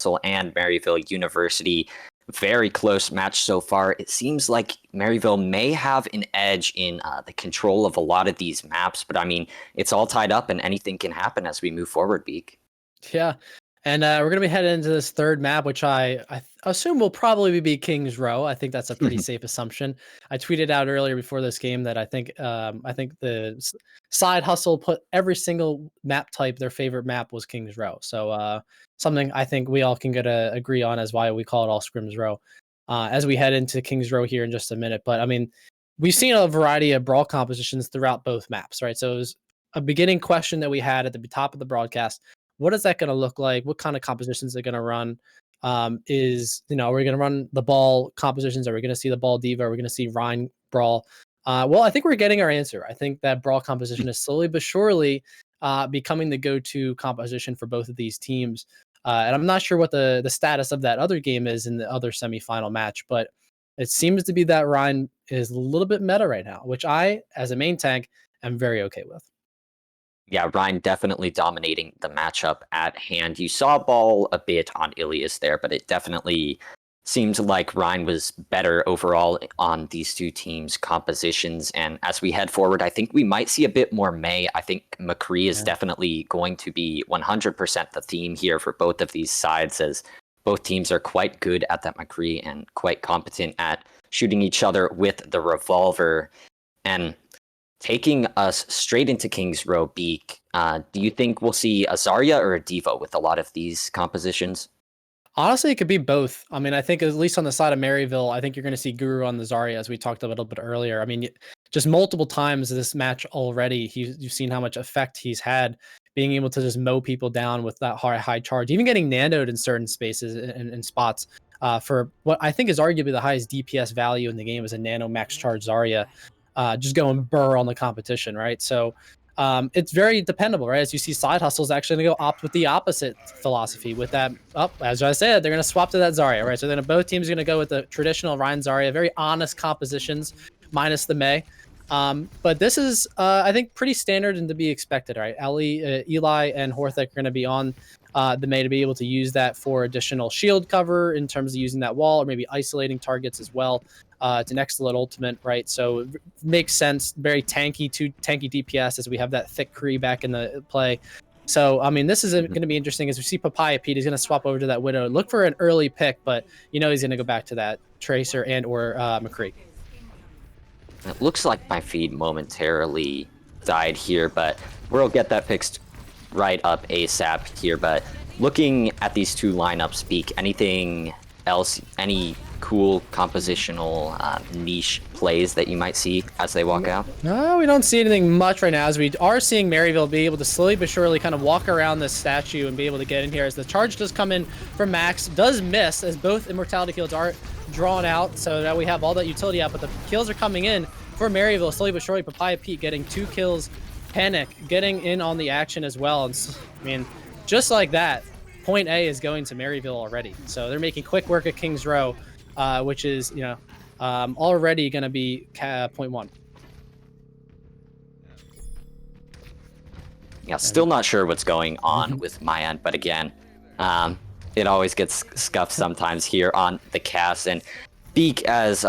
Hustle and Maryville University. Very close match so far. It seems like Maryville may have an edge in the control of a lot of these maps, but I mean, it's all tied up and anything can happen as we move forward, Beak. Yeah, and we're going to be heading into this third map, which I assume will probably be King's Row. I think that's a pretty safe assumption. I tweeted out earlier before this game that I think the Side Hustle put every single map type their favorite map was King's Row. So something I think we all can get a agree on as why we call it all Scrims Row. As we head into King's Row here in just a minute, but I mean, we've seen a variety of brawl compositions throughout both maps, right? So it was a beginning question that we had at the top of the broadcast. What is that going to look like? What kind of compositions are going to run? Are we going to run the ball compositions? Are we going to see the ball diva? Are we going to see Rhine brawl? Well, I think we're getting our answer. I think that brawl composition is slowly but surely becoming the go-to composition for both of these teams. And I'm not sure what the status of that other game is in the other semifinal match, but it seems to be that Rhine is a little bit meta right now, which I, as a main tank, am very okay with. Yeah, Ryan definitely dominating the matchup at hand. You saw ball a bit on Ilias there, but it definitely seemed like Ryan was better overall on these two teams' compositions. And as we head forward, I think we might see a bit more May. I think McCree is definitely going to be 100% the theme here for both of these sides, as both teams are quite good at that McCree and quite competent at shooting each other with the revolver. And taking us straight into King's Row, Beak, do you think we'll see a Zarya or a Diva with a lot of these compositions? Honestly, it could be both. I mean, I think at least on the side of Maryville, I think you're going to see Guru on the Zarya, as we talked a little bit earlier. I mean, just multiple times this match already, you've seen how much effect he's had, being able to just mow people down with that high charge, even getting nandoed in certain spaces and spots for what I think is arguably the highest DPS value in the game as a nano max charge Zarya. Just going burr on the competition, right? So it's very dependable, right? As you see, Side Hustle's actually going to go opt with the opposite philosophy with that. As I said, they're going to swap to that Zarya, right? So then both teams are going to go with the traditional Rhine Zarya, very honest compositions, minus the May. But this is, I think, pretty standard and to be expected, right? Eli and Horthek are going to be on the May to be able to use that for additional shield cover in terms of using that wall or maybe isolating targets as well. It's an excellent ultimate, right? So it makes sense. Very tanky DPS as we have that thick Kree back in the play. So, I mean, this is going to be interesting as we see Papaya Pete. He's going to swap over to that Widow. Look for an early pick, but you know he's going to go back to that Tracer and or McCree. It looks like my feed momentarily died here, but we'll get that fixed right up ASAP here. But looking at these two lineups, Beak, anything else, any cool compositional niche plays that you might see as they walk out? No, we don't see anything much right now, as we are seeing Maryville be able to slowly but surely kind of walk around this statue and be able to get in here as the charge does come in from Max, does miss as both immortality kills are drawn out, so that we have all that utility out, but the kills are coming in for Maryville slowly but surely. Papaya Pete getting 2 kills, Panic getting in on the action as well, and I mean, just like that, point A is going to Maryville already, so they're making quick work at King's Row, which is, you know, already going to be point 1. Yeah, still not sure what's going on with my end, but again, it always gets scuffed sometimes here on the cast. And Beak, as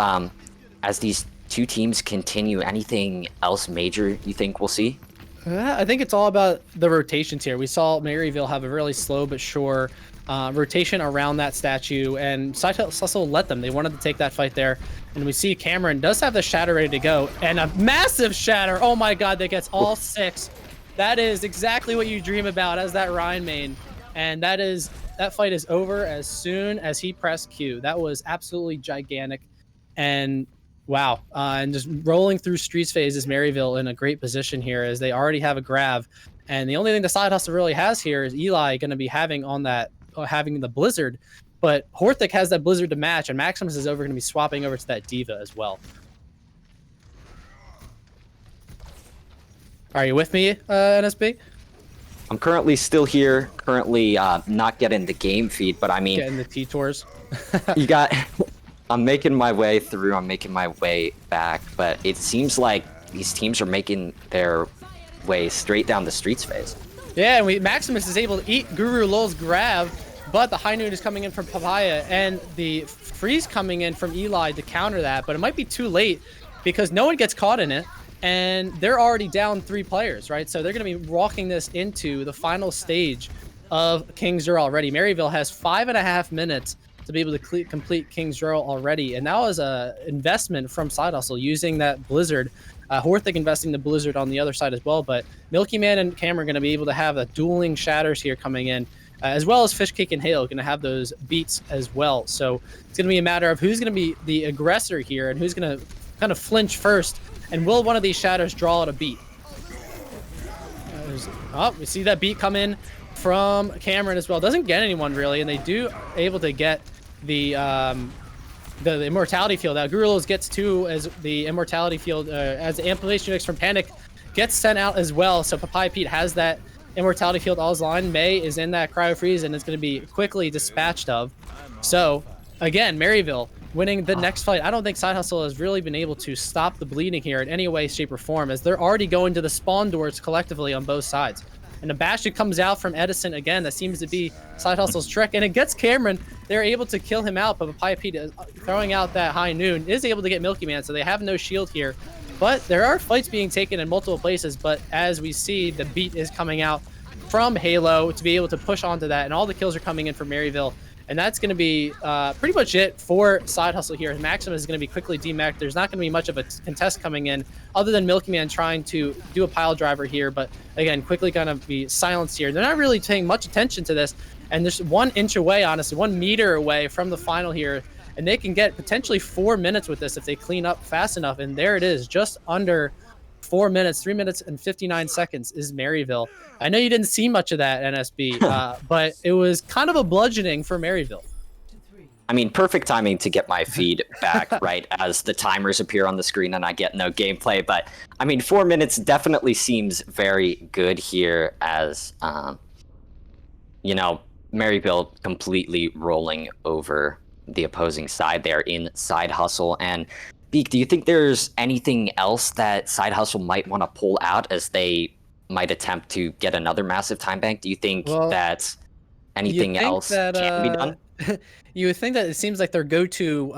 these two teams continue, anything else major you think we'll see? I think it's all about the rotations here. We saw Maryville have a really slow but sure rotation around that statue, and Side Hustle let them. They wanted to take that fight there, and we see Cameron does have the shatter ready to go, and a massive shatter. Oh my god, that gets all 6. That is exactly what you dream about as that Rhine main, and that fight is over as soon as he pressed Q. That was absolutely gigantic, and wow. And just rolling through Streets phase is Maryville in a great position here, as they already have a grav, and the only thing the Side Hustle really has here is Eli going to be having on that having the Blizzard, but Horthik has that Blizzard to match, and Maximus is going to be swapping over to that Diva as well. Are you with me, NSB? I'm currently still here, not getting the game feed, but I mean... Getting the T-Tours. I'm making my way through, I'm making my way back, but it seems like these teams are making their way straight down the Streets phase. Yeah, and Maximus is able to eat Guru Lol's grab, but the high noon is coming in from Papaya, and the freeze coming in from Eli to counter that, but it might be too late because no one gets caught in it, and they're already down 3 players, right? So they're going to be walking this into the final stage of King's Row already. Maryville has 5.5 minutes to be able to complete King's Row already, and that was a investment from Side Hustle using that Blizzard. Horthic investing the Blizzard on the other side as well, but Milky Man and Cam are going to be able to have the dueling shatters here coming in, as well as Fish Cake and Hail going to have those beats as well. So it's going to be a matter of who's going to be the aggressor here and who's going to kind of flinch first, and will one of these shatters draw out a beat? We see that beat come in from Cameron as well. Doesn't get anyone really, and they do able to get the immortality field out. Gurulos gets 2 as the immortality field, as the amplification mix from Panic gets sent out as well. So Papaya Pete has that immortality field all his line. May is in that cryo freeze and it's going to be quickly dispatched of. So again, Maryville winning the next fight. I don't think Side Hustle has really been able to stop the bleeding here in any way, shape, or form, as they're already going to the spawn doors collectively on both sides. And the bash that comes out from Edison again, that seems to be Side Hustle's trick, and it gets Cameron. They're able to kill him out, but Papaya Pete throwing out that high noon is able to get Milky Man, so they have no shield here. But there are fights being taken in multiple places, but as we see, the beat is coming out from Halo to be able to push onto that, and all the kills are coming in from Maryville. And that's going to be pretty much it for Side Hustle here. Maximus is going to be quickly demeched. There's not going to be much of a contest coming in other than Milky Man trying to do a pile driver here. But again, quickly going to be silenced here. They're not really paying much attention to this. And there's 1 inch away, honestly, 1 meter away from the final here. And they can get potentially 4 minutes with this if they clean up fast enough. And there it is, just under 4 minutes, 3 minutes and 59 seconds is Maryville. I know you didn't see much of that, NSB, but it was kind of a bludgeoning for Maryville. I mean, perfect timing to get my feed back, right, as the timers appear on the screen and I get no gameplay. But, I mean, 4 minutes definitely seems very good here as, you know, Maryville completely rolling over the opposing side there in Side Hustle. And Beak, do you think there's anything else that Side Hustle might want to pull out as they might attempt to get another massive time bank? Do you think that anything else can be done? You would think that it seems like their go-to,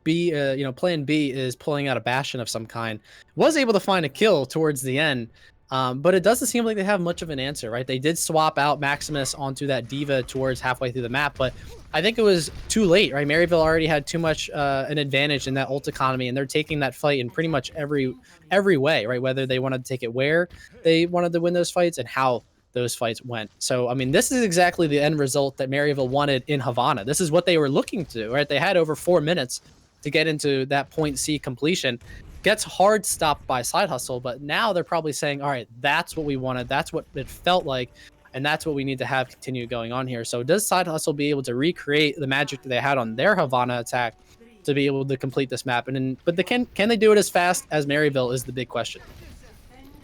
plan B is pulling out a Bastion of some kind. Was able to find a kill towards the end, but it doesn't seem like they have much of an answer, right? They did swap out Maximus onto that Diva towards halfway through the map, but I think it was too late, right? Maryville already had too much an advantage in that ult economy, and they're taking that fight in pretty much every way, right? Whether they wanted to take it where they wanted to win those fights and how those fights went. So, I mean, this is exactly the end result that Maryville wanted in Havana. This is what they were looking to do, right? They had over 4 minutes to get into that point C completion. Gets hard stopped by Side Hustle, but now they're probably saying, all right, that's what we wanted. That's what it felt like. And that's what we need to have continue going on here. So does Side Hustle be able to recreate the magic that they had on their Havana attack to be able to complete this map? But can they do it as fast as Maryville is the big question.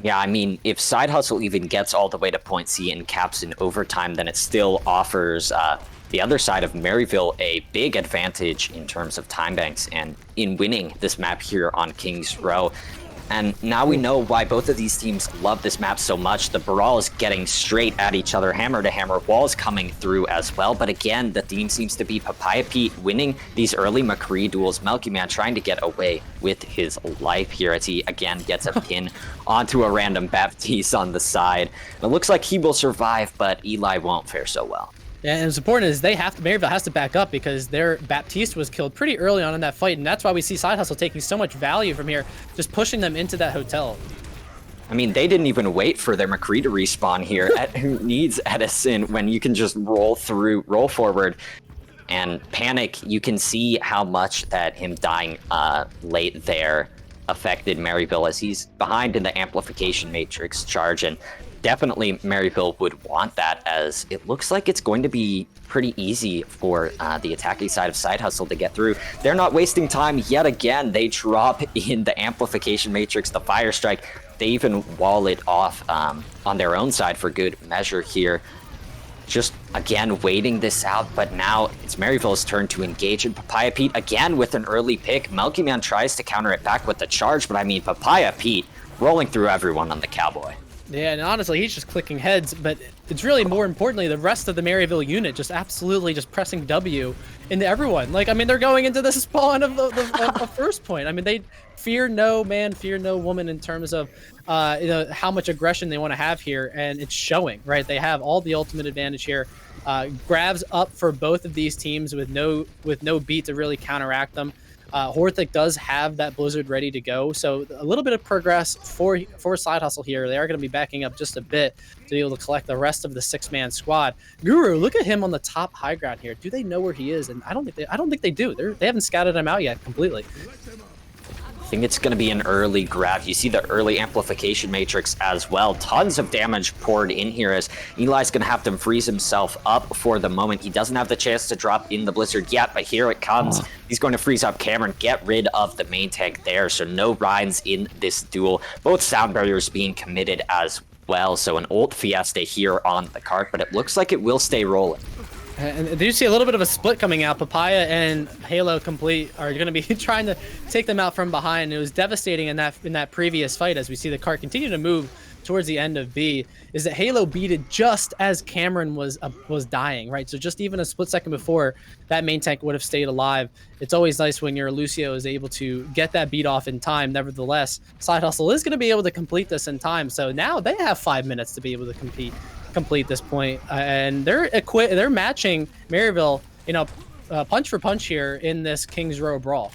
Yeah, I mean, if Side Hustle even gets all the way to point C and caps in overtime, then it still offers the other side of Maryville a big advantage in terms of time banks and in winning this map here on King's Row. And now we know why both of these teams love this map so much. The Baral is getting straight at each other, hammer to hammer, walls coming through as well. But again, the theme seems to be Papaya Pete winning these early McCree duels. Milky Man trying to get away with his life here as he again gets a pin onto a random Baptiste on the side. It looks like he will survive, but Eli won't fare so well. Yeah, and what's important is Maryville has to back up because their Baptiste was killed pretty early on in that fight, and that's why we see Side Hustle taking so much value from here, just pushing them into that hotel. I mean, they didn't even wait for their McCree to respawn here. Who needs Edison when you can just roll forward? And Panic, you can see how much that him dying late there affected Maryville as he's behind in the amplification matrix charge, and definitely Maryville would want that, as it looks like it's going to be pretty easy for the attacking side of Side Hustle to get through. They're not wasting time yet again. They drop in the amplification matrix, the fire strike. They even wall it off on their own side for good measure here. Just again waiting this out, but now it's Maryville's turn to engage, and Papaya Pete again with an early pick. Milky Man tries to counter it back with the charge, but I mean, Papaya Pete rolling through everyone on the Cowboy. Yeah, and honestly, he's just clicking heads, but it's really more importantly, the rest of the Maryville unit just absolutely just pressing W into everyone. Like, I mean, they're going into the spawn of the first point. I mean, they fear no man, fear no woman in terms of, you know, how much aggression they want to have here, and it's showing, right? They have all the ultimate advantage here. Grabs up for both of these teams with no beat to really counteract them. Horthic does have that Blizzard ready to go, so a little bit of progress for Side Hustle here. They are going to be backing up just a bit to be able to collect the rest of the 6-man squad. Guru, look at him on the top high ground here. Do they know where he is? And I don't think they do. They haven't scouted him out yet completely. I think it's going to be an early grab. You see the early amplification matrix as well. Tons of damage poured in here as Eli's going to have to freeze himself up for the moment. He doesn't have the chance to drop in the Blizzard yet, but here it comes. He's going to freeze up Cameron, get rid of the main tank there, so no Rhines in this duel. Both sound barriers being committed as well, so an ult Fiesta here on the cart, but it looks like it will stay rolling. And do you see a little bit of a split coming out? Papaya and Halo Complete are going to be trying to take them out from behind. It was devastating in that previous fight as we see the cart continue to move towards the end of B. Is that Halo beated just as Cameron was dying, right? So just even a split second before, that main tank would have stayed alive. It's always nice when your Lucio is able to get that beat off in time. Nevertheless, Side Hustle is going to be able to complete this in time. So now they have 5 minutes to be able to complete this point, and they're matching Maryville, you know, punch for punch here in this Kings Row brawl.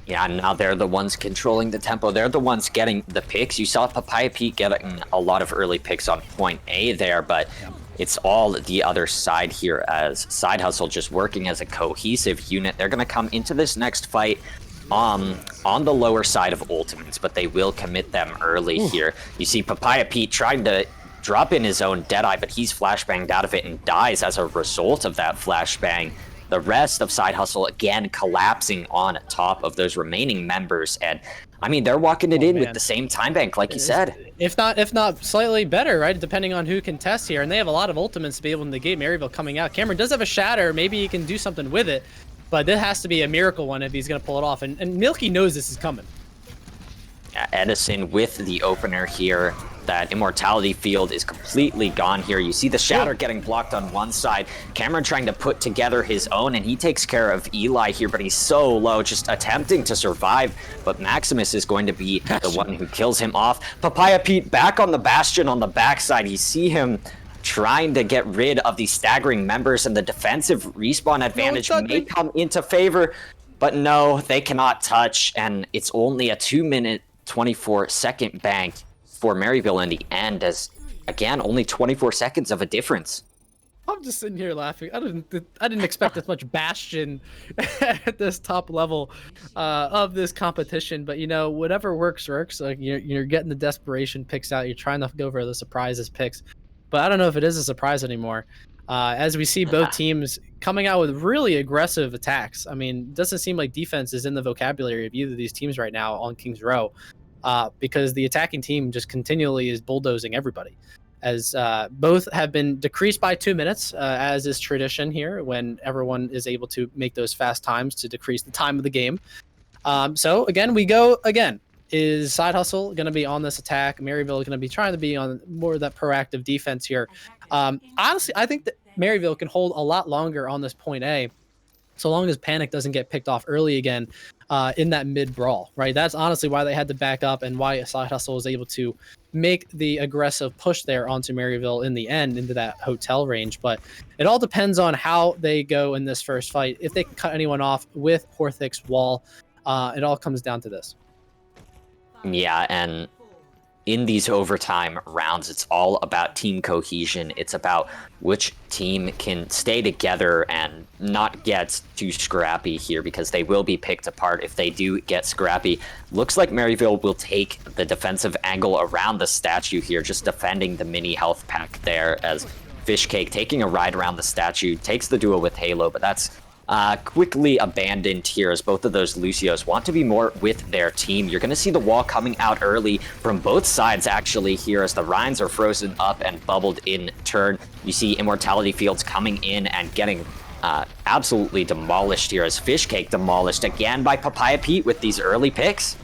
Yeah, now they're the ones controlling the tempo. They're the ones getting the picks. You saw Papaya Pete getting a lot of early picks on point A there, but it's all the other side here as Side Hustle just working as a cohesive unit. They're going to come into this next fight on the lower side of ultimates, but they will commit them early here. You see Papaya Pete trying to drop in his own Deadeye, but he's flashbanged out of it and dies as a result of that flashbang. The rest of Side Hustle again collapsing on top of those remaining members, and I mean they're walking it in with the same time bank, like you said. If not slightly better, right? Depending on who can test here, and they have a lot of ultimates to be able to negate Maryville coming out. Cameron does have a shatter, maybe he can do something with it, but this has to be a miracle one if he's going to pull it off, and Milky knows this is coming. Edison with the opener here. That immortality field is completely gone here. You see the shatter getting blocked on one side. Cameron trying to put together his own, and he takes care of Eli here, but he's so low, just attempting to survive. But Maximus is going to be the one who kills him off. Papaya Pete back on the Bastion on the backside. You see him trying to get rid of these staggering members, and the defensive respawn advantage may come into favor. But no, they cannot touch, and it's only a 2-minute, 24-second bank for Maryville in the end, as again only 24 seconds of a difference. I'm just sitting here laughing. I didn't expect this much Bastion at this top level of this competition, but you know, whatever works. Like you're getting the desperation picks out. You're trying to go for the surprises picks, but I don't know if it is a surprise anymore. As we see both teams coming out with really aggressive attacks. I mean, it doesn't seem like defense is in the vocabulary of either of these teams right now on Kings Row. Because the attacking team just continually is bulldozing everybody, as both have been decreased by 2 minutes, as is tradition here when everyone is able to make those fast times to decrease the time of the game. So again, we go again. Is Side Hustle going to be on this attack? Maryville is going to be trying to be on more of that proactive defense here. Honestly, I think that Maryville can hold a lot longer on this point A, so long as Panic doesn't get picked off early again in that mid-brawl, right? That's honestly why they had to back up and why Side Hustle was able to make the aggressive push there onto Maryville in the end, into that hotel range. But it all depends on how they go in this first fight. If they can cut anyone off with Horthic's wall, it all comes down to this. Yeah, and in these overtime rounds, it's all about team cohesion. It's about which team can stay together and not get too scrappy here, because they will be picked apart if they do get scrappy. Looks like Maryville will take the defensive angle around the statue here, just defending the mini health pack there, as Fishcake taking a ride around the statue, takes the duel with Halo, but that's quickly abandoned here as both of those Lucios want to be more with their team. You're going to see the wall coming out early from both sides actually here, as the Rhines are frozen up and bubbled in turn. You see Immortality Fields coming in and getting absolutely demolished here, as Fishcake demolished again by Papaya Pete with these early picks.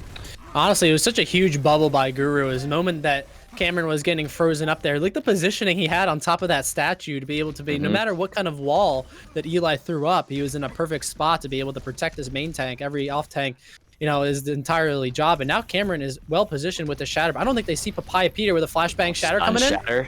Honestly, it was such a huge bubble by Guru. It was a moment that Cameron was getting frozen up there. Like the positioning he had on top of that statue to be able to be, no matter what kind of wall that Eli threw up, he was in a perfect spot to be able to protect his main tank. Every off tank, is entirely job. And now Cameron is well positioned with the shatter. I don't think they see Papaya Peter with a flashbang shatter coming in.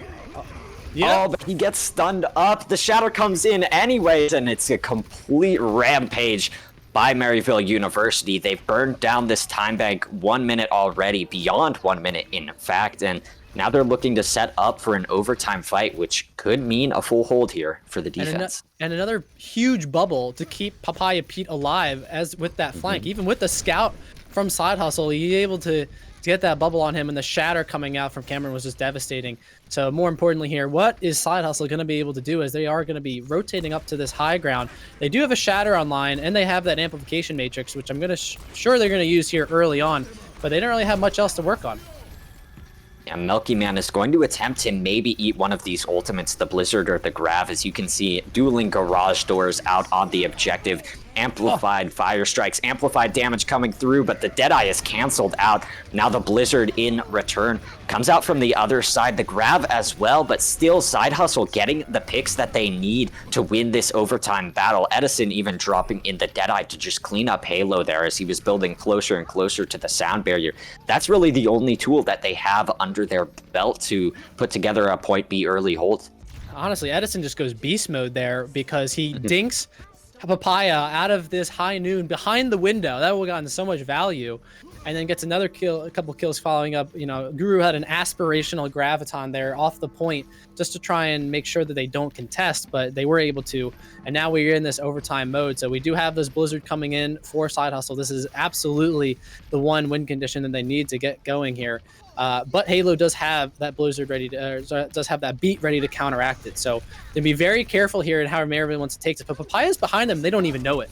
Yeah. Oh, but he gets stunned up. The shatter comes in anyways, and it's a complete rampage by Maryville University. They've burned down this time bank 1 minute already, beyond 1 minute in fact, and now they're looking to set up for an overtime fight, which could mean a full hold here for the defense. And another huge bubble to keep Papaya Pete alive as with that flank. Even with the scout from Side Hustle, he's able to get that bubble on him, and the shatter coming out from Cameron was just devastating. So more importantly here, what is Side Hustle going to be able to do, as they are going to be rotating up to this high ground? They do have a shatter online, and they have that amplification matrix, which I'm going to sure they're going to use here early on, but they don't really have much else to work on. Yeah, Milky Man is going to attempt to maybe eat one of these ultimates, the Blizzard or the Grav. As you can see, dueling garage doors out on the objective. Amplified fire strikes, amplified damage coming through, but the Deadeye is canceled out. Now the Blizzard in return comes out from the other side, the Grav as well, but still Side Hustle getting the picks that they need to win this overtime battle. Edison even dropping in the Deadeye to just clean up Halo there as he was building closer and closer to the sound barrier. That's really the only tool that they have under their belt to put together a point B early hold. Honestly, Edison just goes beast mode there because he dinks Papaya out of this high noon behind the window. That would have gotten so much value, and then gets another kill, a couple kills following up. Guru had an aspirational graviton there off the point just to try and make sure that they don't contest, but they were able to. And now we're in this overtime mode, so we do have this Blizzard coming in for Side Hustle. This is absolutely the one win condition that they need to get going here. But Halo does have that Blizzard ready to, does have that beat ready to counteract it. So they'll be very careful here in how Maryville wants to take it. But Papaya's behind them; they don't even know it.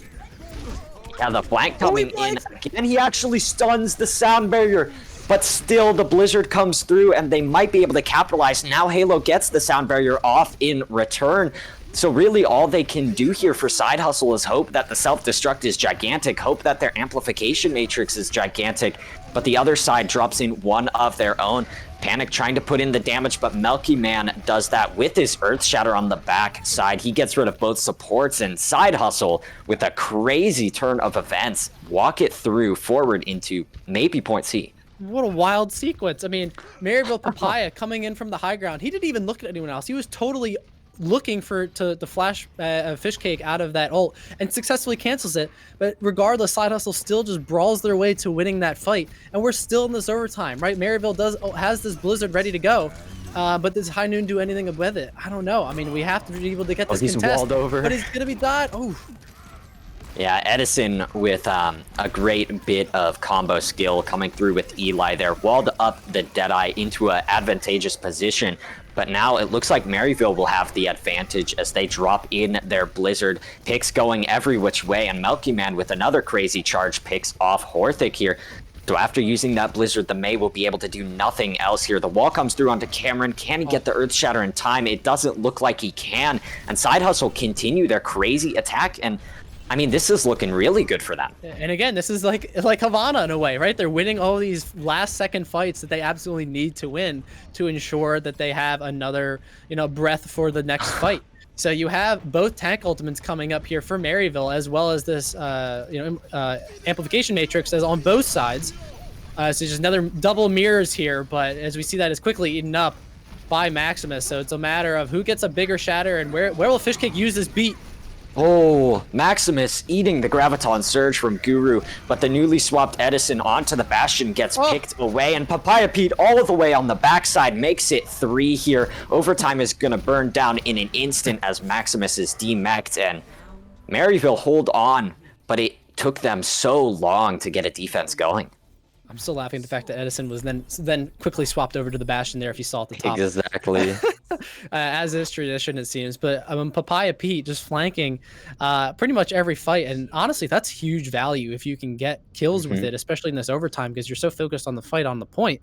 Yeah, the flank coming in again. He actually stuns the sound barrier, but still the Blizzard comes through, and they might be able to capitalize. Now Halo gets the sound barrier off in return. So really all they can do here for Side Hustle is hope that the self-destruct is gigantic, hope that their amplification matrix is gigantic, but the other side drops in one of their own. Panic trying to put in the damage, but Milky Man does that with his Earth Shatter on the back side. He gets rid of both supports, and Side Hustle, with a crazy turn of events, walk it through forward into maybe point C. What a wild sequence. I mean, Maryville Papaya coming in from the high ground. He didn't even look at anyone else. He was totally looking to flash fish cake out of that ult and successfully cancels it. But regardless, Side Hustle still just brawls their way to winning that fight, and we're still in this overtime, right? Maryville has this Blizzard ready to go, but does High Noon do anything with it? I don't know. I mean, we have to be able to get this contest, walled over, but he's gonna be died. Oh. Yeah, Edison with a great bit of combo skill coming through with Eli there, walled up the Deadeye into an advantageous position. But now it looks like Maryville will have the advantage as they drop in their Blizzard. Picks going every which way, and Milky Man with another crazy charge picks off Horthic here. So after using that Blizzard, the May will be able to do nothing else here. The wall comes through onto Cameron. Can he get the Earth Shatter in time? It doesn't look like he can. And Side Hustle continue their crazy attack, and I mean, this is looking really good for them. And again, this is like Havana in a way, right? They're winning all these last-second fights that they absolutely need to win to ensure that they have another, breath for the next fight. So you have both tank ultimates coming up here for Maryville, as well as this, amplification matrix as on both sides. So just another double mirrors here, but as we see that is quickly eaten up by Maximus. So it's a matter of who gets a bigger shatter and where will Fishcake use this beat. Oh, Maximus eating the Graviton Surge from Guru, but the newly swapped Edison onto the Bastion gets picked away, and Papaya Pete all the way on the backside makes it 3 here. Overtime is going to burn down in an instant as Maximus is demeched, and Maryville hold on, but it took them so long to get a defense going. I'm still laughing at the fact that Edison was then quickly swapped over to the Bastion there if you saw at the top. Exactly. As is tradition, it seems. But Papaya Pete just flanking pretty much every fight. And honestly, that's huge value if you can get kills with it, especially in this overtime, because you're so focused on the fight on the point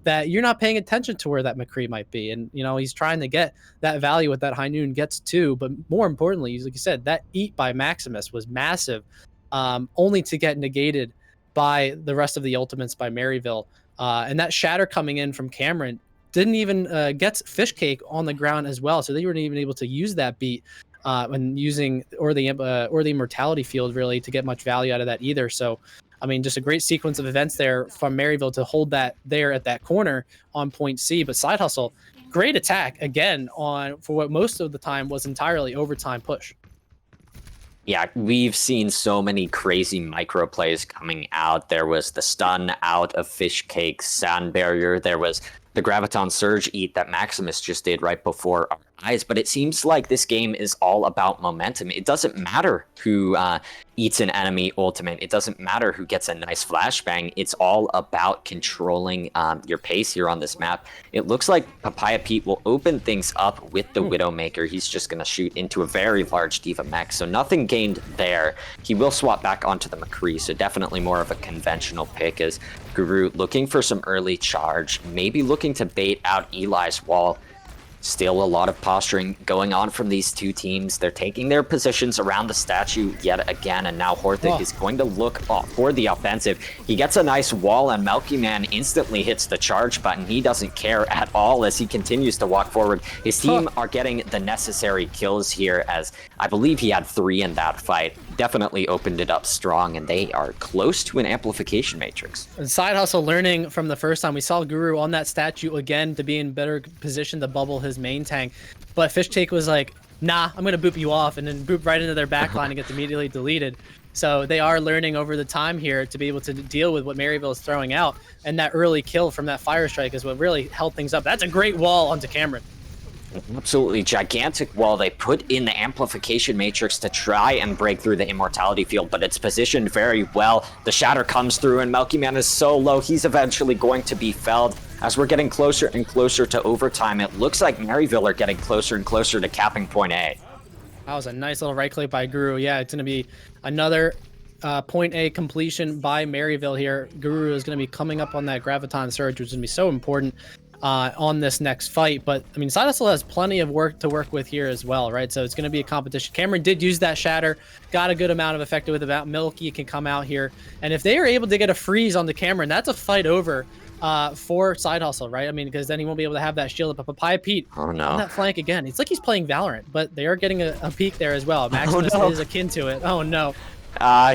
that you're not paying attention to where that McCree might be. And, he's trying to get that value with that High Noon gets too. But more importantly, like you said, that eat by Maximus was massive, only to get negated by the rest of the ultimates by Maryville. And that shatter coming in from Cameron didn't even get Fish Cake on the ground as well, so they weren't even able to use that beat and using or the immortality field really to get much value out of that either. So I mean, just a great sequence of events there from Maryville to hold that there at that corner on point C. But Side Hustle, great attack again on for what most of the time was entirely overtime push. Yeah, we've seen so many crazy micro plays coming out. There was the stun out of Fish Cake's Sand Barrier. There was the Graviton Surge eat that Maximus just did right before our eyes. But it seems like this game is all about momentum. It doesn't matter who eats an enemy ultimate. It doesn't matter who gets a nice flashbang. It's all about controlling your pace here on this map. It looks like Papaya Pete will open things up with the Widowmaker. He's just going to shoot into a very large D.Va mech, so nothing gained there. He will swap back onto the McCree, so definitely more of a conventional pick as Guru looking for some early charge, maybe looking to bait out Eli's wall. Still a lot of posturing going on from these two teams. They're taking their positions around the statue yet again, and now Horthic is going to look for the offensive. He gets a nice wall, and Melky Man instantly hits the charge button. He doesn't care at all as he continues to walk forward. His team are getting the necessary kills here, as I believe he had 3 in that fight. Definitely opened it up strong, and they are close to an amplification matrix. And Side Hustle learning from the first time. We saw Guru on that statue again to be in better position to bubble his main tank, but Fish Cake was like, nah, I'm gonna boop you off, and then boop right into their backline and gets immediately deleted. So they are learning over the time here to be able to deal with what Maryville is throwing out, and that early kill from that fire strike is what really held things up. That's a great wall onto Cameron. Absolutely gigantic wall. They put in the amplification matrix to try and break through the immortality field, but it's positioned very well. The shatter comes through, and Melky Man is so low, he's eventually going to be felled. As we're getting closer and closer to overtime, it looks like Maryville are getting closer and closer to capping point A. That was a nice little right click by Guru. Yeah, it's going to be another point A completion by Maryville here. Guru is going to be coming up on that Graviton Surge, which is going to be so important on this next fight. But I mean, Side Hustle has plenty of work to work with here as well, right? So it's going to be a competition. Cameron did use that shatter, got a good amount of effect with it. Milky can come out here, and if they are able to get a freeze on the Cameron, that's a fight over for Side Hustle, right? I mean, because then he won't be able to have that shield. But Papaya Pete on that flank again. It's like he's playing Valorant, but they are getting a peek there as well. Maximus is akin to it. Oh no.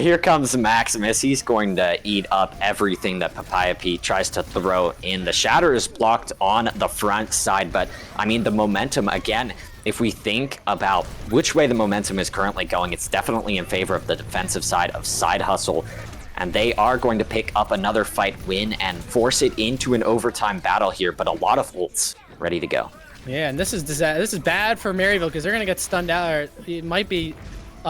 Here comes Maximus. He's going to eat up everything that Papaya Pete tries to throw in. The shatter is blocked on the front side, but I mean, the momentum, again, if we think about which way the momentum is currently going, it's definitely in favor of the defensive side of Side Hustle. And they are going to pick up another fight win and force it into an overtime battle here, but a lot of ults ready to go. Yeah, and this is bad for Maryville because they're going to get stunned out, or it might be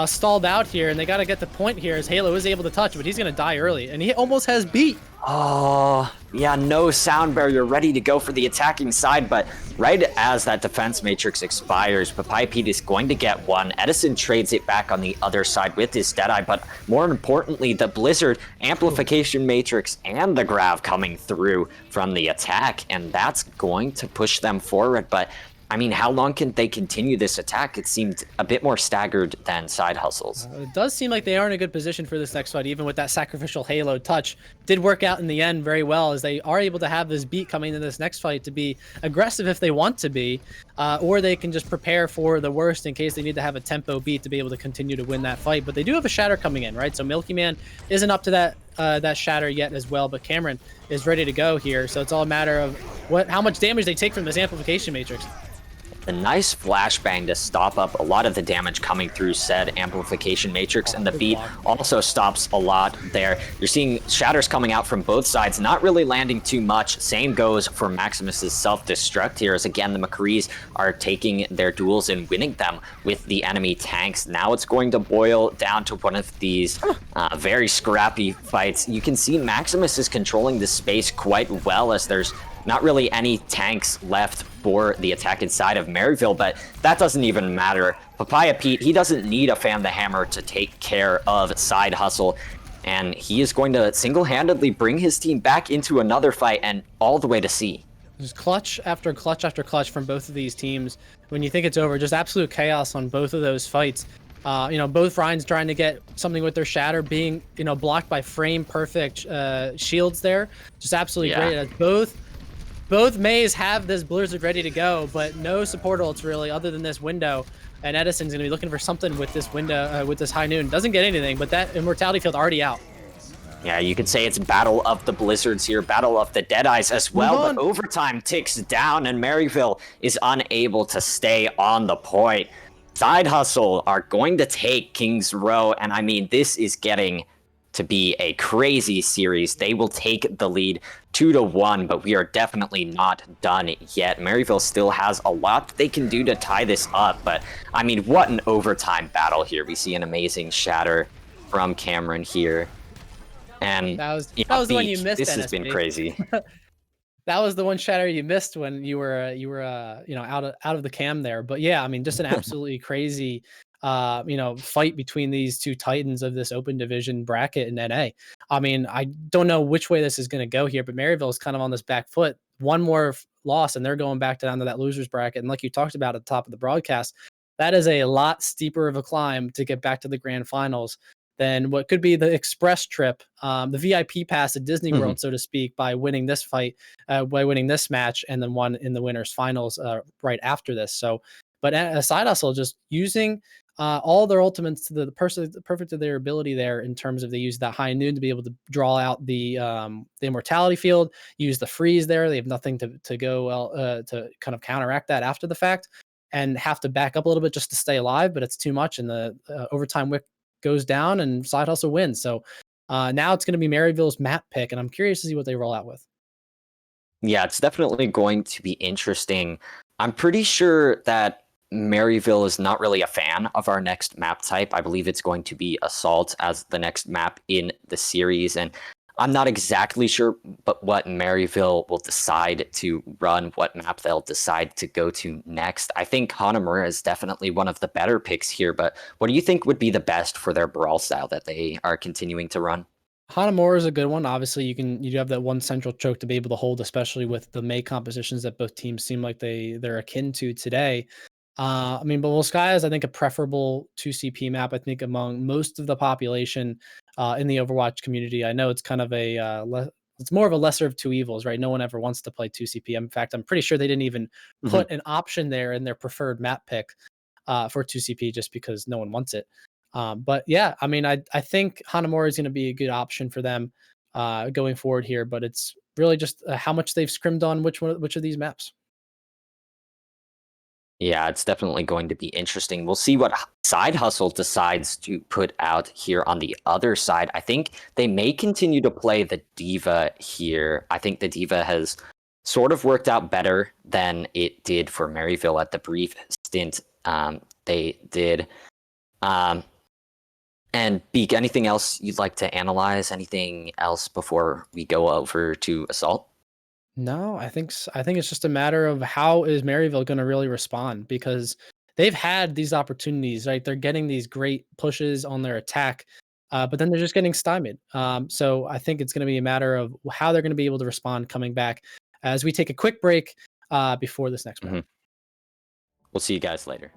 stalled out here, and they got to get the point here as Halo is able to touch, but he's going to die early, and he almost has beat. Oh, yeah, no sound barrier ready to go for the attacking side, but right as that defense matrix expires, Papaya Pete is going to get one. Edison trades it back on the other side with his Deadeye, but more importantly, the Blizzard amplification matrix and the Grav coming through from the attack, and that's going to push them forward. But I mean, how long can they continue this attack? It seemed a bit more staggered than Side Hustle's. It does seem like they are in a good position for this next fight, even with that sacrificial Halo touch. Did work out in the end very well, as they are able to have this beat coming into this next fight to be aggressive if they want to be, or they can just prepare for the worst in case they need to have a tempo beat to be able to continue to win that fight. But they do have a shatter coming in, right? So Milky Man isn't up to that shatter yet as well, but Cameron is ready to go here. So it's all a matter of how much damage they take from this amplification matrix. A nice flashbang to stop up a lot of the damage coming through said amplification matrix, and the beat also stops a lot there. You're seeing shatters coming out from both sides, not really landing too much. Same goes for Maximus's self-destruct here, as again the McCrees are taking their duels and winning them with the enemy tanks. Now it's going to boil down to one of these very scrappy fights. You can see Maximus is controlling the space quite well, as there's not really any tanks left for the attack inside of Maryville, but that doesn't even matter. Papaya Pete, he doesn't need a Fan the Hammer to take care of Side Hustle, and he is going to single-handedly bring his team back into another fight and all the way to C. Just clutch after clutch after clutch from both of these teams. When you think it's over, just absolute chaos on both of those fights. You know, both Ryan's trying to get something with their shatter, being, you know, blocked by frame perfect shields there. Just absolutely great. Both both Mays have this Blizzard ready to go, but no support ults really other than this window. And Edison's going to be looking for something with this window, with this high noon. Doesn't get anything, but that Immortality Field already out. Yeah, you could say it's Battle of the Blizzards here, Battle of the Deadeyes as well, but overtime ticks down and Maryville is unable to stay on the point. Side Hustle are going to take Kings Row, and I mean, this is getting to be a crazy series. They will take the lead 2-1, but we are definitely not done yet. Maryville still has a lot they can do to tie this up, but I mean, what an overtime battle here. We see an amazing shatter from Cameron here. And that was the one you missed. This has been crazy. That was the one shatter you missed when you were out of the cam there. But yeah, I mean, just an absolutely crazy fight between these two titans of this open division bracket in NA. I mean, I don't know which way this is going to go here, but Maryville is kind of on this back foot. One more loss and they're going back down to that losers bracket. And like you talked about at the top of the broadcast, that is a lot steeper of a climb to get back to the grand finals than what could be the express trip, the VIP pass at Disney World, so to speak, by winning this fight, by winning this match, and then one in the winners finals right after this. So, but Side Hustle just using all their ultimates to the perfect of their ability there in terms of they use that high noon to be able to draw out the immortality field, use the freeze there. They have nothing to go to kind of counteract that after the fact, and have to back up a little bit just to stay alive. But it's too much, and the overtime wick goes down and Side Hustle wins. So now it's going to be Maryville's map pick, and I'm curious to see what they roll out with. Yeah, it's definitely going to be interesting. I'm pretty sure that Maryville is not really a fan of our next map type. I believe it's going to be Assault as the next map in the series, and I'm not exactly sure but what Maryville will decide to run, what map they'll decide to go to next. I think Hanamura is definitely one of the better picks here, but what do you think would be the best for their brawl style that they are continuing to run? Hanamura is a good one. Obviously, you have that one central choke to be able to hold, especially with the May compositions that both teams seem like they're akin to today. I mean, but Volskaya is, I think, a preferable 2CP map, I think, among most of the population in the Overwatch community. I know it's kind of it's more of a lesser of two evils, right? No one ever wants to play 2CP. In fact, I'm pretty sure they didn't even put an option there in their preferred map pick for 2CP just because no one wants it. But yeah, I mean, I think Hanamura is going to be a good option for them going forward here, but it's really just how much they've scrimmed on which of these maps. Yeah, it's definitely going to be interesting. We'll see what Side Hustle decides to put out here on the other side. I think they may continue to play the D.Va here. I think the D.Va has sort of worked out better than it did for Maryville at the brief stint they did. And Beak, anything else you'd like to analyze? Anything else before we go over to Assault? No, I think it's just a matter of how is Maryville going to really respond, because they've had these opportunities, right? They're getting these great pushes on their attack, but then they're just getting stymied. So I think it's going to be a matter of how they're going to be able to respond coming back as we take a quick break before this next one. We'll see you guys later.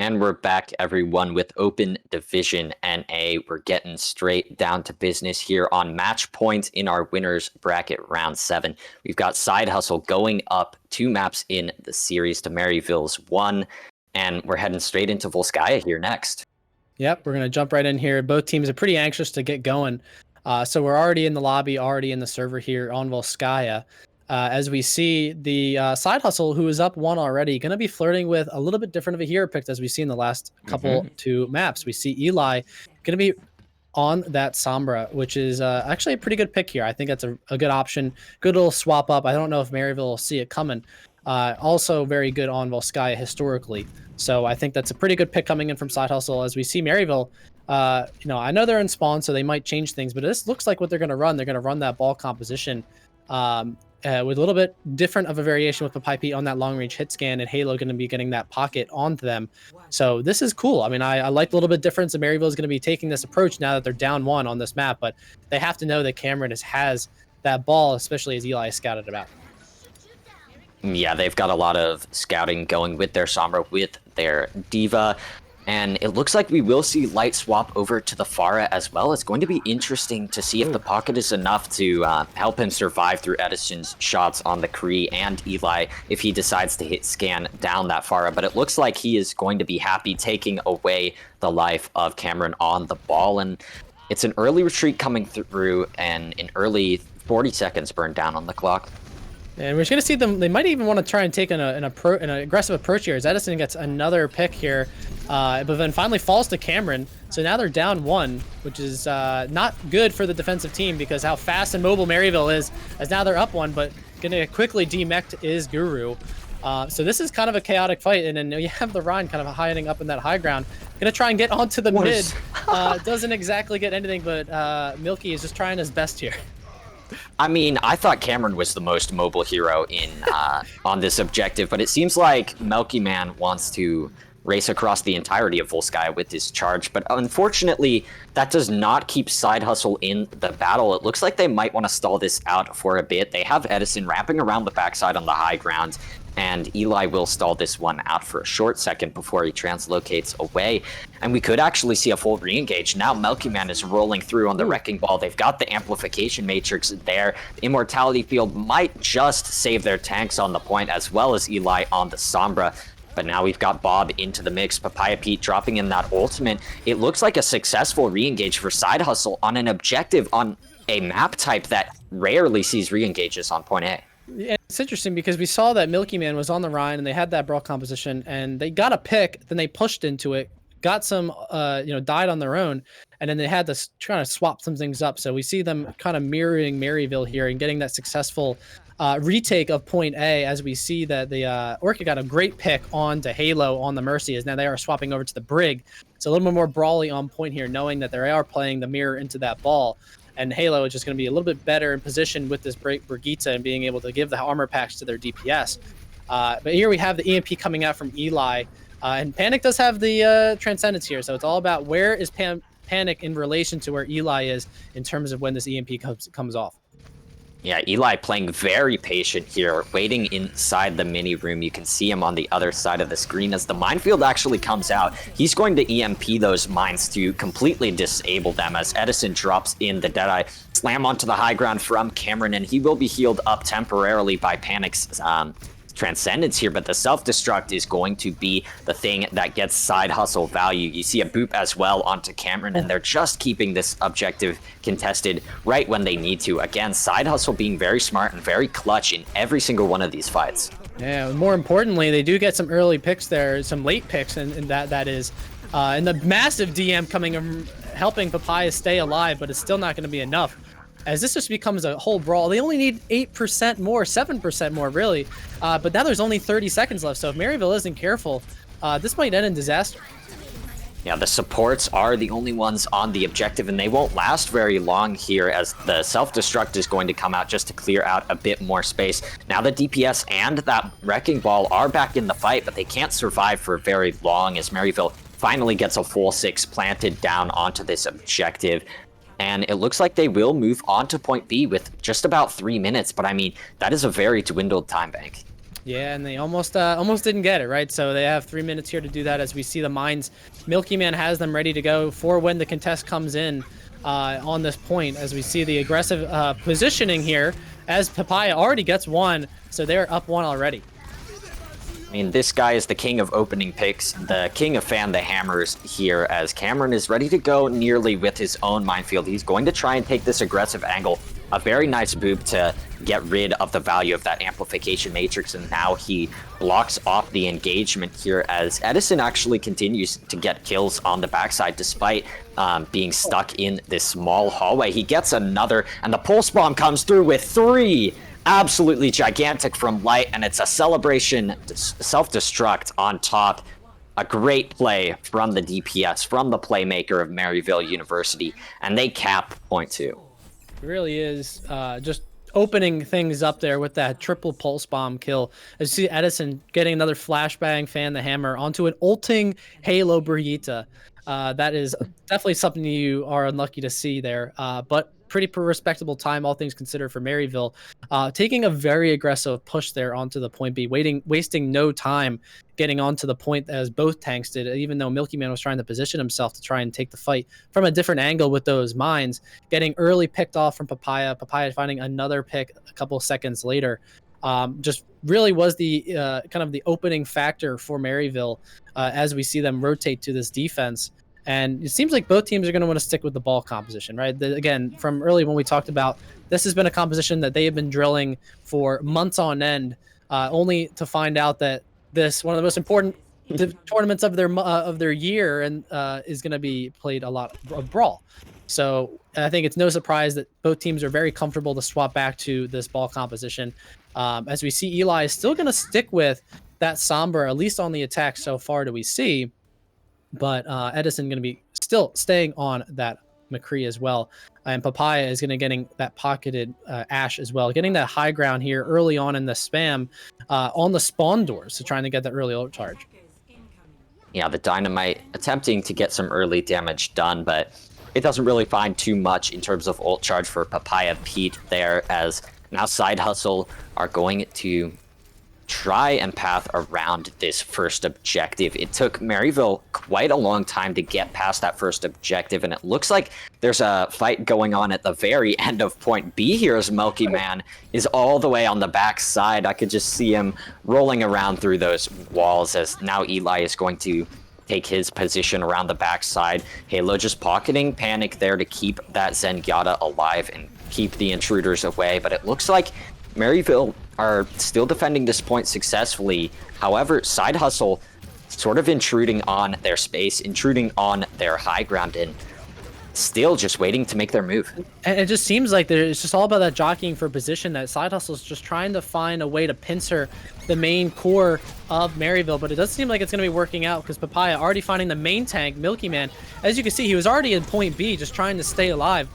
And we're back, everyone, with Open Division NA. We're getting straight down to business here on match points in our winners bracket round 7. We've got Side Hustle going up 2 maps in the series to Maryville's 1, and we're heading straight into Volskaya here next. Yep, we're going to jump right in here. Both teams are pretty anxious to get going. So we're already in the lobby, already in the server here on Volskaya. As we see the Side Hustle, who is up 1 already, going to be flirting with a little bit different of a hero pick as we see in the last couple 2 maps. We see Eli going to be on that Sombra, which is actually a pretty good pick here. I think that's a good option. Good little swap up. I don't know if Maryville will see it coming. Also very good on Volskaya historically. So I think that's a pretty good pick coming in from Side Hustle. As we see Maryville, I know they're in spawn, so they might change things, but this looks like what they're going to run. They're going to run that ball composition with a little bit different of a variation with the Pipey on that long range hit scan, and Halo going to be getting that pocket onto them. So this is cool. I mean, I like a little bit difference, and Maryville is going to be taking this approach now that they're down 1 on this map, but they have to know that Cameron has that ball, especially as Eli scouted it out. Yeah, they've got a lot of scouting going with their Sombra, with their Diva. And it looks like we will see Light swap over to the Pharah as well. It's going to be interesting to see if the pocket is enough to help him survive through Edison's shots on the Kree and Eli if he decides to hit scan down that Pharah. But it looks like he is going to be happy taking away the life of Cameron on the ball. And it's an early retreat coming through and an early 40 seconds burned down on the clock. And we're just going to see them. They might even want to try and take an aggressive approach here as Edison gets another pick here, but then finally falls to Cameron. So now they're down 1, which is not good for the defensive team because how fast and mobile Maryville is, as now they're up 1, but going to quickly demect is Guru. So this is kind of a chaotic fight, and then you have the Rhine kind of hiding up in that high ground. Going to try and get onto the mid. Doesn't exactly get anything, but Milky is just trying his best here. I mean, I thought Cameron was the most mobile hero in on this objective, but it seems like Milky Man wants to race across the entirety of Volskaya with his charge. But unfortunately, that does not keep Side Hustle in the battle. It looks like they might want to stall this out for a bit. They have Edison wrapping around the backside on the high ground, and Eli will stall this one out for a short second before he translocates away. And we could actually see a full re-engage. Now Milky Man is rolling through on the Wrecking Ball. They've got the Amplification Matrix there. The Immortality Field might just save their tanks on the point, as well as Eli on the Sombra. But now we've got Bob into the mix. Papaya Pete dropping in that ultimate. It looks like a successful re-engage for Side Hustle on an objective on a map type that rarely sees re-engages on point A. Yeah, it's interesting because we saw that Milky Man was on the Rhine and they had that brawl composition and they got a pick, then they pushed into it, got some, died on their own, and then they had to try to swap some things up. So we see them kind of mirroring Maryville here and getting that successful retake of point A, as we see that the Orca got a great pick on to Halo on the Mercy, as now they are swapping over to the Brig. It's a little bit more brawly on point here, knowing that they are playing the mirror into that ball. And Halo is just going to be a little bit better in position with this Brigitte and being able to give the armor packs to their DPS. But here we have the EMP coming out from Eli. And Panic does have the Transcendence here. So it's all about where is Panic in relation to where Eli is in terms of when this EMP comes off. Yeah, Eli playing very patient here, waiting inside the mini room. You can see him on the other side of the screen as the minefield actually comes out. He's going to EMP those mines to completely disable them as Edison drops in the Deadeye. Slam onto the high ground from Cameron, and he will be healed up temporarily by Panic's Transcendence here, but the self-destruct is going to be the thing that gets Side Hustle value. You see a boop as well onto Cameron, and they're just keeping this objective contested right when they need to. Again, Side Hustle being very smart and very clutch in every single one of these fights. Yeah, more importantly, they do get some early picks there, some late picks, and that is. And the massive DM coming, helping Papaya stay alive, but it's still not going to be enough. As this just becomes a whole brawl. They only need 8% more, 7% more, really. But now there's only 30 seconds left, so if Maryville isn't careful, this might end in disaster. Yeah, the supports are the only ones on the objective, and they won't last very long here as the self-destruct is going to come out just to clear out a bit more space. Now the DPS and that Wrecking Ball are back in the fight, but they can't survive for very long as Maryville finally gets a full 6 planted down onto this objective. And it looks like they will move on to point B with just about 3 minutes. But I mean, that is a very dwindled time bank. Yeah, and they almost didn't get it, right? So they have 3 minutes here to do that as we see the mines. Milky Man has them ready to go for when the contest comes in on this point, as we see the aggressive positioning here, as Papaya already gets one, so they're up one already. I mean, this guy is the king of opening picks, the king of fan the hammers here, as Cameron is ready to go nearly with his own minefield. He's going to try and take this aggressive angle. A very nice boop to get rid of the value of that amplification matrix, and now he blocks off the engagement here as Edison actually continues to get kills on the backside despite being stuck in this small hallway. He gets another, and the pulse bomb comes through with 3. Absolutely gigantic from Light, and it's a celebration self-destruct on top. A great play from the DPS, from the playmaker of Maryville University, and they cap point 2. It really is just opening things up there with that triple pulse bomb kill. As you see Edison getting another flashbang fan the hammer onto an ulting Halo Brigitte. That is definitely something you are unlucky to see there, but pretty respectable time, all things considered, for Maryville. Taking a very aggressive push there onto the point B, wasting no time getting onto the point as both tanks did, even though Milky Man was trying to position himself to try and take the fight from a different angle with those mines, getting early picked off from Papaya finding another pick a couple of seconds later. Just really was the kind of the opening factor for Maryville as we see them rotate to this defense. And it seems like both teams are going to want to stick with the ball composition, right? Again, from early when we talked about, this has been a composition that they have been drilling for months on end, only to find out that this, one of the most important tournaments of their year, and is going to be played a lot of Brawl. So I think it's no surprise that both teams are very comfortable to swap back to this ball composition. As we see, Eli is still going to stick with that Sombra, at least on the attack so far do we see. But Edison going to be still staying on that McCree as well. And Papaya is going to getting that pocketed Ash as well, getting that high ground here early on in the spam on the spawn doors, so trying to get that early ult charge. Yeah, the Dynamite attempting to get some early damage done, but it doesn't really find too much in terms of ult charge for Papaya Pete there, as now Side Hustle are going to try and path around this first objective. It took Maryville quite a long time to get past that first objective, and it looks like there's a fight going on at the very end of point B here, as Milky Man is all the way on the back side. I could just see him rolling around through those walls, as now Eli is going to take his position around the backside. Halo just pocketing Panic there to keep that Zenyatta alive and keep the intruders away, but it looks like Maryville are still defending this point successfully. However, Side Hustle sort of intruding on their space, intruding on their high ground, and still just waiting to make their move. And it just seems like it's just all about that jockeying for position, that Side Hustle is just trying to find a way to pincer the main core of Maryville, but it does seem like it's going to be working out, because Papaya already finding the main tank, Milky Man. As you can see, he was already in point B, just trying to stay alive.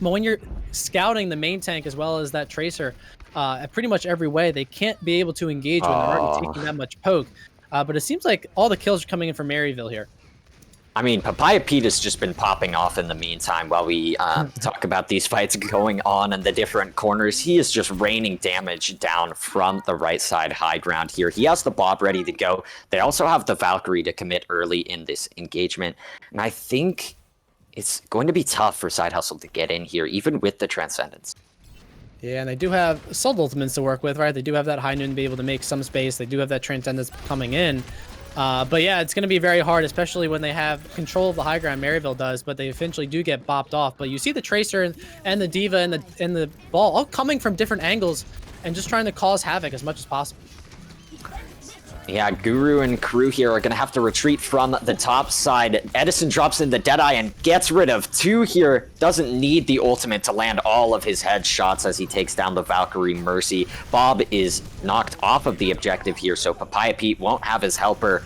But when you're scouting the main tank as well as that Tracer, at pretty much every way, they can't be able to engage when they're already taking that much poke. But it seems like all the kills are coming in from Maryville here. I mean, Papaya Pete has just been popping off in the meantime while we talk about these fights going on in the different corners. He is just raining damage down from the right side high ground here. He has the Bob ready to go. They also have the Valkyrie to commit early in this engagement. And I think it's going to be tough for Side Hustle to get in here, even with the Transcendence. Yeah, and they do have Assault Ultimates to work with, right? They do have that High Noon to be able to make some space. They do have that Transcendence coming in. But yeah, it's going to be very hard, especially when they have control of the high ground. Maryville does, but they eventually do get bopped off. But you see the Tracer and the Diva and the Ball all coming from different angles and just trying to cause havoc as much as possible. Yeah, Guru and crew here are going to have to retreat from the top side. Edison drops in the Deadeye and gets rid of 2 here. Doesn't need the ultimate to land all of his headshots as he takes down the Valkyrie Mercy. Bob is knocked off of the objective here, so Papaya Pete won't have his helper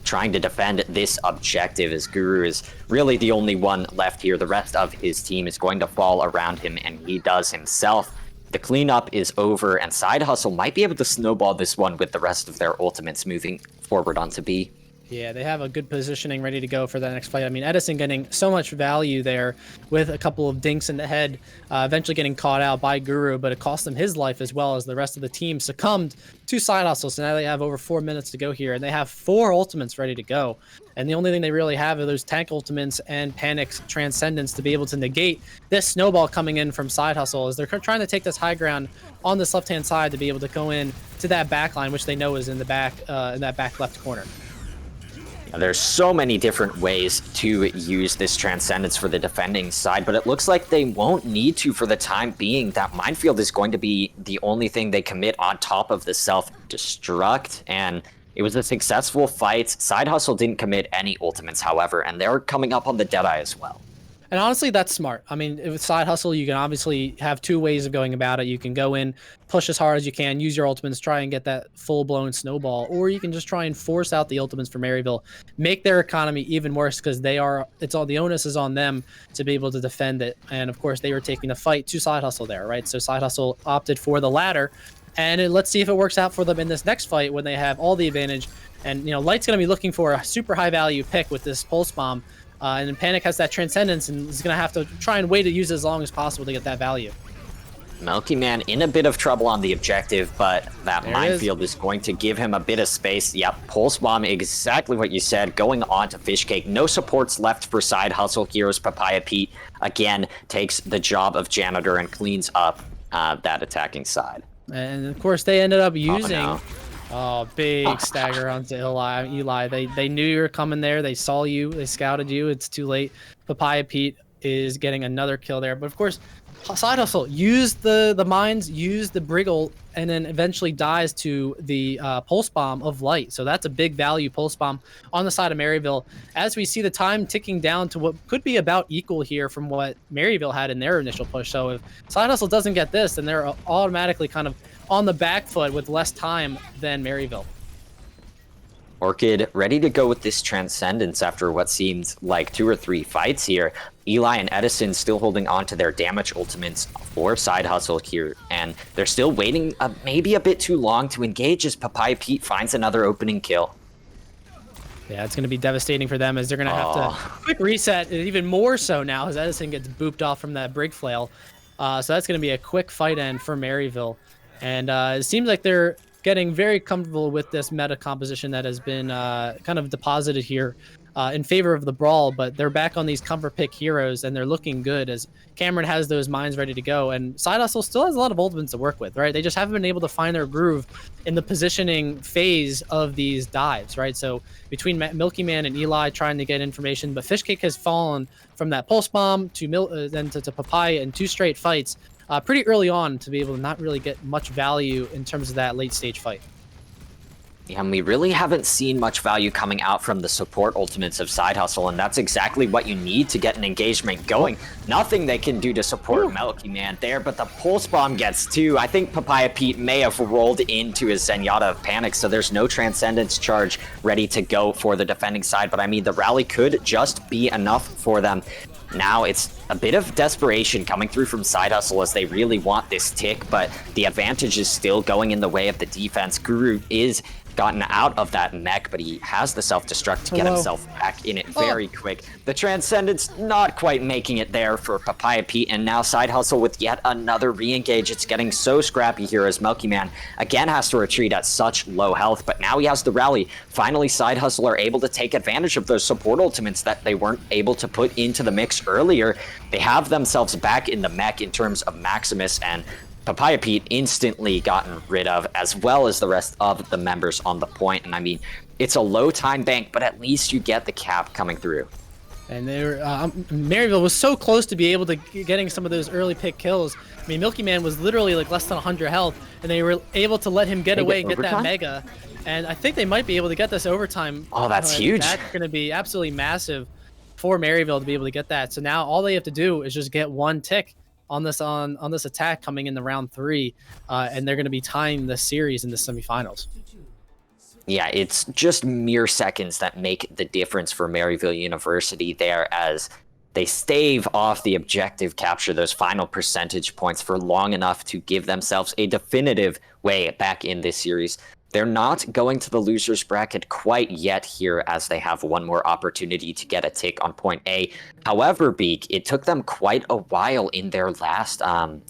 trying to defend this objective, as Guru is really the only one left here. The rest of his team is going to fall around him, and he does himself. The cleanup is over, and Side Hustle might be able to snowball this one with the rest of their ultimates moving forward onto B. Yeah, they have a good positioning ready to go for that next fight. I mean, Edison getting so much value there with a couple of dinks in the head, eventually getting caught out by Guru, but it cost him his life as well as the rest of the team succumbed to Side Hustle. So now they have over 4 minutes to go here, and they have 4 ultimates ready to go. And the only thing they really have are those tank ultimates and Panic's Transcendence to be able to negate this snowball coming in from Side Hustle as they're trying to take this high ground on this left-hand side to be able to go in to that back line, which they know is in the back, in that back left corner. There's so many different ways to use this Transcendence for the defending side, but it looks like they won't need to for the time being. That Minefield is going to be the only thing they commit on top of the self-destruct, and it was a successful fight. Side Hustle didn't commit any ultimates, however, and they're coming up on the Deadeye as well. And honestly, that's smart. I mean, with Side Hustle, you can obviously have 2 ways of going about it. You can go in, push as hard as you can, use your ultimates, try and get that full-blown snowball, or you can just try and force out the ultimates for Maryville, make their economy even worse because the onus is on them to be able to defend it. And of course, they were taking the fight to Side Hustle there, right? So Side Hustle opted for the latter, and let's see if it works out for them in this next fight when they have all the advantage. And Light's going to be looking for a super high-value pick with this Pulse Bomb. And then Panic has that Transcendence and is going to have to try and wait to use it as long as possible to get that value. Milky Man in a bit of trouble on the objective, but that Minefield is going to give him a bit of space. Yep, Pulse Bomb, exactly what you said, going on to Fishcake. No supports left for Side Hustle. Heroes Papaya Pete, again, takes the job of Janitor and cleans up that attacking side. And of course, they ended up using... Oh, big stagger onto Eli. They knew you were coming there. They saw you. They scouted you. It's too late. Papaya Pete is getting another kill there. But of course, Side Hustle used the mines, used the Briggle, and then eventually dies to the Pulse Bomb of Light. So that's a big value Pulse Bomb on the side of Maryville. As we see the time ticking down to what could be about equal here from what Maryville had in their initial push. So if Side Hustle doesn't get this, then they're automatically kind of on the back foot with less time than Maryville. Orchid ready to go with this Transcendence after what seemed like 2 or 3 fights here. Eli and Edison still holding on to their damage ultimates for Side Hustle here, and they're still waiting maybe a bit too long to engage as Papaya Pete finds another opening kill. Yeah, it's going to be devastating for them as they're going to have to quick reset, even more so now as Edison gets booped off from that Brig Flail. So that's going to be a quick fight end for Maryville. And it seems like they're getting very comfortable with this meta composition that has been kind of deposited here in favor of the Brawl, but they're back on these comfort pick heroes, and they're looking good as Cameron has those mines ready to go, and Side Hustle still has a lot of ultimates to work with, right? They just haven't been able to find their groove in the positioning phase of these dives, right? So between Milky Man and Eli trying to get information, but Fishcake has fallen from that Pulse Bomb to then to Papaya in 2 straight fights, pretty early on to be able to not really get much value in terms of that late stage fight. Yeah, and we really haven't seen much value coming out from the support ultimates of Side Hustle, and that's exactly what you need to get an engagement going. Nothing they can do to support Milky Man there, but the Pulse Bomb gets 2. I think Papaya Pete may have rolled into his Zenyatta of Panic, so there's no Transcendence charge ready to go for the defending side, but I mean, the rally could just be enough for them. Now it's a bit of desperation coming through from Side Hustle as they really want this tick, but the advantage is still going in the way of the defense. Guru is gotten out of that mech, but he has the self-destruct to get himself back in it very quick. The Transcendence not quite making it there for Papaya Pete, and now Side Hustle with yet another re-engage. It's getting so scrappy here as Milky Man again has to retreat at such low health, but now he has the rally. Finally, Side Hustle are able to take advantage of those support ultimates that they weren't able to put into the mix earlier. They have themselves back in the mech in terms of Maximus, and Papaya Pete instantly gotten rid of, as well as the rest of the members on the point. And I mean, it's a low time bank, but at least you get the cap coming through. And they were, Maryville was so close to be able to getting some of those early pick kills. I mean, Milky Man was literally like less than 100 health, and they were able to let him get away and get that mega. And I think they might be able to get this overtime. Oh, that's huge. That's going to be absolutely massive for Maryville to be able to get that. So now all they have to do is just get 1 tick on this attack coming in the round 3, and they're going to be tying the series in the semifinals. Yeah, it's just mere seconds that make the difference for Maryville University there as they stave off the objective, capture those final percentage points for long enough to give themselves a definitive way back in this series. They're not going to the loser's bracket quite yet here, as they have one more opportunity to get a take on point A. However, Beak, it took them quite a while in their last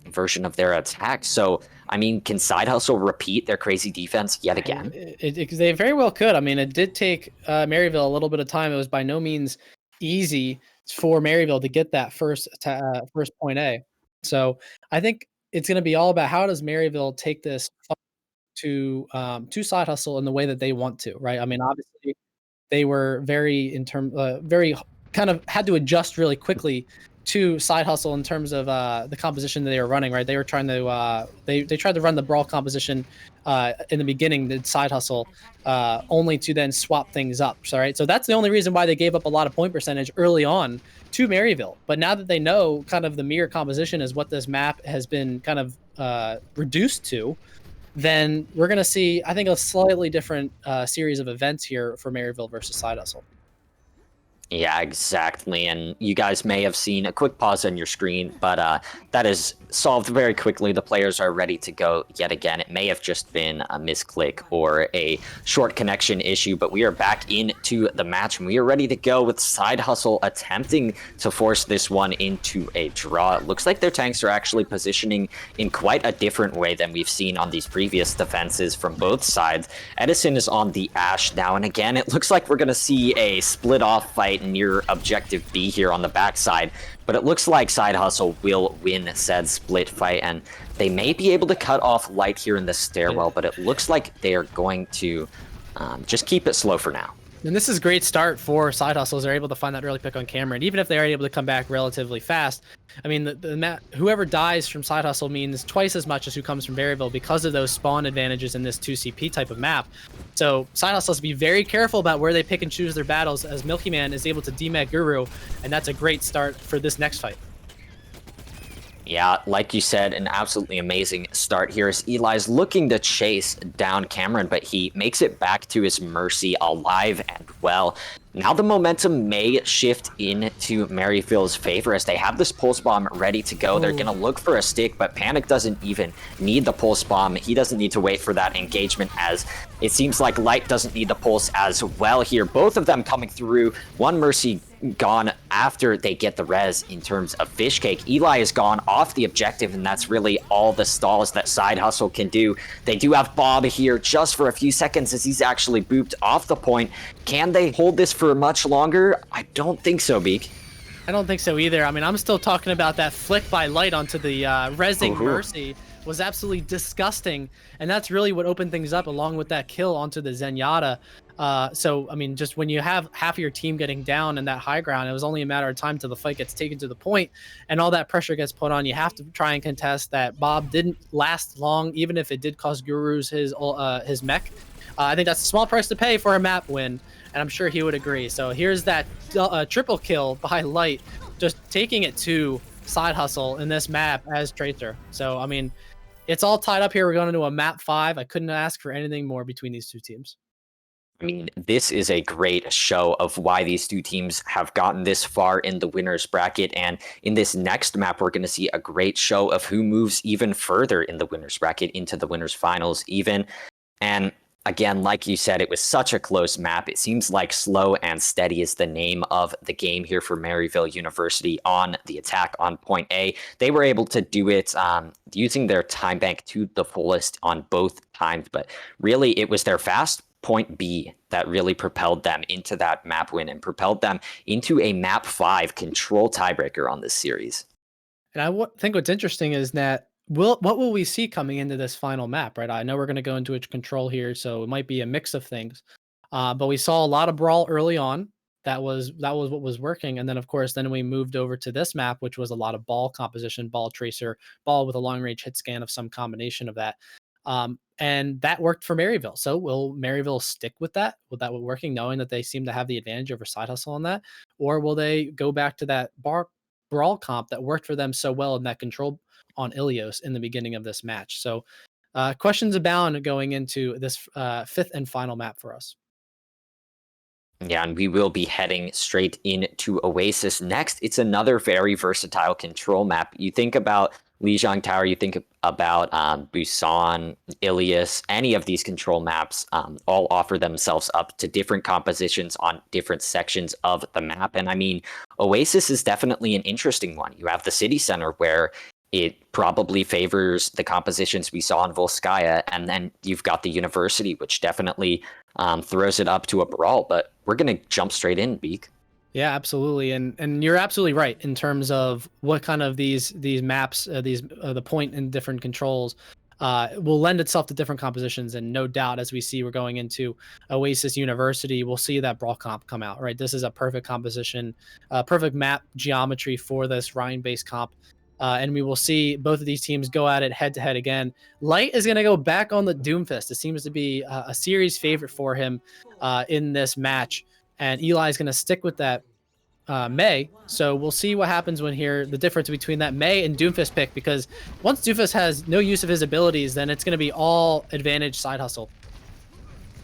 version of their attack. So, I mean, can Side Hustle repeat their crazy defense yet again? They very well could. I mean, it did take Maryville a little bit of time. It was by no means easy for Maryville to get that first point A. So I think it's going to be all about how does Maryville take this to Side Hustle in the way that they want to, right? I mean, obviously they were very kind of had to adjust really quickly to Side Hustle in terms of the composition that they were running, right? They were trying to they tried to run the brawl composition in the beginning, the Side Hustle, only to then swap things up. So right, so that's the only reason why they gave up a lot of point percentage early on to Maryville. But now that they know kind of the mirror composition is what this map has been kind of reduced to, then we're going to see, I think, a slightly different series of events here for Maryville versus Side Hustle. Yeah, exactly. And you guys may have seen a quick pause on your screen, but that is solved very quickly. The players are ready to go yet again. It may have just been a misclick or a short connection issue, but we are back into the match and we are ready to go with Side Hustle attempting to force this one into a draw. It looks like their tanks are actually positioning in quite a different way than we've seen on these previous defenses from both sides. Edison is on the Ash now, and again, it looks like we're going to see a split off fight near objective B here on the backside, but it looks like Side Hustle will win said split fight, and they may be able to cut off Light here in the stairwell, but it looks like they are going to just keep it slow for now. And this is a great start for Side Hustles. They're able to find that early pick on camera, and even if they are able to come back relatively fast, I mean, whoever dies from Side Hustle means twice as much as who comes from Maryville because of those spawn advantages in this 2CP type of map. So Side Hustle has to be very careful about where they pick and choose their battles, as Milky Man is able to demag Guru, and that's a great start for this next fight. Yeah, like you said, an absolutely amazing start here as Eli's looking to chase down Cameron, but he makes it back to his Mercy alive and well. Now the momentum may shift into Maryville's favor as they have this Pulse Bomb ready to go. They're going to look for a stick, but Panic doesn't even need the Pulse Bomb. He doesn't need to wait for that engagement, as it seems like Light doesn't need the Pulse as well here. Both of them coming through. One Mercy gone after they get the res in terms of Fish Cake. Eli is gone off the objective, and that's really all the stalls that Side Hustle can do. They do have Bob here just for a few seconds as he's actually booped off the point. Can they hold this for much longer? I don't think so, Beak. I don't think so either. I mean, I'm still talking about that flick by Light onto the resing Mercy was absolutely disgusting, and that's really what opened things up along with that kill onto the Zenyatta. So, I mean, just when you have half of your team getting down in that high ground, it was only a matter of time till the fight gets taken to the point and all that pressure gets put on. You have to try and contest that. Bob didn't last long, even if it did cost Gurus his mech. I think that's a small price to pay for a map win, and I'm sure he would agree. So here's that triple kill by Light, just taking it to Side Hustle in this map as Tracer. So, I mean, it's all tied up here. We're going into a map 5. I couldn't ask for anything more between these two teams. I mean, this is a great show of why these two teams have gotten this far in the winner's bracket. And in this next map, we're going to see a great show of who moves even further in the winner's bracket into the winner's finals even. And again, like you said, it was such a close map. It seems like Slow and Steady is the name of the game here for Maryville University on the attack on point A. They were able to do it using their time bank to the fullest on both times, but really it was their fast point B that really propelled them into that map win and propelled them into a map 5 control tiebreaker on this series. And I think what's interesting is that what will we see coming into this final map, right? I know we're going to go into its control here, so it might be a mix of things. But we saw a lot of brawl early on. That was what was working, and then of course, then we moved over to this map, which was a lot of ball composition, ball tracer, ball with a long range hit scan of some combination of that. And that worked for Maryville. So will Maryville stick with that? Will that be working, knowing that they seem to have the advantage over Side Hustle on that? Or will they go back to that brawl comp that worked for them so well in that control on Ilios in the beginning of this match? So questions abound going into this 5th and final map for us. Yeah, and we will be heading straight into Oasis next. It's another very versatile control map. You think about Lijiang Tower, you think about Busan, Ilias, any of these control maps all offer themselves up to different compositions on different sections of the map. And I mean, Oasis is definitely an interesting one. You have the city center where it probably favors the compositions we saw in Volskaya, and then you've got the university, which definitely throws it up to a brawl. But we're going to jump straight in, Beak. Yeah, absolutely, and you're absolutely right in terms of what kind of these maps, the point and different controls, will lend itself to different compositions. And no doubt, as we see, we're going into Oasis University, we'll see that brawl comp come out. Right, this is a perfect composition, perfect map geometry for this Rhine-based comp. And we will see both of these teams go at it head to head again. Light is going to go back on the Doomfist. It seems to be a series favorite for him in this match. And Eli is going to stick with that May. So we'll see what happens when here, the difference between that May and Doomfist pick, because once Doomfist has no use of his abilities, then it's going to be all advantage side hustle.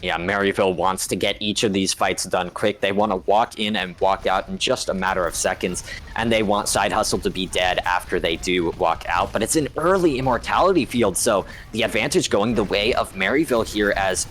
Yeah, Maryville wants to get each of these fights done quick. They want to walk in and walk out in just a matter of seconds, and they want Side Hustle to be dead after they do walk out. But it's an early immortality field, so the advantage going the way of Maryville here, as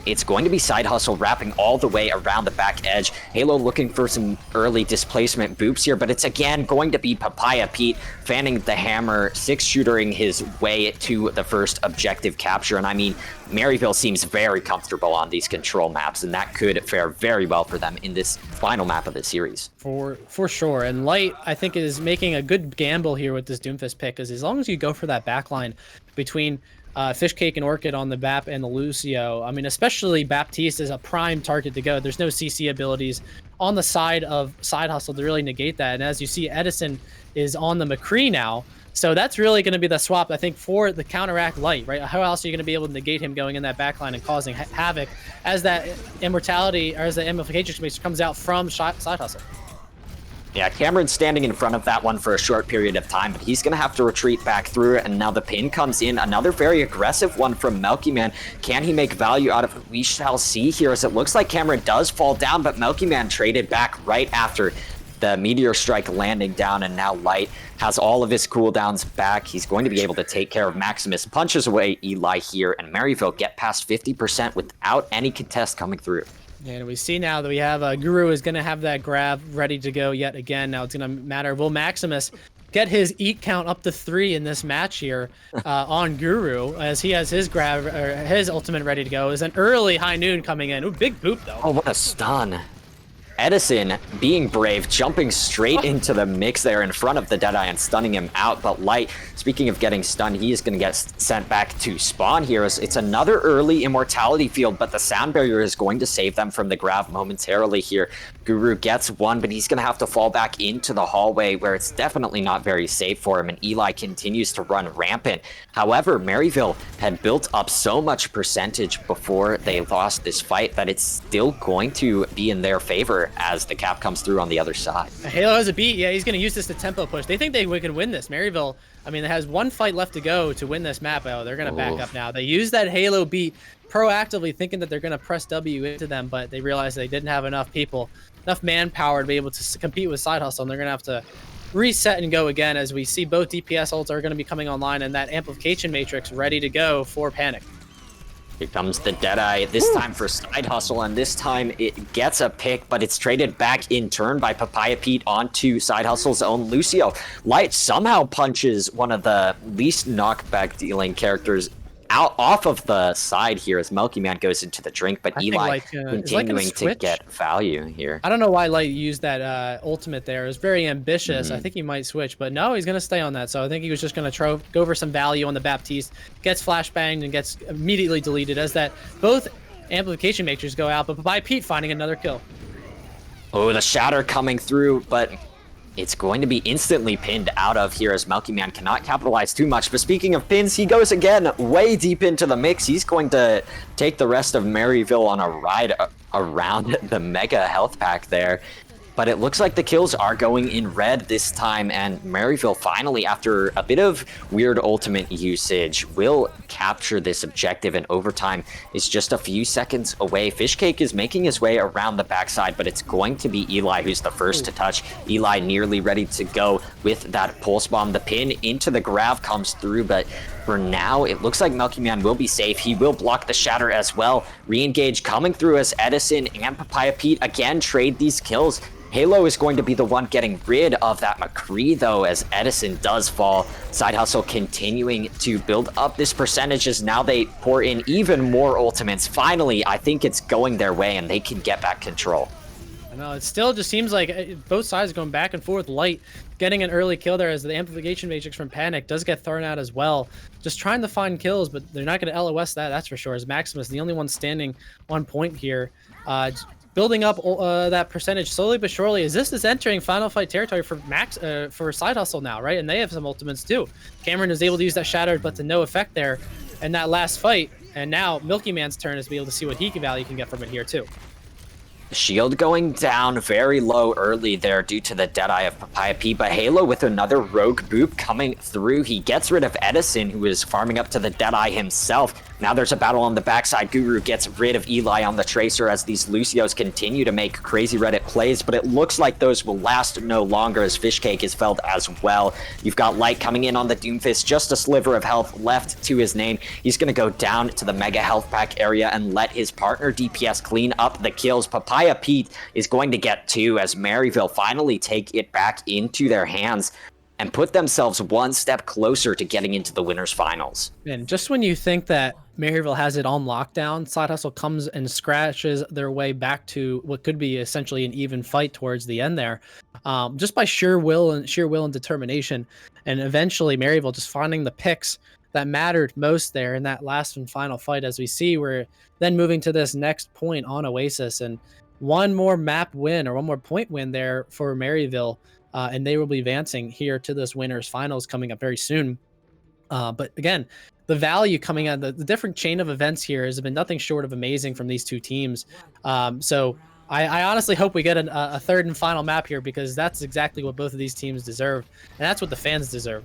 it's going to be Side Hustle wrapping all the way around the back edge. Halo looking for some early displacement boops here, but it's again going to be Papaya Pete fanning the hammer, 6-shootering his way to the first objective capture. And I mean, Maryville seems very comfortable on these control maps, and that could fare very well for them in this final map of the series. For sure. And Light, I think, is making a good gamble here with this Doomfist pick, because as long as you go for that backline between Fishcake and Orchid on the BAP and the Lucio, I mean, especially Baptiste is a prime target to go. There's no CC abilities on the side of Side Hustle to really negate that. And as you see, Edison is on the McCree now. So that's really going to be the swap, I think, for the counteract Light, right? How else are you going to be able to negate him going in that backline and causing havoc as that immortality, or as the amplification space comes out from Side Hustle? Yeah, Cameron's standing in front of that one for a short period of time, but he's going to have to retreat back through it, and now the pin comes in. Another very aggressive one from Melky Man. Can he make value out of it? We shall see here, as it looks like Cameron does fall down, but Melky Man traded back right after the Meteor Strike landing down, and now Light has all of his cooldowns back. He's going to be able to take care of Maximus, punches away Eli here, and Maryville get past 50% without any contest coming through. And we see now that we have Guru is going to have that grab ready to go yet again. Now it's going to matter, will Maximus get his eat count up to 3 in this match here on Guru, as he has his grab, or his ultimate ready to go. Is an early high noon coming in. Ooh, big boop though. Oh, what a stun. Edison, being brave, jumping straight into the mix there in front of the Deadeye and stunning him out. But Light, speaking of getting stunned, he is going to get sent back to spawn here. It's another early immortality field, but the sound barrier is going to save them from the grab momentarily here. Guru gets one, but he's going to have to fall back into the hallway, where it's definitely not very safe for him, and Eli continues to run rampant. However, Maryville had built up so much percentage before they lost this fight that it's still going to be in their favor as the cap comes through on the other side. Halo has a beat. Yeah, he's going to use this to tempo push. They think they can win this. Maryville, I mean, it has one fight left to go to win this map. Oh, they're going to back up now. They use that Halo beat proactively, thinking that they're going to press W into them, but they realized they didn't have enough people, enough manpower to be able to compete with Side Hustle, and they're going to have to reset and go again, as we see both DPS ults are going to be coming online and that amplification matrix ready to go for Panic. Here comes the Deadeye, this time for Side Hustle, and this time it gets a pick, but it's traded back in turn by Papaya Pete onto Side Hustle's own Lucio. Light somehow punches one of the least knockback dealing characters out off of the side here as Melky Man goes into the drink, but Eli continuing to get value here. I don't know why Light used that ultimate there. It was very ambitious. I think he might switch, but no, he's going to stay on that. So I think he was just going to go for some value on the Baptiste, gets flashbanged and gets immediately deleted, as that both amplification matrix go out, but by Pete finding another kill. Oh, the shatter coming through, but it's going to be instantly pinned out of here, as Melky Man cannot capitalize too much. But speaking of pins, he goes again way deep into the mix. He's going to take the rest of Maryville on a ride around the mega health pack there. But it looks like the kills are going in red this time, and Maryville finally, after a bit of weird ultimate usage, will capture this objective, and overtime is just a few seconds away. Fishcake is making his way around the backside, but it's going to be Eli who's the first to touch. Eli nearly ready to go with that pulse bomb. The pin into the grav comes through, but for now, it looks like Milky Man will be safe. He will block the shatter as well. Re-engage coming through as Edison and Papaya Pete again trade these kills. Halo is going to be the one getting rid of that McCree, though, as Edison does fall. Side Hustle continuing to build up this percentage as now they pour in even more ultimates. Finally, I think it's going their way, and they can get back control. I know, it still just seems like both sides going back and forth. Light getting an early kill there as the amplification matrix from Panic does get thrown out as well. Just trying to find kills, but they're not going to LOS that's for sure, as Maximus, the only one standing on point here. Building up that percentage slowly but surely, as this is entering final fight territory for for Side Hustle now, right? And they have some ultimates too. Cameron is able to use that Shattered, but to no effect there in that last fight. And now Milky Man's turn is to be able to see what value can get from it here too. Shield going down very low early there due to the Deadeye of Papaya Pete, but Halo with another rogue boop coming through. He gets rid of Edison, who is farming up to the Deadeye himself. Now there's a battle on the backside. Guru gets rid of Eli on the Tracer as these Lucios continue to make crazy Reddit plays, but it looks like those will last no longer as Fishcake is felled as well. You've got Light coming in on the Doomfist, just a sliver of health left to his name. He's going to go down to the Mega Health Pack area and let his partner DPS clean up the kills. Papaya Pete is going to get two as Maryville finally take it back into their hands and put themselves one step closer to getting into the winners finals. And just when you think that Maryville has it on lockdown, Side Hustle comes and scratches their way back to what could be essentially an even fight towards the end there, just by sheer will and determination. And eventually Maryville just finding the picks that mattered most there in that last and final fight. As we see, we're then moving to this next point on Oasis, and one more map win or one more point win there for Maryville. And they will be advancing here to this winners finals coming up very soon. But again, the value coming out, the different chain of events here has been nothing short of amazing from these two teams. So I honestly hope we get a third and final map here, because that's exactly what both of these teams deserve. And that's what the fans deserve.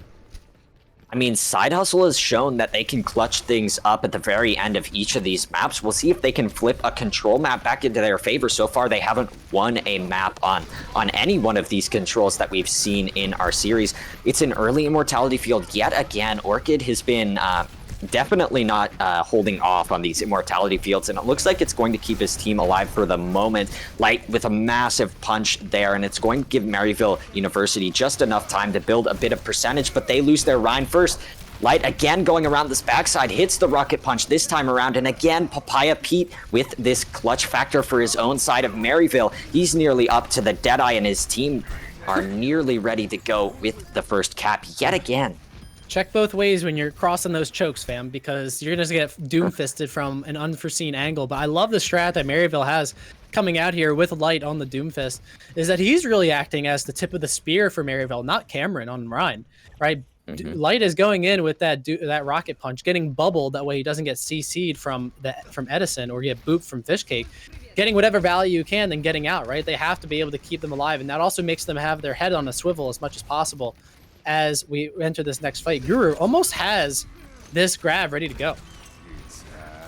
I mean, Side Hustle has shown that they can clutch things up at the very end of each of these maps. We'll see if they can flip a control map back into their favor. So far, they haven't won a map on any one of these controls that we've seen in our series. It's an early Immortality field yet again. Orchid has been definitely not holding off on these Immortality fields, and it looks like it's going to keep his team alive for the moment. Light with a massive punch there, and it's going to give Maryville University just enough time to build a bit of percentage, but they lose their Rhine first. Light again going around this backside, hits the rocket punch this time around, and again Papaya Pete with this clutch factor for his own side of Maryville. He's nearly up to the Deadeye, and his team are nearly ready to go with the first cap yet again. Check both ways when you're crossing those chokes, fam, because you're going to get doom-fisted from an unforeseen angle. But I love the strat that Maryville has coming out here with Light on the Doomfist, is that he's really acting as the tip of the spear for Maryville, not Cameron on Rhine, right? Light is going in with that rocket punch, getting bubbled, that way he doesn't get CC'd from Edison or get booped from Fishcake, getting whatever value you can, then getting out, right? They have to be able to keep them alive, and that also makes them have their head on a swivel as much as possible. As we enter this next fight, Guru almost has this grab ready to go.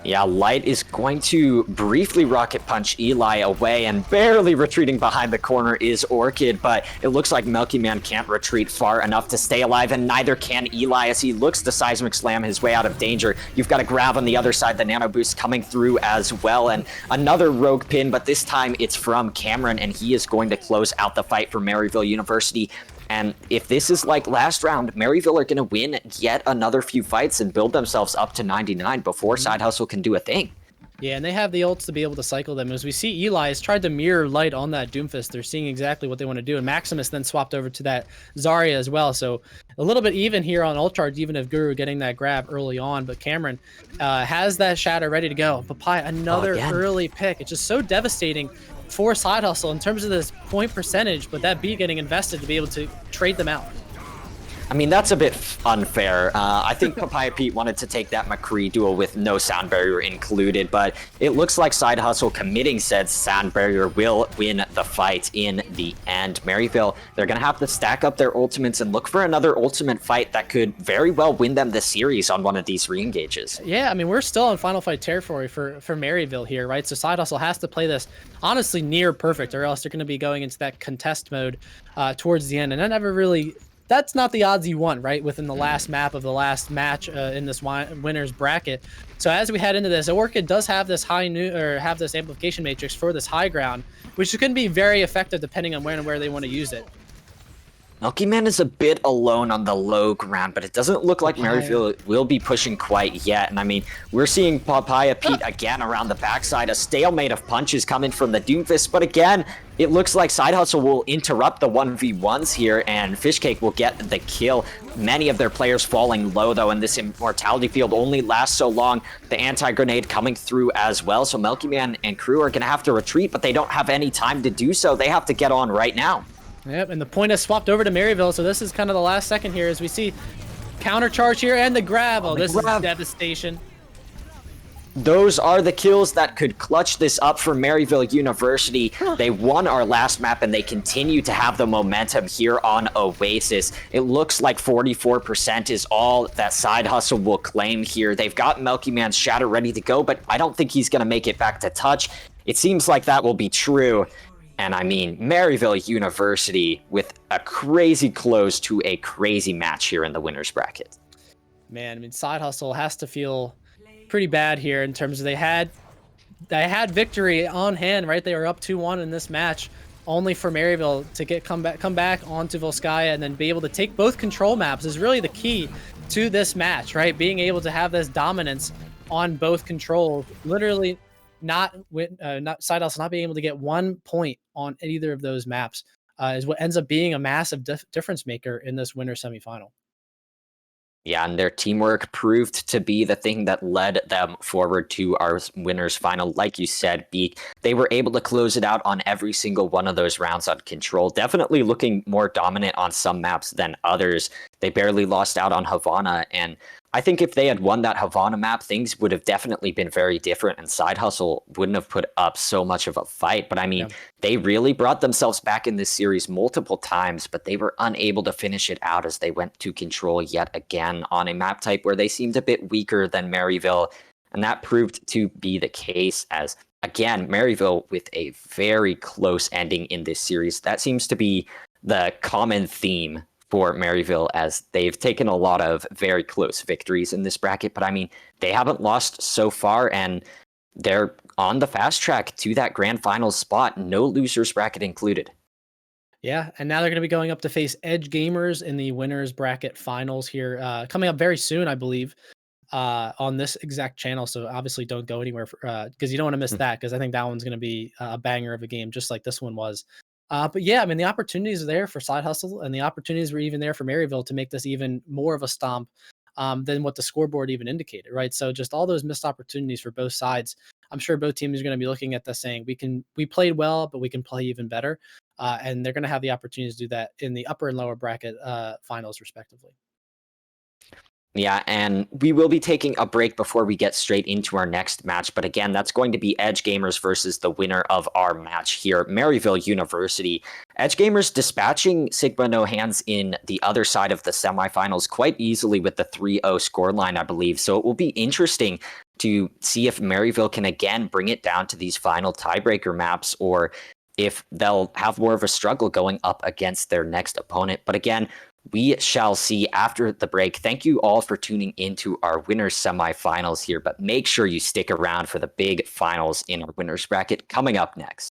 Yeah, Light is going to briefly rocket punch Eli away, and barely retreating behind the corner is Orchid, but it looks like Milky Man can't retreat far enough to stay alive, and neither can Eli as he looks to Seismic Slam his way out of danger. You've got a grab on the other side, the Nano Boost coming through as well, and another rogue pin, but this time it's from Cameron, and he is going to close out the fight for Maryville University. And if this is like last round, Maryville are going to win yet another few fights and build themselves up to 99 before Side Hustle can do a thing. Yeah, and they have the ults to be able to cycle them. As we see, Eli has tried to mirror Light on that Doomfist. They're seeing exactly what they want to do. And Maximus then swapped over to that Zarya as well. So a little bit even here on ult charge, even if Guru getting that grab early on. But Cameron has that Shatter ready to go. Papaya, another early pick. It's just so devastating for Side Hustle in terms of this point percentage, but that B getting invested to be able to trade them out. I mean, that's a bit unfair. I think Papaya Pete wanted to take that McCree duel with no sound barrier included, but it looks like Side Hustle committing said sound barrier will win the fight in the end. Maryville, they're going to have to stack up their ultimates and look for another ultimate fight that could very well win them the series on one of these re-engages. Yeah, I mean, we're still in final fight territory for Maryville here, right? So Side Hustle has to play this honestly near perfect, or else they're going to be going into that contest mode towards the end, and that never really... That's not the odds you want, right? Within the last map of the last match in this winner's bracket. So as we head into this, Orchid does have this have this amplification matrix for this high ground, which can be very effective depending on where they want to use it. Milky Man is a bit alone on the low ground, but it doesn't look like Maryville will be pushing quite yet. And I mean, we're seeing Papaya Pete again around the backside, a stalemate of punches coming from the Doomfist. But again, it looks like Side Hustle will interrupt the 1v1s here, and Fishcake will get the kill. Many of their players falling low, though, and this Immortality field only lasts so long. The anti-grenade coming through as well, so Milky Man and crew are going to have to retreat, but they don't have any time to do so. They have to get on right now. Yep, and the point has swapped over to Maryville, so this is kind of the last second here as we see counter charge here and the grab. Oh, this is devastation. Those are the kills that could clutch this up for Maryville University. They won our last map, and they continue to have the momentum here on Oasis. It looks like 44% is all that Side Hustle will claim here. They've got Milky Man's Shatter ready to go, but I don't think he's going to make it back to touch. It seems like that will be true. And I mean, Maryville University with a crazy close to a crazy match here in the winner's bracket. Man, I mean, Side Hustle has to feel pretty bad here in terms of they had victory on hand, right? They were up 2-1 in this match, only for Maryville to come back onto Volskaya and then be able to take both control maps is really the key to this match, right? Being able to have this dominance on both controls, literally not Side Hustle not being able to get 1 point on either of those maps is what ends up being a massive difference maker in this winter semifinal. Yeah, and their teamwork proved to be the thing that led them forward to our winners final. Like you said, Beak, they were able to close it out on every single one of those rounds on control. Definitely looking more dominant on some maps than others. They barely lost out on Havana, and I think if they had won that Havana map, things would have definitely been very different, and Side Hustle wouldn't have put up so much of a fight. But I mean, They really brought themselves back in this series multiple times, but they were unable to finish it out as they went to control yet again on a map type where they seemed a bit weaker than Maryville. And that proved to be the case as, again, Maryville with a very close ending in this series. That seems to be the common theme for Maryville, as they've taken a lot of very close victories in this bracket. But I mean, they haven't lost so far, and they're on the fast track to that grand finals spot, no losers bracket included. Yeah, and now they're going to be going up to face Edgegamers in the winners bracket finals here, coming up very soon, I believe, on this exact channel. So obviously don't go anywhere because you don't want to miss that, because I think that one's going to be a banger of a game, just like this one was. But yeah, I mean, the opportunities are there for Side Hustle, and the opportunities were even there for Maryville to make this even more of a stomp than what the scoreboard even indicated, right? So just all those missed opportunities for both sides. I'm sure both teams are going to be looking at this saying, we played well, but we can play even better. And they're going to have the opportunity to do that in the upper and lower bracket finals, respectively. Yeah, and we will be taking a break before we get straight into our next match. But again, that's going to be Edgegamers versus the winner of our match here, Maryville University. Edgegamers dispatching Sigma No Hands in the other side of the semifinals quite easily with the 3-0 scoreline, I believe. So it will be interesting to see if Maryville can again bring it down to these final tiebreaker maps, or if they'll have more of a struggle going up against their next opponent. But again, we shall see after the break. Thank you all for tuning into our winners semifinals here, but make sure you stick around for the big finals in our winners bracket coming up next.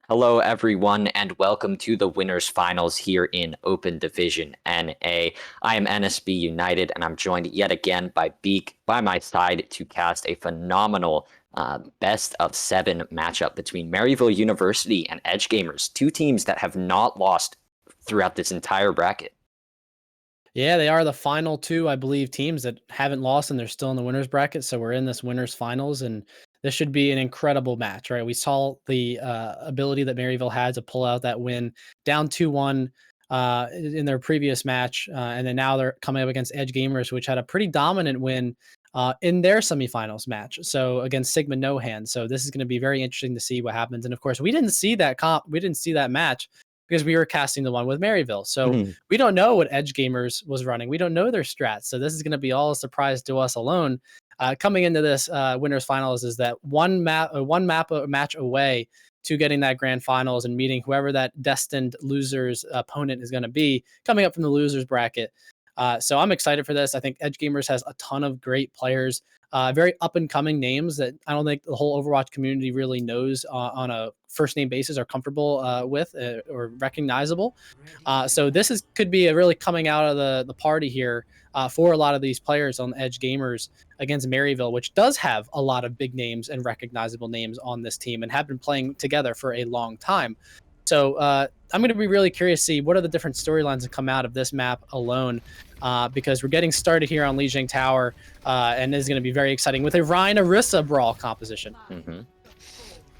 Hello, everyone, and welcome to the winners finals here in Open Division NA. I am NSB United, and I'm joined yet again by Beak by my side to cast a phenomenal best of 7 matchup between Maryville University and Edgegamers, two teams that have not lost throughout this entire bracket. Yeah, they are the final two, I believe, teams that haven't lost and they're still in the winners bracket. So we're in this winners finals, and this should be an incredible match, right? We saw the ability that Maryville had to pull out that win down 2-1 in their previous match. And then now they're coming up against Edgegamers, which had a pretty dominant win in their semifinals match. So against Sigma No Hand. So this is going to be very interesting to see what happens. And of course, we didn't see that match because we were casting the one with Maryville. So we don't know what Edgegamers was running. We don't know their strats. So this is going to be all a surprise to us alone. Coming into this winners finals is that one match away to getting that grand finals and meeting whoever that destined loser's opponent is going to be coming up from the losers bracket. So I'm excited for this. I think Edgegamers has a ton of great players, very up and coming names that I don't think the whole Overwatch community really knows on a first name basis are comfortable with or recognizable. So this could be a really coming out of the party here for a lot of these players on Edgegamers against Maryville, which does have a lot of big names and recognizable names on this team and have been playing together for a long time. So I'm going to be really curious to see what are the different storylines that come out of this map alone, because we're getting started here on Lijiang Tower, and this is going to be very exciting with a Rhine Orisa brawl composition.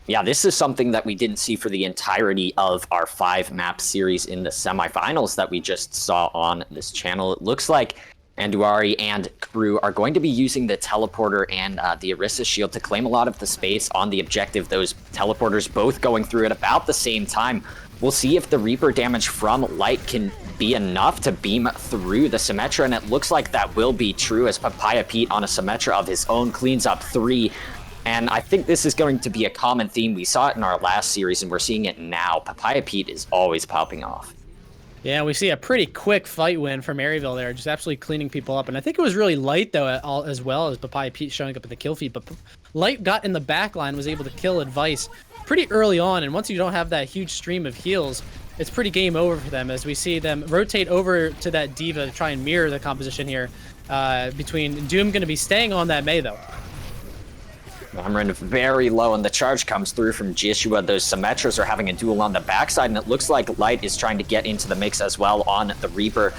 Yeah, this is something that we didn't see for the entirety of our 5-map series in the semifinals that we just saw on this channel. It looks like Anduari and crew are going to be using the teleporter and the Orisa shield to claim a lot of the space on the objective. Those teleporters both going through at about the same time. We'll see if the Reaper damage from Light can be enough to beam through the Symmetra, and it looks like that will be true as Papaya Pete on a Symmetra of his own cleans up 3. And I think this is going to be a common theme. We saw it in our last series, and we're seeing it now. Papaya Pete is always popping off. Yeah, we see a pretty quick fight win for Maryville there, just absolutely cleaning people up. And I think it was really Light, though, as well as Papaya Pete showing up in the kill feed. But Light got in the back line, was able to kill Advice pretty early on. And once you don't have that huge stream of heals, it's pretty game over for them as we see them rotate over to that D.Va to try and mirror the composition here between Doom going to be staying on that Mei, though. Cameron very low, and the charge comes through from Joshua. Those Symmetras are having a duel on the backside, and it looks like Light is trying to get into the mix as well on the Reaper.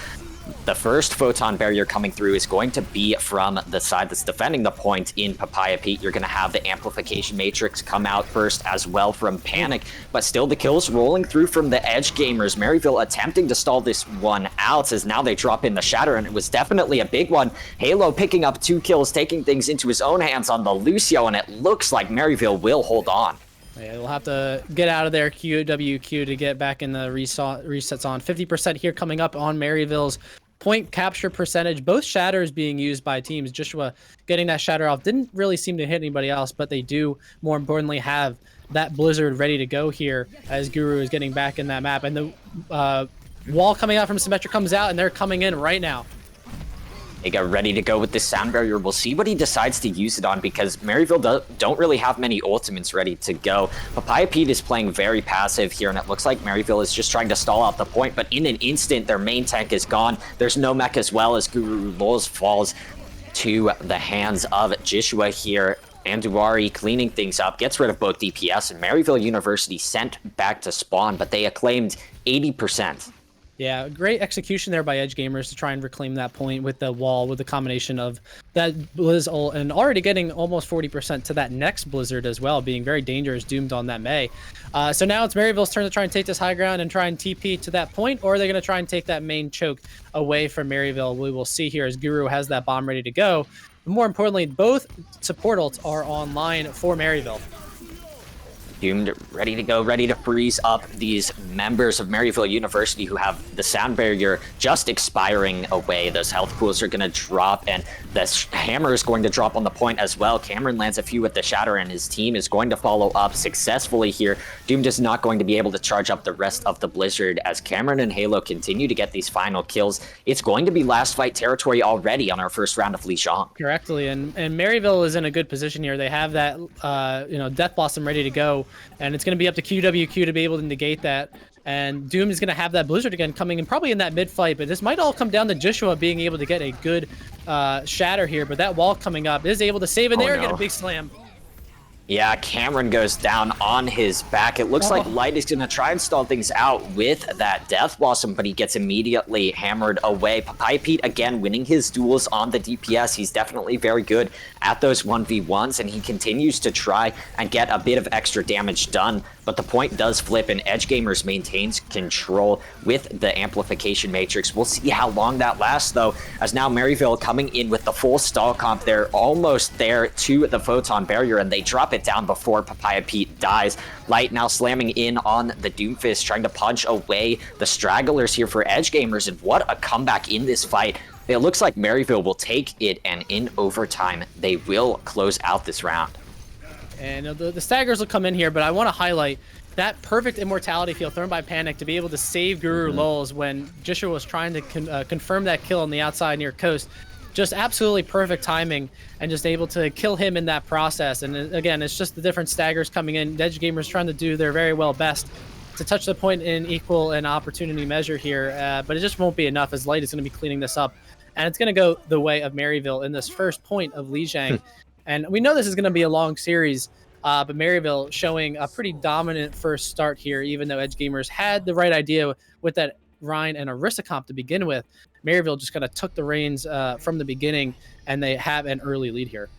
The first Photon Barrier coming through is going to be from the side that's defending the point in Papaya Pete. You're going to have the Amplification Matrix come out first as well from Panic, but still the kills rolling through from the Edgegamers. Maryville attempting to stall this one out as now they drop in the Shatter, and it was definitely a big one. Halo picking up 2 kills, taking things into his own hands on the Lucio, and it looks like Maryville will hold on. Yeah, we'll have to get out of there, QWQ, to get back in the resets on. 50% here coming up on Maryville's point capture percentage. Both shatters being used by teams. Joshua getting that shatter off didn't really seem to hit anybody else, but they do, more importantly, have that blizzard ready to go here as Guru is getting back in that map. And the wall coming out from Symmetra comes out, and they're coming in right now. They get ready to go with this sound barrier. We'll see what he decides to use it on, because Maryville don't really have many ultimates ready to go. Papaya Pete is playing very passive here, and it looks like Maryville is just trying to stall out the point, but in an instant, their main tank is gone. There's no mech as well as Guru Lols falls to the hands of Joshua here. Anduari cleaning things up, gets rid of both DPS, and Maryville University sent back to spawn, but they acclaimed 80%. Yeah, great execution there by Edgegamers to try and reclaim that point with the wall, with the combination of that Blizz ult, and already getting almost 40% to that next Blizzard as well, being very dangerous, doomed on that May. So now it's Maryville's turn to try and take this high ground and try and TP to that point, or are they going to try and take that main choke away from Maryville? We will see here as Guru has that bomb ready to go. But more importantly, both support ults are online for Maryville. Doomed, ready to go, ready to freeze up these members of Maryville University who have the sound barrier just expiring away. Those health pools are going to drop, and the hammer is going to drop on the point as well. Cameron lands a few with the shatter, and his team is going to follow up successfully here. Doomed is not going to be able to charge up the rest of the Blizzard as Cameron and Halo continue to get these final kills. It's going to be last fight territory already on our first round of Lijiang. Correctly, and Maryville is in a good position here. They have that Death Blossom ready to go, and it's going to be up to QWQ to be able to negate that. And Doom is going to have that Blizzard again coming in probably in that mid-fight, but this might all come down to Joshua being able to get a good shatter here. But that wall coming up is able to save in there and get a big slam. Yeah, Cameron goes down on his back. It looks like Light is going to try and stall things out with that Death Blossom, but he gets immediately hammered away. Papaya Pete, again, winning his duels on the DPS. He's definitely very good at those 1v1s, and he continues to try and get a bit of extra damage done. But the point does flip, and Edgegamers maintains control with the Amplification Matrix. We'll see how long that lasts, though, as now Maryville coming in with the full stall comp. They're almost there to the Photon Barrier, and they drop it down before Papaya Pete dies. Light now slamming in on the Doomfist, trying to punch away the stragglers here for Edgegamers, and what a comeback in this fight. It looks like Maryville will take it, and in overtime, they will close out this round. And the staggers will come in here, but I want to highlight that perfect immortality field thrown by Panic to be able to save Guru Lols when Joshua was trying to confirm that kill on the outside near Coast. Just absolutely perfect timing, and just able to kill him in that process. And again, it's just the different staggers coming in. Edgegamers trying to do their very well best to touch the point in equal and opportunity measure here, but it just won't be enough as Light is going to be cleaning this up. And it's going to go the way of Maryville in this first point of Lijiang. And we know this is going to be a long series, but Maryville showing a pretty dominant first start here, even though Edgegamers had the right idea with that Rhine and Orisa comp to begin with. Maryville just kind of took the reins from the beginning, and they have an early lead here.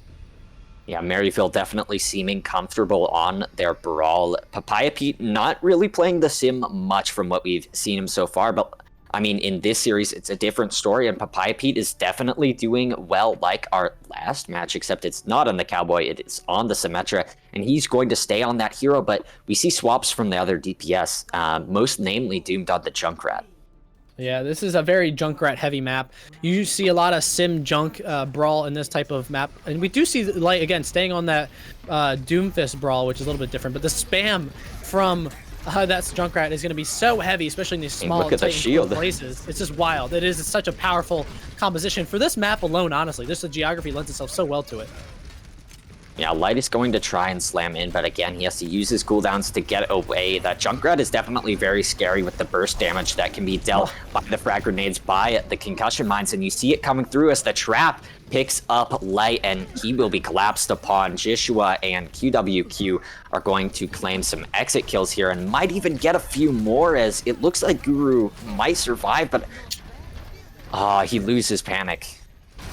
Yeah, Maryville definitely seeming comfortable on their brawl. Papaya Pete not really playing the sim much from what we've seen him so far, but I mean, in this series, it's a different story, and Papaya Pete is definitely doing well like our last match, except it's not on the Cowboy, it is on the Symmetra, and he's going to stay on that hero, but we see swaps from the other DPS, most namely Doomed on the Junkrat. Yeah, this is a very Junkrat heavy map. You see a lot of sim junk brawl in this type of map, and we do see Light again staying on that Doomfist brawl, which is a little bit different, but the spam from that's Junkrat is going to be so heavy, especially in these small places. It's just wild. It's such a powerful composition for this map alone. Honestly, the geography lends itself so well to it. Yeah, Light is going to try and slam in, but again, he has to use his cooldowns to get away. That Junkrat is definitely very scary with the burst damage that can be dealt by the frag grenades, by the concussion mines, and you see it coming through as the trap picks up Light, and he will be collapsed upon. Joshua and QWQ are going to claim some exit kills here and might even get a few more, as it looks like Guru might survive, but he loses Panic.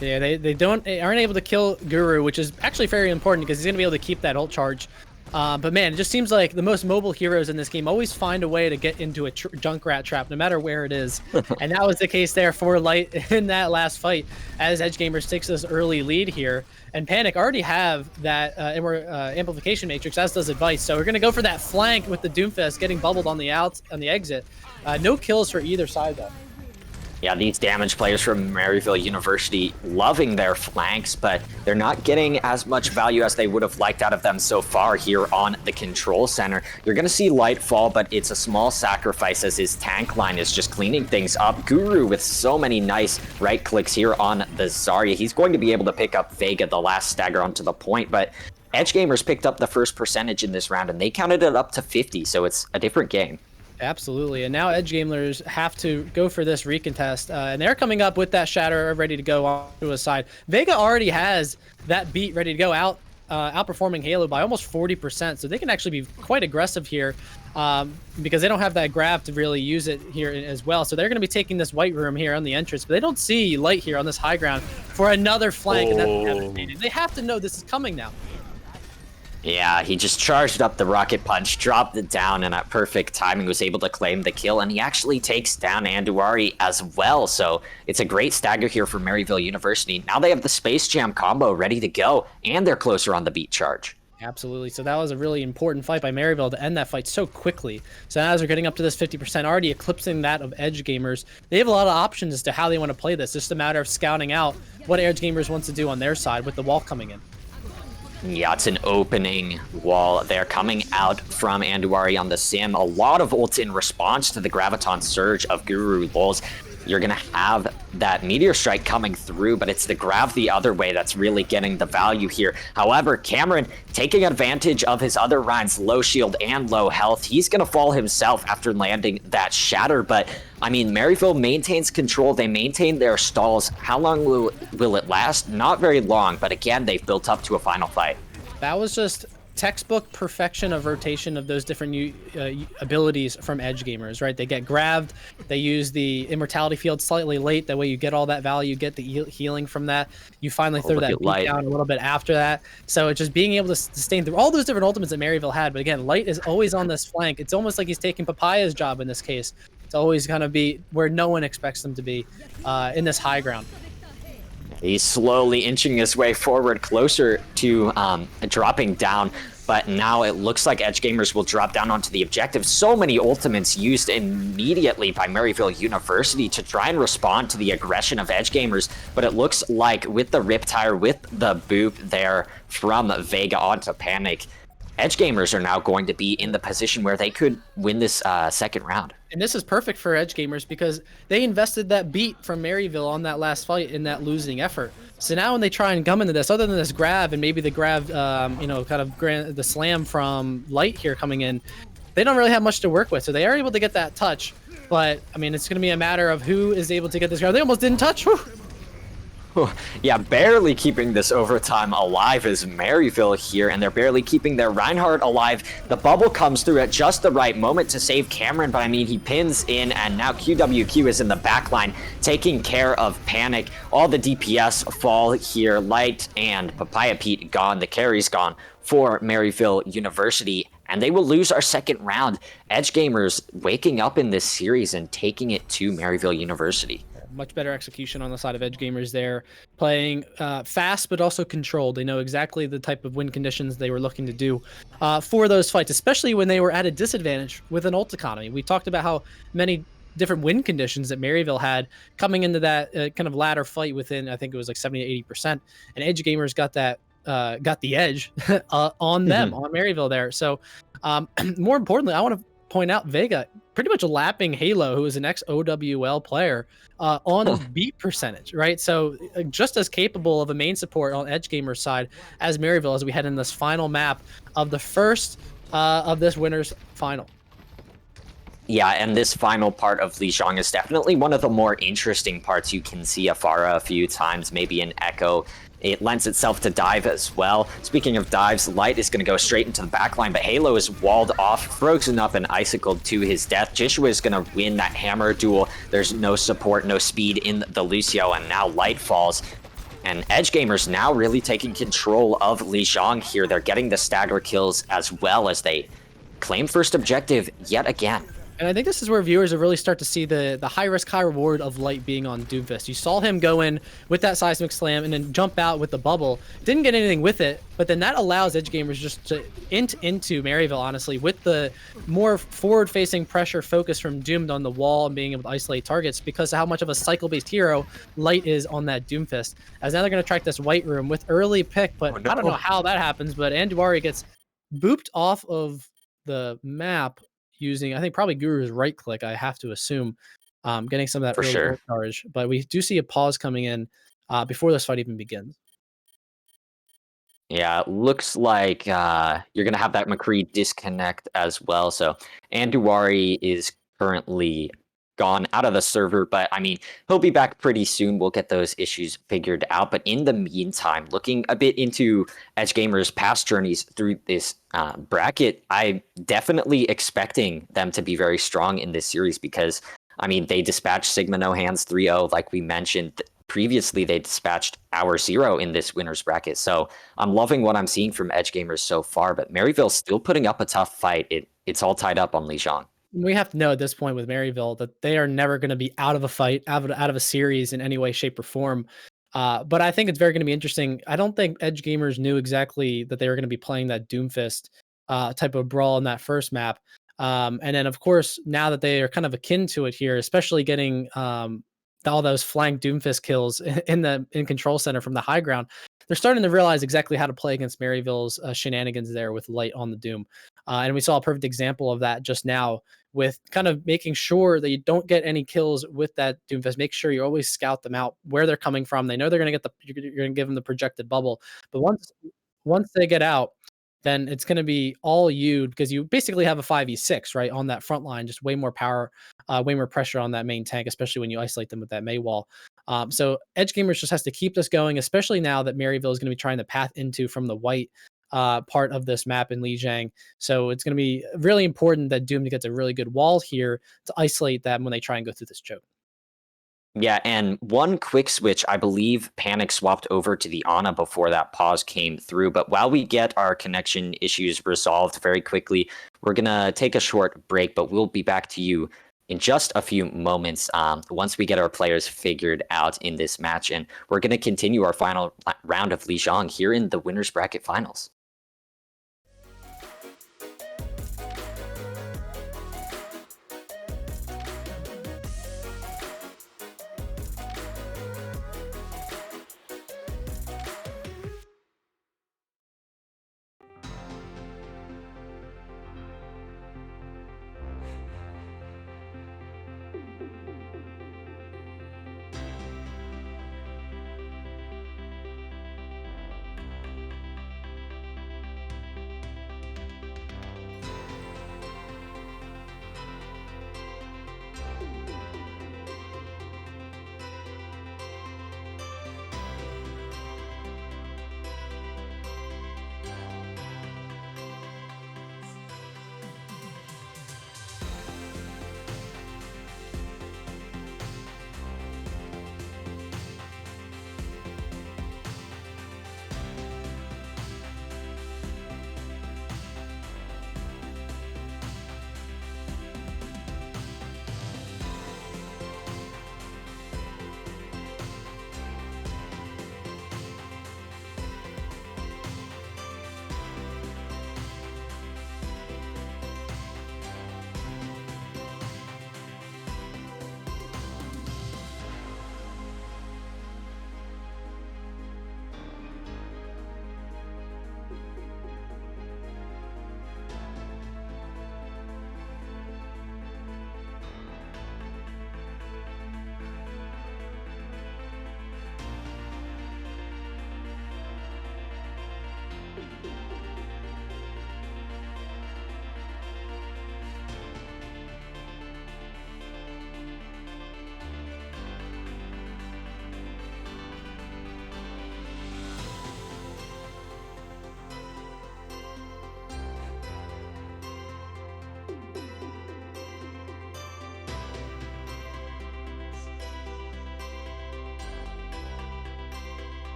Yeah, they aren't able to kill Guru, which is actually very important because he's gonna be able to keep that ult charge. But man, it just seems like the most mobile heroes in this game always find a way to get into a Junkrat trap, no matter where it is. And that was the case there for Light in that last fight, as Edgegamers takes this early lead here. And Panic already have that amplification matrix, as does Advice. So we're gonna go for that flank with the Doomfist getting bubbled on the exit. No kills for either side though. Yeah, these damage players from Maryville University loving their flanks, but they're not getting as much value as they would have liked out of them so far here on the control center. You're going to see Light fall, but it's a small sacrifice as his tank line is just cleaning things up. Guru with so many nice right clicks here on the Zarya. He's going to be able to pick up Vega, the last stagger onto the point, but Edgegamers picked up the first percentage in this round, and they counted it up to 50, so it's a different game. Absolutely, and now Edgegamers have to go for this recontest, and they're coming up with that Shatter ready to go on to a side. Vega already has that beat ready to go, outperforming Halo by almost 40%, so they can actually be quite aggressive here because they don't have that grab to really use it here as well. So they're going to be taking this white room here on the entrance, but they don't see Light here on this high ground for another flank, and that's devastating. They have to know this is coming now. Yeah, he just charged up the rocket punch, dropped it down, and at perfect timing was able to claim the kill, and he actually takes down Anduari as well. So it's a great stagger here for Maryville University. Now they have the Space Jam combo ready to go, and they're closer on the beat charge. Absolutely. So that was a really important fight by Maryville to end that fight so quickly. So now as we're getting up to this 50%, already eclipsing that of Edgegamers, they have a lot of options as to how they want to play this. It's just a matter of scouting out what Edgegamers wants to do on their side with the wall coming in. Yeah, it's an opening wall. They're coming out from Anduari on the sim. A lot of ults in response to the Graviton Surge of Guru Lulz. You're going to have that Meteor Strike coming through, but it's the Grav the other way that's really getting the value here. However, Cameron taking advantage of his other Ryan's low shield and low health. He's going to fall himself after landing that Shatter, but I mean, Maryville maintains control. They maintain their stalls. How long will it last? Not very long, but again, they've built up to a final fight. That was just textbook perfection of rotation of those different abilities from Edgegamers, right? They get grabbed, they use the immortality field slightly late, that way you get all that value, you get the healing from that, you finally throw that beat down a little bit after that. So it's just being able to sustain through all those different ultimates that Maryville had, but again, Light is always on this flank. It's almost like he's taking Papaya's job in this case. It's always going to be where no one expects them to be in this high ground. He's slowly inching his way forward, closer to dropping down, but now it looks like Edgegamers will drop down onto the objective. So many ultimates used immediately by Maryville University to try and respond to the aggression of Edgegamers, but it looks like with the Riptire, with the boop there from Vega onto Panic, Edgegamers are now going to be in the position where they could win this second round. And this is perfect for Edgegamers because they invested that beat from Maryville on that last fight in that losing effort. So now when they try and come into this, other than this grab and maybe the grab, the slam from Light here coming in, they don't really have much to work with. So they are able to get that touch, but I mean, it's going to be a matter of who is able to get this grab. They almost didn't touch. Whew. Yeah, barely keeping this overtime alive is Maryville here, and they're barely keeping their Reinhardt alive. The bubble comes through at just the right moment to save Cameron, but I mean, he pins in, and now QWQ is in the backline taking care of Panic. All the DPS fall here. Light and Papaya Pete gone. The carry's gone for Maryville University, and they will lose our second round. Edgegamers waking up in this series and taking it to Maryville University. Much better execution on the side of Edgegamers there, playing fast but also controlled. They know exactly the type of win conditions they were looking to do for those fights, especially when they were at a disadvantage with an ult economy. We talked about how many different win conditions that Maryville had coming into that kind of ladder fight within, I think it was like 70 to 80%, and Edgegamers got that got the edge on them, on Maryville there. So more importantly, I want to point out Vega pretty much lapping Halo, who is an ex-OWL player, on beat percentage, right? So just as capable of a main support on Edgegamers side as Maryville as we head in this final map of the first of this winner's final. Yeah, and this final part of Lijiang is definitely one of the more interesting parts. You can see Afara a few times, maybe an Echo. It lends itself to dive as well. Speaking of dives, Light is going to go straight into the backline, but Halo is walled off, frozen up, and icicled to his death. Jishua is going to win that hammer duel. There's no support, no speed in the Lucio, and now Light falls. And Edgegamers now really taking control of Lijiang here. They're getting the stagger kills as well as they claim first objective yet again. And I think this is where viewers will really start to see the high risk, high reward of Light being on Doomfist. You saw him go in with that seismic slam and then jump out with the bubble. Didn't get anything with it, but then that allows Edgegamers just to into Maryville, honestly, with the more forward-facing pressure focus from Doomed on the wall and being able to isolate targets because of how much of a cycle-based hero Light is on that Doomfist. As now they're going to track this white room with early pick, but I don't know how that happens, but Anduari gets booped off of the map using, I think, probably Guru's right click, I have to assume, getting some of that For early sure. ult charge. But we do see a pause coming in before this fight even begins. Yeah, it looks like you're going to have that McCree disconnect as well. So Anduari is currently gone out of the server, but I mean, he'll be back pretty soon. We'll get those issues figured out. But in the meantime, looking a bit into Edgegamers' past journeys through this bracket, I'm definitely expecting them to be very strong in this series because, I mean, they dispatched Sigma No Hands 3-0, like we mentioned. Previously, they dispatched Hour Zero in this winner's bracket. So I'm loving what I'm seeing from Edgegamers so far, but Maryville's still putting up a tough fight. It's all tied up on Lijiang. We have to know at this point with Maryville that they are never going to be out of a fight, out of a series in any way, shape, or form. But I think it's very going to be interesting. I don't think Edgegamers knew exactly that they were going to be playing that Doomfist type of brawl in that first map. And then, of course, now that they are kind of akin to it here, especially getting all those flank Doomfist kills in control center from the high ground, they're starting to realize exactly how to play against Maryville's shenanigans there with Light on the Doom. And we saw a perfect example of that just now with kind of making sure that you don't get any kills with that Doomfist. Make sure you always scout them out, where they're coming from. They know they're going to get you're going to give them the projected bubble. But once they get out, then it's going to be all you because you basically have a 5v6, right, on that front line, just way more power, way more pressure on that main tank, especially when you isolate them with that May wall. So Edgegamers just has to keep this going, especially now that Maryville is going to be trying to path into from the white part of this map in Lijiang. So it's going to be really important that Doom gets a really good wall here to isolate them when they try and go through this choke. Yeah, and one quick switch, I believe Panic swapped over to the Ana before that pause came through. But while we get our connection issues resolved very quickly, we're going to take a short break, but we'll be back to you in just a few moments once we get our players figured out in this match. And we're going to continue our final round of Lijiang here in the Winners Bracket Finals.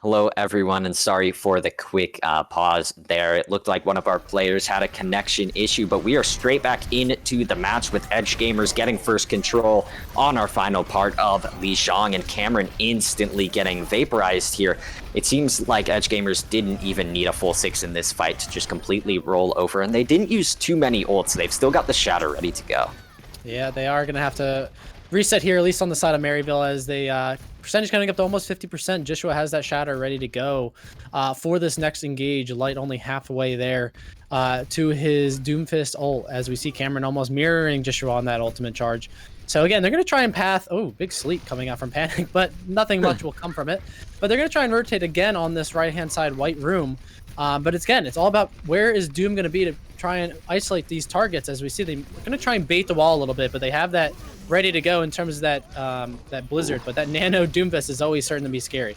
Hello, everyone, and sorry for the quick pause there. It looked like one of our players had a connection issue, but we are straight back into the match with Edgegamers getting first control on our final part of Li Zhang, and Cameron instantly getting vaporized here. It seems like Edgegamers didn't even need a full 6 in this fight to just completely roll over, and they didn't use too many ults. They've still got the Shatter ready to go. Yeah, they are going to have to reset here, at least on the side of Maryville, as they percentage coming up to almost 50%. Joshua has that Shatter ready to go for this next engage. Light only halfway there to his Doomfist ult, as we see Cameron almost mirroring Joshua on that ultimate charge. So again, they're going to try and path. Oh, big sleep coming out from Panic, but nothing much will come from it. But they're going to try and rotate again on this right-hand side white room. But it's all about where is Doom going to be to try and isolate these targets. As we see, they're going to try and bait the wall a little bit, but they have that ready to go in terms of that Blizzard. But that Nano Doomfist is always certain to be scary.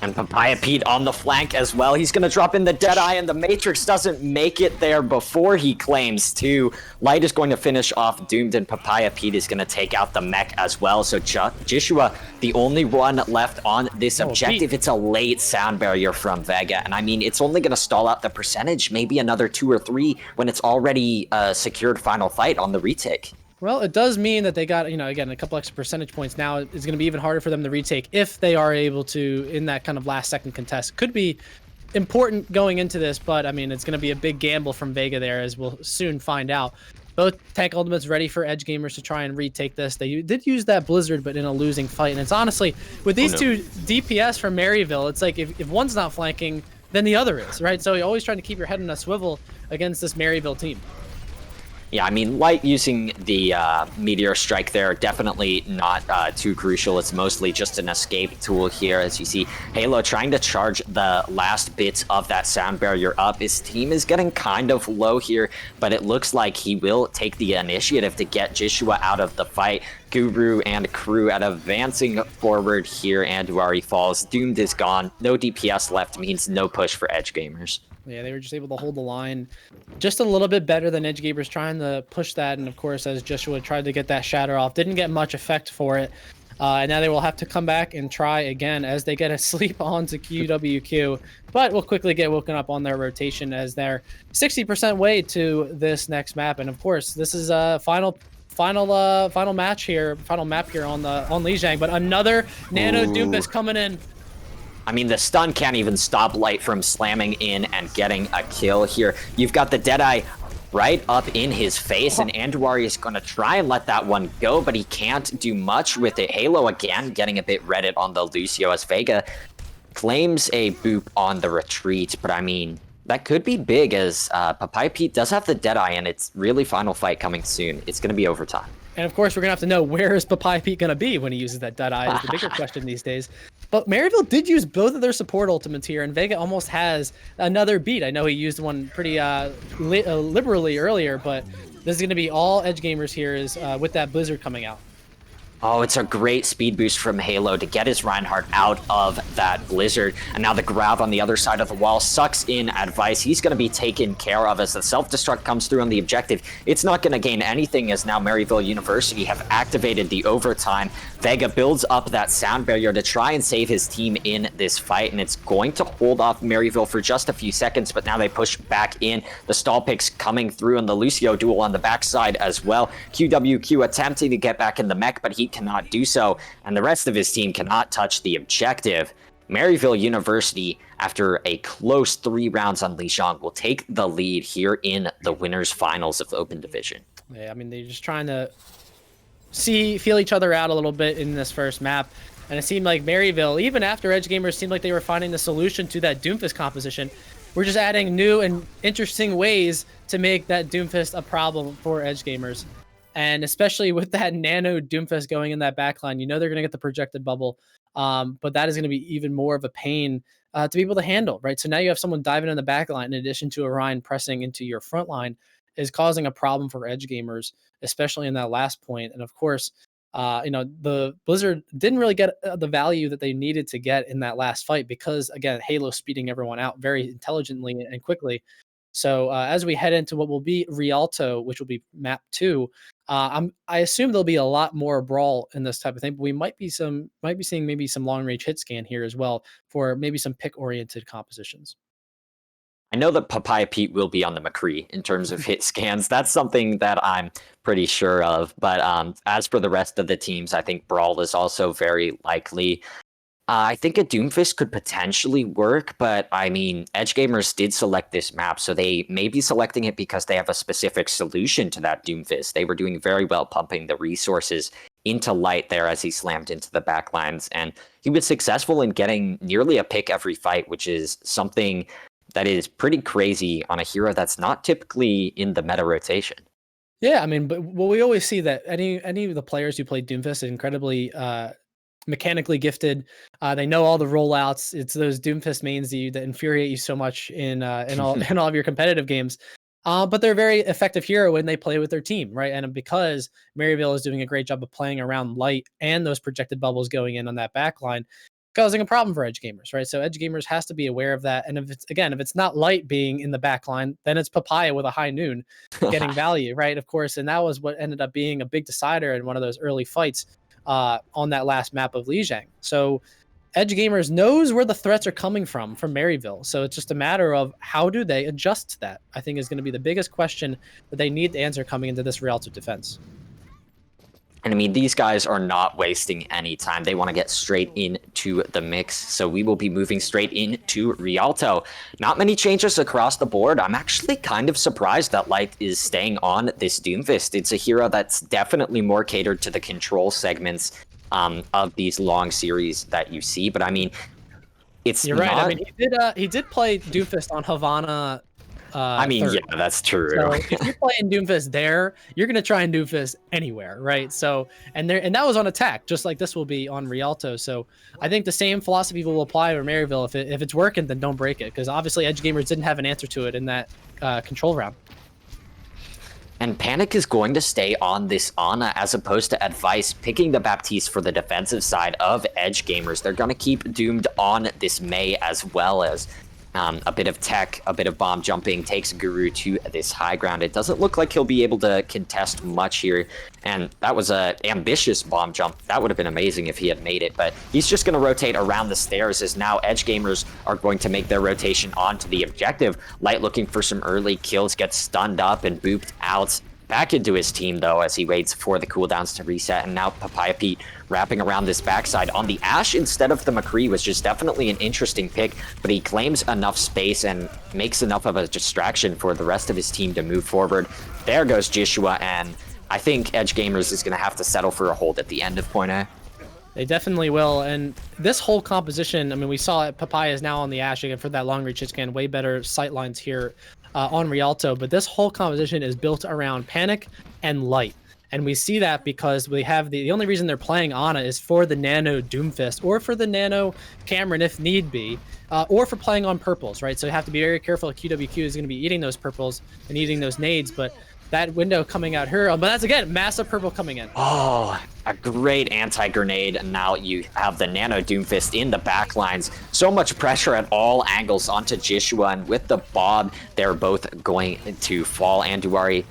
And Papaya Pete on the flank as well. He's going to drop in the Deadeye, and the Matrix doesn't make it there before he claims to. Light is going to finish off Doomed, and Papaya Pete is going to take out the mech as well. So Joshua, the only one left on this objective. It's a late sound barrier from Vega, and I mean, it's only going to stall out the percentage, maybe another 2 or 3 when it's already a secured final fight on the retake. Well, it does mean that they got, again, a couple extra percentage points. Now it's going to be even harder for them to retake if they are able to in that kind of last second contest. Could be important going into this, but I mean, it's going to be a big gamble from Vega there, as we'll soon find out. Both tank ultimates ready for Edgegamers to try and retake this. They did use that Blizzard, but in a losing fight. And it's honestly, with these two DPS from Maryville, it's like if one's not flanking, then the other is, right? So you're always trying to keep your head in a swivel against this Maryville team. Yeah, I mean, Light using the Meteor Strike there, definitely not too crucial. It's mostly just an escape tool here, as you see Halo trying to charge the last bits of that sound barrier up. His team is getting kind of low here, but it looks like he will take the initiative to get Joshua out of the fight. Guru and crew advancing forward here, and Duari falls. Doomed is gone. No DPS left means no push for Edgegamers. Yeah, they were just able to hold the line just a little bit better than Edgegamers trying to push that. And of course, as Joshua tried to get that Shatter off, didn't get much effect for it. And now they will have to come back and try again as they get a sleep onto QWQ. But will quickly get woken up on their rotation as they're 60% way to this next map. And of course, this is a final match here, final map here on Li Zhang. But another Nano Doomfist coming in. I mean, the stun can't even stop Light from slamming in and getting a kill here. You've got the Deadeye right up in his face, and Anduari is going to try and let that one go, but he can't do much with it. Halo again getting a bit redded on the Lucio as Vega claims a boop on the retreat, but I mean, that could be big as Papaya Pete does have the Deadeye, and it's really final fight coming soon. It's going to be overtime. And of course, we're going to have to know where is Papaya Pete going to be when he uses that Deadeye is the bigger question these days. But Maryville did use both of their support ultimates here, and Vega almost has another beat. I know he used one pretty liberally earlier, but this is going to be all Edgegamers here is with that Blizzard coming out. Oh, it's a great speed boost from Halo to get his Reinhardt out of that Blizzard. And now the Grav on the other side of the wall sucks in Advice. He's going to be taken care of as the self-destruct comes through on the objective. It's not going to gain anything as now Maryville University have activated the overtime. Vega builds up that sound barrier to try and save his team in this fight, and it's going to hold off Maryville for just a few seconds, but now they push back in. The stall picks coming through, and the Lucio duel on the backside as well. QWQ attempting to get back in the mech, but he cannot do so, and the rest of his team cannot touch the objective. Maryville University, after a close 3 rounds on Li Zhang, will take the lead here in the winners finals of Open Division. Yeah, I mean, they're just trying to feel each other out a little bit in this first map, and it seemed like Maryville, even after Edgegamers seemed like they were finding the solution to that Doomfist composition, we're just adding new and interesting ways to make that Doomfist a problem for Edgegamers. And especially with that Nano Doomfist going in that backline, they're going to get the projected bubble. But that is going to be even more of a pain to be able to handle, right? So now you have someone diving in the backline in addition to Orion pressing into your front line is causing a problem for Edgegamers, especially in that last point. And of course, the Blizzard didn't really get the value that they needed to get in that last fight because, again, Halo speeding everyone out very intelligently and quickly. So as we head into what will be Rialto, which will be map 2, I assume there'll be a lot more brawl in this type of thing. But we might be seeing maybe some long range hit scan here as well for maybe some pick oriented compositions. I know that Papaya Pete will be on the McCree in terms of hit scans. That's something that I'm pretty sure of. But as for the rest of the teams, I think Brawl is also very likely. I think a Doomfist could potentially work, but I mean, Edgegamers did select this map, so they may be selecting it because they have a specific solution to that Doomfist. They were doing very well pumping the resources into Light there as he slammed into the backlines, and he was successful in getting nearly a pick every fight, which is something that is pretty crazy on a hero that's not typically in the meta rotation. Yeah, I mean, but well, we always see that any of the players who play Doomfist are incredibly mechanically gifted. They know all the rollouts. It's those Doomfist mains that infuriate you so much in all in all of your competitive games. But they're a very effective hero when they play with their team, right? And because Maryville is doing a great job of playing around Light and those projected bubbles going in on that back line, causing a problem for Edgegamers, right? So Edgegamers has to be aware of that. And if it's not Light being in the back line, then it's Papaya with a high noon getting value, right? Of course, and that was what ended up being a big decider in one of those early fights on that last map of Lijiang. So Edgegamers knows where the threats are coming from Maryville. So it's just a matter of how do they adjust to that, I think is going to be the biggest question that they need to answer coming into this Rialto defense. And I mean, these guys are not wasting any time. They want to get straight into the mix. So we will be moving straight into Rialto. Not many changes across the board. I'm actually kind of surprised that Light is staying on this Doomfist. It's a hero that's definitely more catered to the control segments of these long series that you see. But I mean, You're right. I mean, he did play Doomfist on Havana. I mean, yeah, that's true. So if you're playing Doomfist there, you're gonna try and Doomfist anywhere, right? So and that was on attack, just like this will be on Rialto. So I think the same philosophy will apply to Maryville. If it's working, then don't break it, because obviously Edgegamers didn't have an answer to it in that control round. And Panic is going to stay on this Ana as opposed to Advice, picking the Baptiste for the defensive side of Edgegamers. They're going to keep Doomed on this Mei as well as a bit of tech, a bit of bomb jumping, takes Guru to this high ground. It doesn't look like he'll be able to contest much here. And that was a ambitious bomb jump. That would have been amazing if he had made it. But he's just going to rotate around the stairs as now Edgegamers are going to make their rotation onto the objective. Light looking for some early kills, gets stunned up and booped out. Back into his team, though, as he waits for the cooldowns to reset. And now Papaya Pete wrapping around this backside on the Ashe instead of the McCree, was just definitely an interesting pick, but he claims enough space and makes enough of a distraction for the rest of his team to move forward. There goes Joshua, and I think Edgegamers is going to have to settle for a hold at the end of point A. They definitely will. And this whole composition, I mean, we saw it, Papaya is now on the Ashe again for that long reach hit scan, way better sight lines here on Rialto, but this whole composition is built around Panic and Light. And we see that because we have the only reason they're playing Ana is for the Nano Doomfist or for the Nano Cameron if need be, or for playing on purples, right? So you have to be very careful. QWQ is going to be eating those purples and eating those nades, but that window coming out here, but that's again, massive purple coming in. Oh, a great anti-grenade, and now you have the Nano Doomfist in the backlines. So much pressure at all angles onto Joshua, and with the Bob, they're both going to fall. Anduari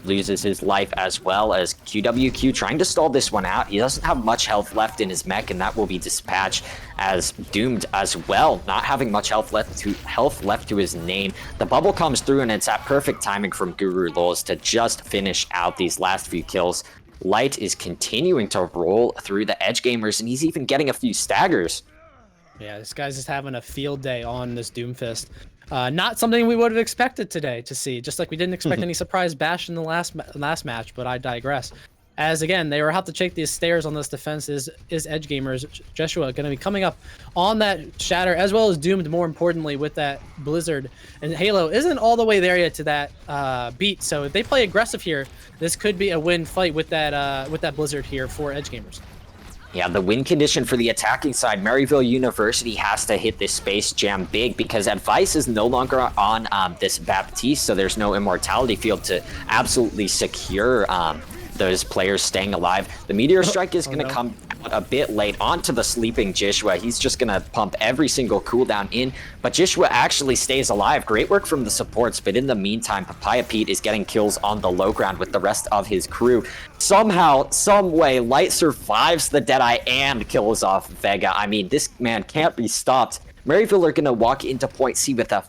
loses his life as well as QWQ trying to stall this one out. He doesn't have much health left in his mech, and that will be dispatched as Doomed as well, not having much health left to his name. The bubble comes through, and it's at perfect timing from Guru Lols to just finish out these last few kills. Light is continuing to roll through the Edgegamers, and he's even getting a few staggers. Yeah, this guy's just having a field day on this Doomfist. Not something we would have expected today to see, just like we didn't expect any surprise bash in the last match, but I digress. As again, they were have to take these stairs on this defense is Edgegamers. Joshua going to be coming up on that Shatter, as well as Doomed, more importantly, with that Blizzard. And Halo isn't all the way there yet to that beat, so if they play aggressive here, this could be a win fight with that Blizzard here for Edgegamers. Yeah, the win condition for the attacking side, Maryville University has to hit this Space Jam big because Advice is no longer on this Baptiste, so there's no immortality field to absolutely secure those players staying alive. The Meteor Strike is going to come a bit late onto the sleeping Jishua. He's just going to pump every single cooldown in, but Jishua actually stays alive. Great work from the supports, but in the meantime, Papaya Pete is getting kills on the low ground with the rest of his crew. Somehow, some way, Light survives the Deadeye and kills off Vega. I mean, this man can't be stopped. Maryville are going to walk into point C with a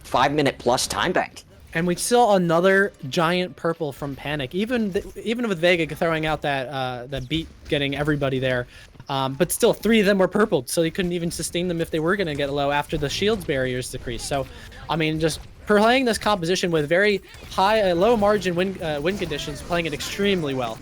5-minute plus time bank. And we saw another giant purple from Panic, even with Vega throwing out that beat, getting everybody there. But still, 3 of them were purpled, so he couldn't even sustain them if they were going to get low after the shields barriers decreased. So, I mean, just playing this composition with very high, low margin win conditions, playing it extremely well.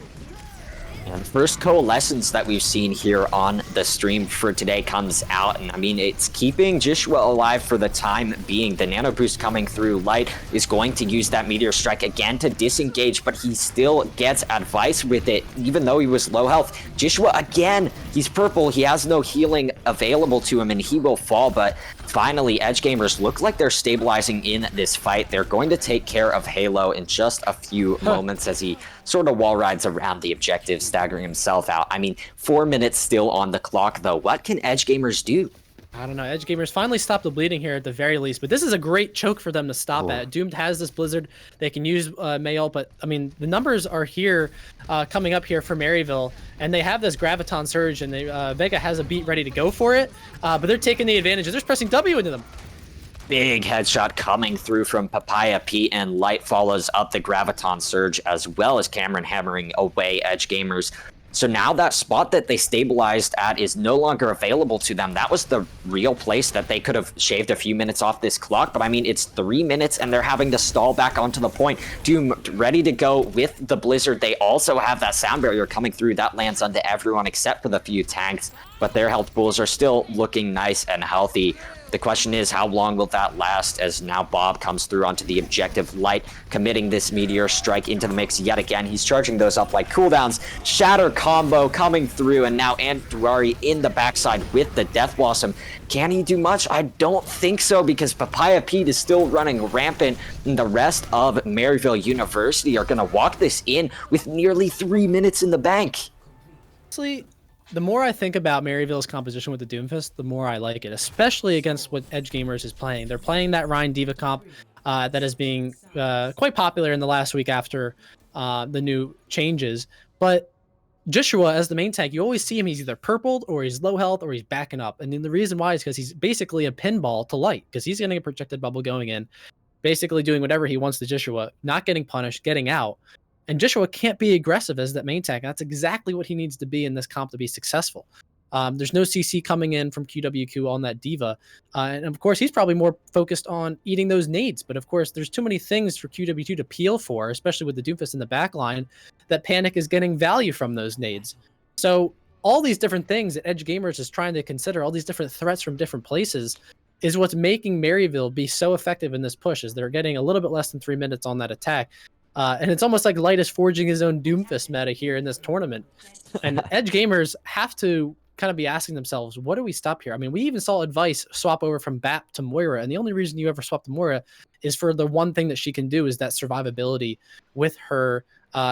And first coalescence that we've seen here on the stream for today comes out, and I mean, it's keeping Jishua alive for the time being. The nano boost coming through. Light is going to use that meteor strike again to disengage, but he still gets advice with it, even though he was low health. Jishua, again, he's purple. He has no healing available to him, and he will fall, but finally, Edgegamers look like they're stabilizing in this fight. They're going to take care of Halo in just a few moments as he sort of wall rides around the objective, staggering himself out. I mean, 4 minutes still on the clock, though. What can Edgegamers do? I don't know. Edgegamers finally stopped the bleeding here at the very least, but this is a great choke for them to stop at. Doomed has this Blizzard. They can use Mail, but I mean, the numbers are here, coming up here for Maryville, and they have this Graviton Surge, and they, Vega has a beat ready to go for it, but they're taking the advantage. They're just pressing W into them. Big headshot coming through from Papaya Pete, and Light follows up the Graviton Surge, as well as Cameron hammering away Edgegamers. So now that spot that they stabilized at is no longer available to them. That was the real place that they could have shaved a few minutes off this clock, but I mean, it's 3 minutes and they're having to stall back onto the point. Doom ready to go with the Blizzard. They also have that sound barrier coming through. That lands onto everyone except for the few tanks, but their health pools are still looking nice and healthy. The question is, how long will that last, as now Bob comes through onto the objective. Light committing this meteor strike into the mix yet again. He's charging those up like cooldowns. Shatter combo coming through, and now Anduari in the backside with the Death Blossom. Can he do much? I don't think so, because Papaya Pete is still running rampant, and the rest of Maryville University are going to walk this in with nearly 3 minutes in the bank. Honestly, the more I think about Maryville's composition with the Doomfist, the more I like it, especially against what Edgegamers is playing. They're playing that Rhine Diva comp that is being quite popular in the last week after the new changes. But Joshua, as the main tank, you always see him, he's either purpled or he's low health or he's backing up. And then the reason why is because he's basically a pinball to Light, because he's getting a projected bubble going in, basically doing whatever he wants to Joshua, not getting punished, getting out. And Joshua can't be aggressive as that main tank. That's exactly what he needs to be in this comp to be successful. There's no CC coming in from QWQ on that Diva. And of course, he's probably more focused on eating those nades. But of course, there's too many things for QWQ to peel for, especially with the Doomfist in the back line, that Panic is getting value from those nades. So all these different things that Edgegamers is trying to consider, all these different threats from different places, is what's making Maryville be so effective in this push, is they're getting a little bit less than 3 minutes on that attack. And it's almost like Light is forging his own Doomfist meta here in this tournament. And Edgegamers have to kind of be asking themselves, what do we stop here? I mean, we even saw Advice swap over from BAP to Moira, and the only reason you ever swap to Moira is for the one thing that she can do, is that survivability with her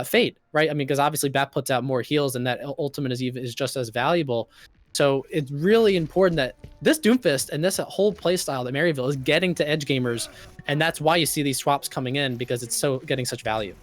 Fate, right? I mean, because obviously BAP puts out more heals, and that ultimate is just as valuable. So it's really important that this Doomfist and this whole playstyle that Maryville is getting to Edgegamers, and that's why you see these swaps coming in, because it's so getting such value.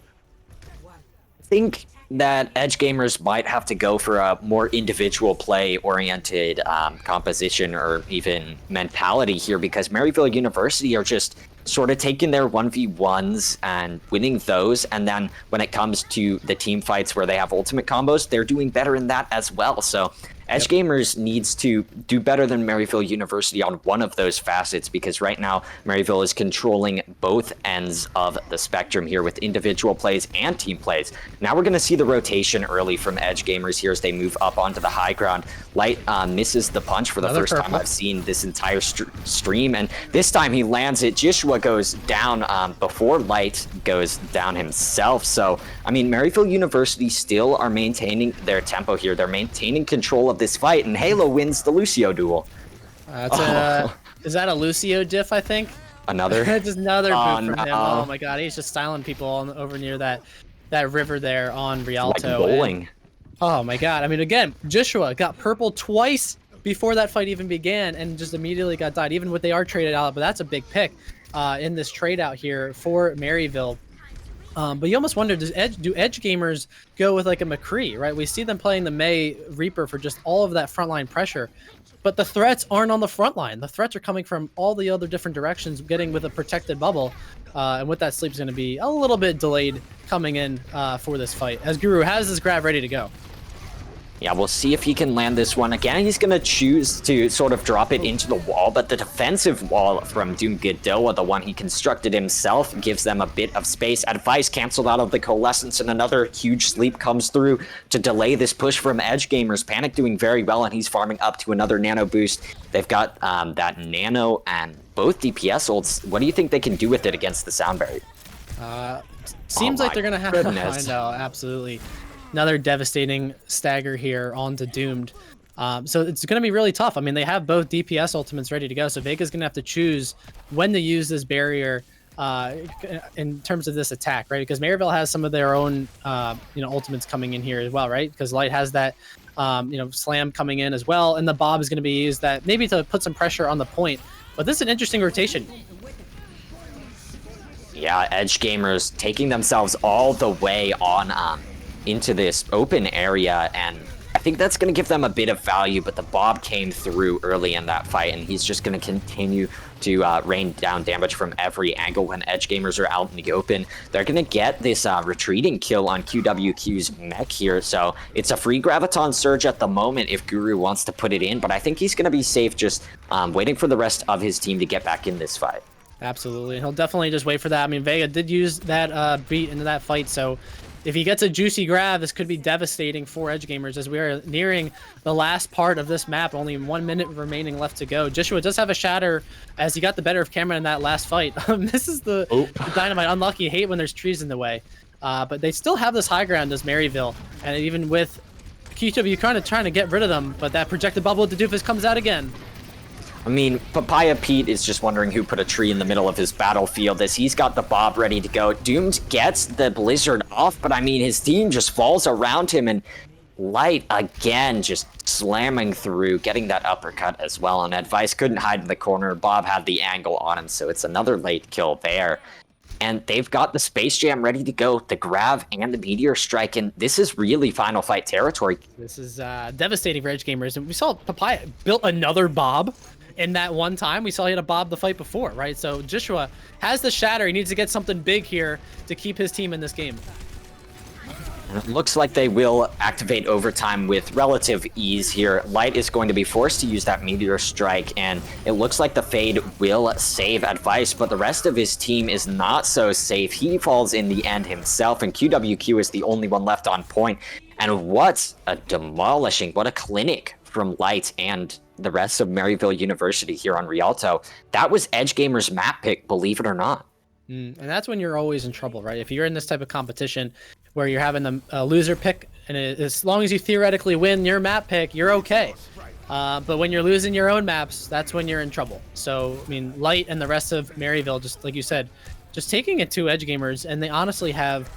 I think that Edgegamers might have to go for a more individual play-oriented composition or even mentality here, because Maryville University are just sort of taking their 1v1s and winning those, and then when it comes to the team fights where they have ultimate combos, they're doing better in that as well. So Edgegamers needs to do better than Maryville University on one of those facets, because right now Maryville is controlling both ends of the spectrum here with individual plays and team plays. Now we're going to see the rotation early from Edgegamers here as they move up onto the high ground. Light misses the punch for the first time I've seen this entire stream, and this time he lands it. Joshua goes down before Light goes down himself. So, I mean, Maryville University still are maintaining their tempo here. They're maintaining control of this fight, and Halo wins the Lucio duel. Is that a Lucio diff, I think? Another? Just another boot from him. Oh my god, he's just styling people over near that river there on Rialto. Like bowling. Oh my god. I mean, again, Joshua got purple twice before that fight even began and just immediately got died, even with they are traded out. But that's a big pick in this trade out here for Maryville. But you almost wonder, do Edge gamers go with like a McCree, right? We see them playing the May Reaper for just all of that frontline pressure, but the threats aren't on the front line. The threats are coming from all the other different directions, getting with a protected bubble. And with that, Sleep's going to be a little bit delayed coming in for this fight, as Guru has his grab ready to go. Yeah, we'll see if he can land this one. Again, he's going to choose to sort of drop it into the wall, but the defensive wall from Doom Godilla, the one he constructed himself, gives them a bit of space. Advice canceled out of the Coalescence, and another huge sleep comes through to delay this push from Edgegamers. Panic doing very well, and he's farming up to another nano boost. They've got that nano and both DPS ults. What do you think they can do with it against the Sound Barrier? Seems like they're going to have... Goodness. I know, absolutely. Another devastating stagger here onto Doomed. So it's going to be really tough. I mean, they have both DPS ultimates ready to go, so Vega's going to have to choose when to use this barrier in terms of this attack, right? Because Maryville has some of their own, ultimates coming in here as well, right? Because Light has that, slam coming in as well, and the Bob is going to be used that maybe to put some pressure on the point. But this is an interesting rotation. Yeah, Edgegamers taking themselves all the way on into this open area, and I think that's going to give them a bit of value, but the Bob came through early in that fight, and he's just going to continue to rain down damage from every angle when Edgegamers are out in the open. They're going to get this retreating kill on QWQ's mech here, so it's a free Graviton Surge at the moment if Guru wants to put it in, but I think he's going to be safe just waiting for the rest of his team to get back in this fight. Absolutely. He'll definitely just wait for that. I mean, Vega did use that beat into that fight, so if he gets a juicy grab, this could be devastating for Edgegamers as we are nearing the last part of this map. Only 1 minute remaining left to go. Joshua does have a shatter as he got the better of Cameron in that last fight. This is the Dynamite. Unlucky. Hate when there's trees in the way. But they still have this high ground as Maryville. And even with QW kind of trying to get rid of them, but that projected bubble with the doofus comes out again. I mean, Papaya Pete is just wondering who put a tree in the middle of his battlefield as he's got the Bob ready to go. Doomed gets the Blizzard off, but I mean, his team just falls around him, and Light again just slamming through, getting that uppercut as well. And Advice couldn't hide in the corner. Bob had the angle on him, so it's another late kill there. And they've got the Space Jam ready to go, the Grav and the Meteor Strike, and this is really final fight territory. This is devastating for Edgegamers, and we saw Papaya built another Bob. In that one time, we saw he had a Bob the fight before, right? So Joshua has the shatter. He needs to get something big here to keep his team in this game. And it looks like they will activate overtime with relative ease here. Light is going to be forced to use that Meteor Strike, and it looks like the Fade will save Advice, but the rest of his team is not so safe. He falls in the end himself, and QWQ is the only one left on point. And what a demolishing, what a clinic from Light and the rest of Maryville University here on Rialto. That was Edgegamers' map pick, believe it or not. And that's when you're always in trouble, right? If you're in this type of competition where you're having the loser pick, and as long as you theoretically win your map pick, you're okay. But when you're losing your own maps, that's when you're in trouble. So, I mean, Light and the rest of Maryville, just like you said, just taking it to Edgegamers, and they honestly have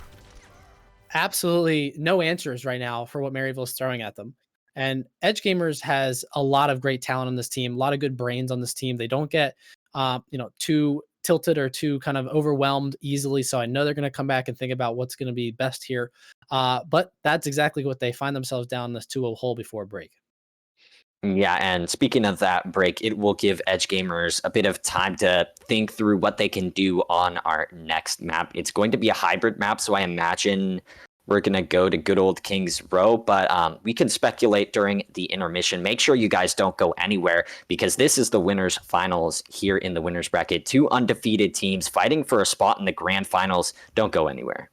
absolutely no answers right now for what Maryville's throwing at them. And Edgegamers has a lot of great talent on this team, a lot of good brains on this team. They don't get, too tilted or too kind of overwhelmed easily. So I know they're going to come back and think about what's going to be best here. But that's exactly what they find themselves down this 2-0 hole before break. Yeah, and speaking of that break, it will give Edgegamers a bit of time to think through what they can do on our next map. It's going to be a hybrid map, so I imagine we're going to go to good old King's Row, but we can speculate during the intermission. Make sure you guys don't go anywhere, because this is the winners finals here in the winners bracket. 2 undefeated teams fighting for a spot in the grand finals. Don't go anywhere.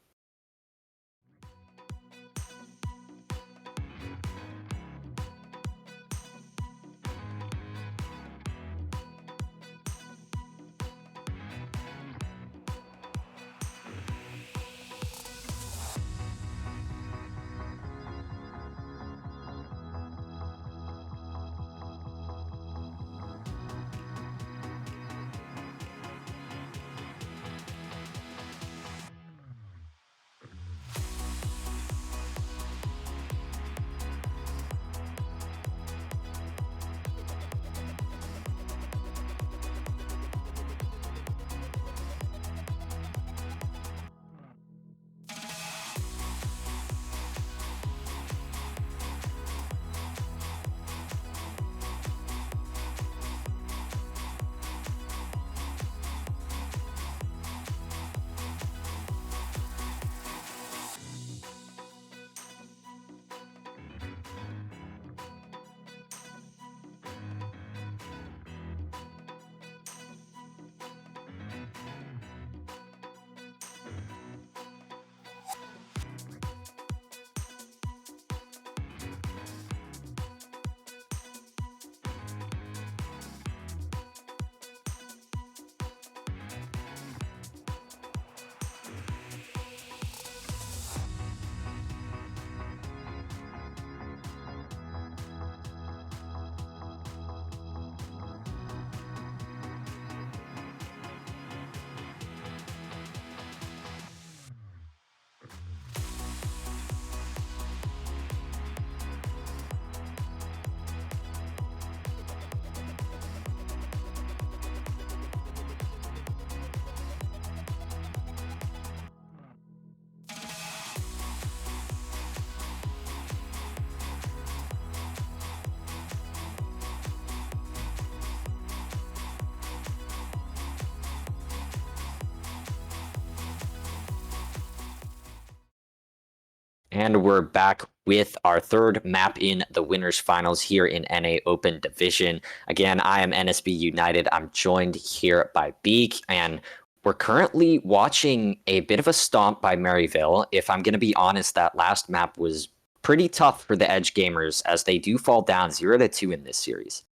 And we're back with our third map in the winners finals here in NA Open Division. Again, I am NSB United. I'm joined here by Beak, and we're currently watching a bit of a stomp by Maryville. If I'm going to be honest, that last map was pretty tough for the Edgegamers, as they do fall down 0-2 in this series.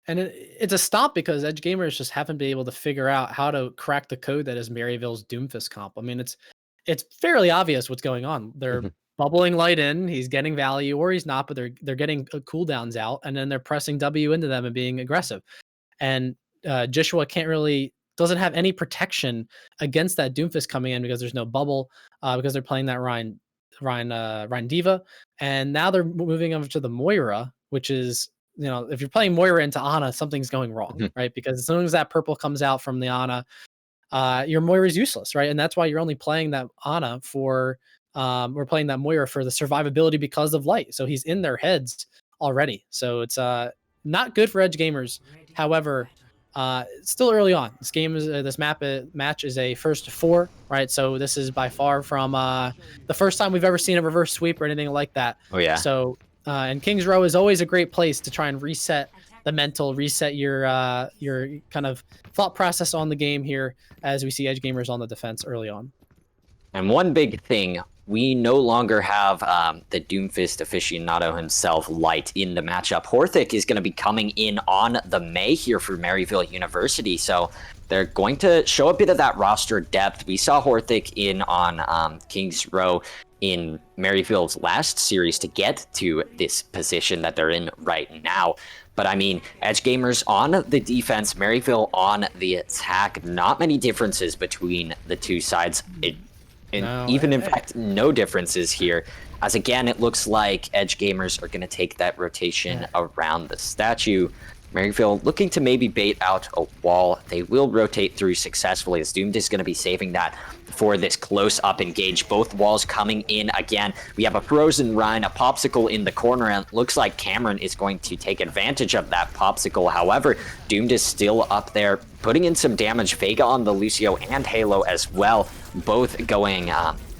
And it's a stomp because Edgegamers just haven't been able to figure out how to crack the code that is Maryville's Doomfist comp. I mean, it's fairly obvious what's going on. They're bubbling light in, he's getting value, or he's not, but they're getting cooldowns out, and then they're pressing W into them and being aggressive. And Joshua doesn't have any protection against that Doomfist coming in because there's no bubble, because they're playing that Ryan Diva, and now they're moving over to the Moira, which is, if you're playing Moira into Ana, something's going wrong, right? Because as soon as that purple comes out from the Ana, your Moira is useless, right? And that's why you're only playing that Ana for, we're playing that Moira for the survivability because of light. So he's in their heads already. So it's not good for Edgegamers. However, it's still early on. This match is a first to 4, right? So this is by far from the first time we've ever seen a reverse sweep or anything like that. Oh yeah. So and King's Row is always a great place to try and reset the mental, reset your kind of thought process on the game here, as we see Edgegamers on the defense early on. And one big thing, we no longer have the Doomfist aficionado himself, Light, in the matchup. Horthic is going to be coming in on the May here for Maryville University, so they're going to show a bit of that roster depth. We saw Horthic in on King's Row in Maryville's last series to get to this position that they're in right now. But I mean, Edgegamers on the defense, Maryville on the attack. Not many differences between the two sides. In fact, no differences here. As again, it looks like Edgegamers are going to take that rotation around the statue. Maryville looking to maybe bait out a wall. They will rotate through successfully, as Doomed is going to be saving that for this close-up engage. Both walls coming in again. We have a frozen Rhine, a popsicle in the corner, and it looks like Cameron is going to take advantage of that popsicle. However, Doomed is still up there, putting in some damage. Vega on the Lucio and Halo as well, both going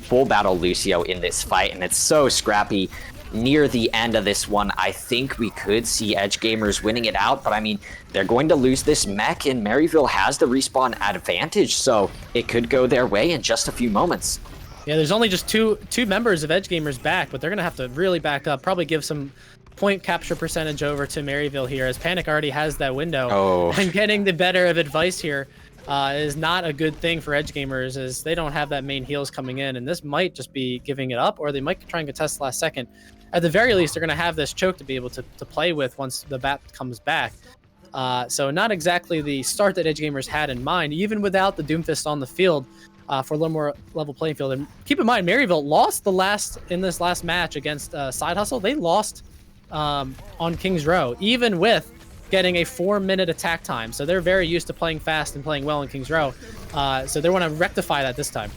full battle Lucio in this fight, and it's so scrappy. Near the end of this one, I think we could see Edgegamers winning it out, but I mean, they're going to lose this mech, and Maryville has the respawn advantage, so it could go their way in just a few moments. Yeah, there's only just two members of Edgegamers back, but they're going to have to really back up, probably give some point capture percentage over to Maryville here, as Panic already has that window. And getting the better of advice here is not a good thing for Edgegamers, as they don't have that main heals coming in, and this might just be giving it up, or they might try and contest the last second. At the very least, they're going to have this choke to be able to play with once the bat comes back. So not exactly the start that Edgegamers had in mind, even without the Doomfist on the field, for a little more level playing field. And keep in mind, Maryville lost in this last match against Side Hustle. They lost on King's Row, even with getting a 4-minute attack time. So they're very used to playing fast and playing well in King's Row. So they want to rectify that this time.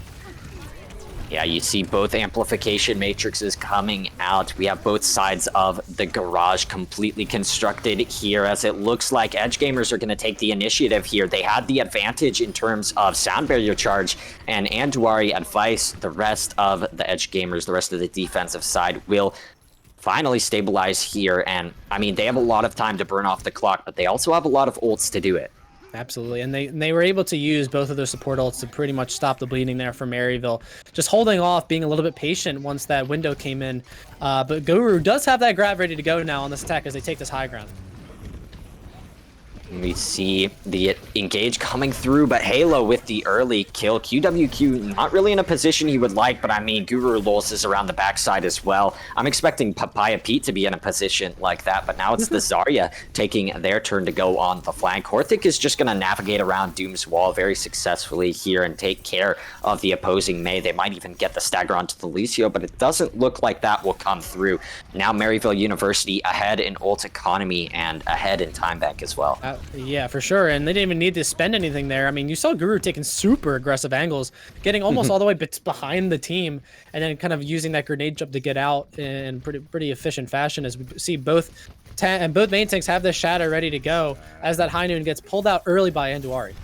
Yeah, you see both amplification matrices coming out. We have both sides of the garage completely constructed here, as it looks like Edgegamers are going to take the initiative here. They had the advantage in terms of sound barrier charge, and Anduari advice. The rest of the Edgegamers, the rest of the defensive side, will finally stabilize here. And I mean, they have a lot of time to burn off the clock, but they also have a lot of ults to do it. Absolutely, and they were able to use both of their support ults to pretty much stop the bleeding there for Maryville. Just holding off, being a little bit patient once that window came in. But Guru does have that grab ready to go now on this attack as they take this high ground. We see the engage coming through, but Halo with the early kill. QWQ not really in a position he would like, but I mean, Guru Lols is around the backside as well. I'm expecting Papaya Pete to be in a position like that, but now it's the Zarya taking their turn to go on the flank. Horthic is just going to navigate around Doom's wall very successfully here and take care of the opposing May. They might even get the stagger onto the Lucio, but it doesn't look like that will come through. Now Maryville University ahead in ult economy and ahead in time bank as well. Yeah, for sure, and they didn't even need to spend anything there. I mean, you saw Guru taking super aggressive angles, getting almost all the way behind the team, and then kind of using that grenade jump to get out in pretty efficient fashion, as we see both main tanks have the shadow ready to go as that high noon gets pulled out early by Anduari.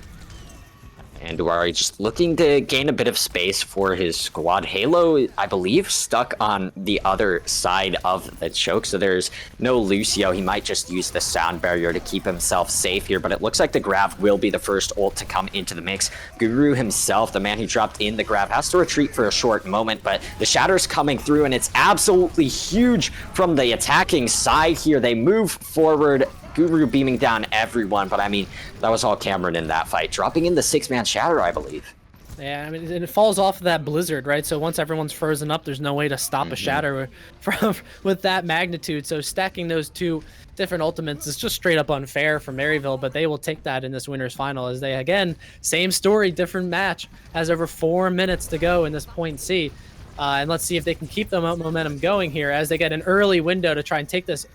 And Duari just looking to gain a bit of space for his squad. Halo, I believe, stuck on the other side of the choke, so there's no Lucio. He might just use the sound barrier to keep himself safe here, but it looks like the Grav will be the first ult to come into the mix. Guru himself, the man who dropped in the Grav, has to retreat for a short moment, but the Shatter's coming through, and it's absolutely huge from the attacking side here. They move forward. Guru beaming down everyone, but I mean, that was all Cameron in that fight. Dropping in the 6-man Shatter, I believe. Yeah, I mean, and it falls off of that Blizzard, right? So once everyone's frozen up, there's no way to stop a Shatter from with that magnitude. So stacking those two different ultimates is just straight up unfair for Maryville, but they will take that in this winner's final as they, again, same story, different match, has over 4 minutes to go in this point C. And let's see if they can keep the momentum going here as they get an early window to try and take this,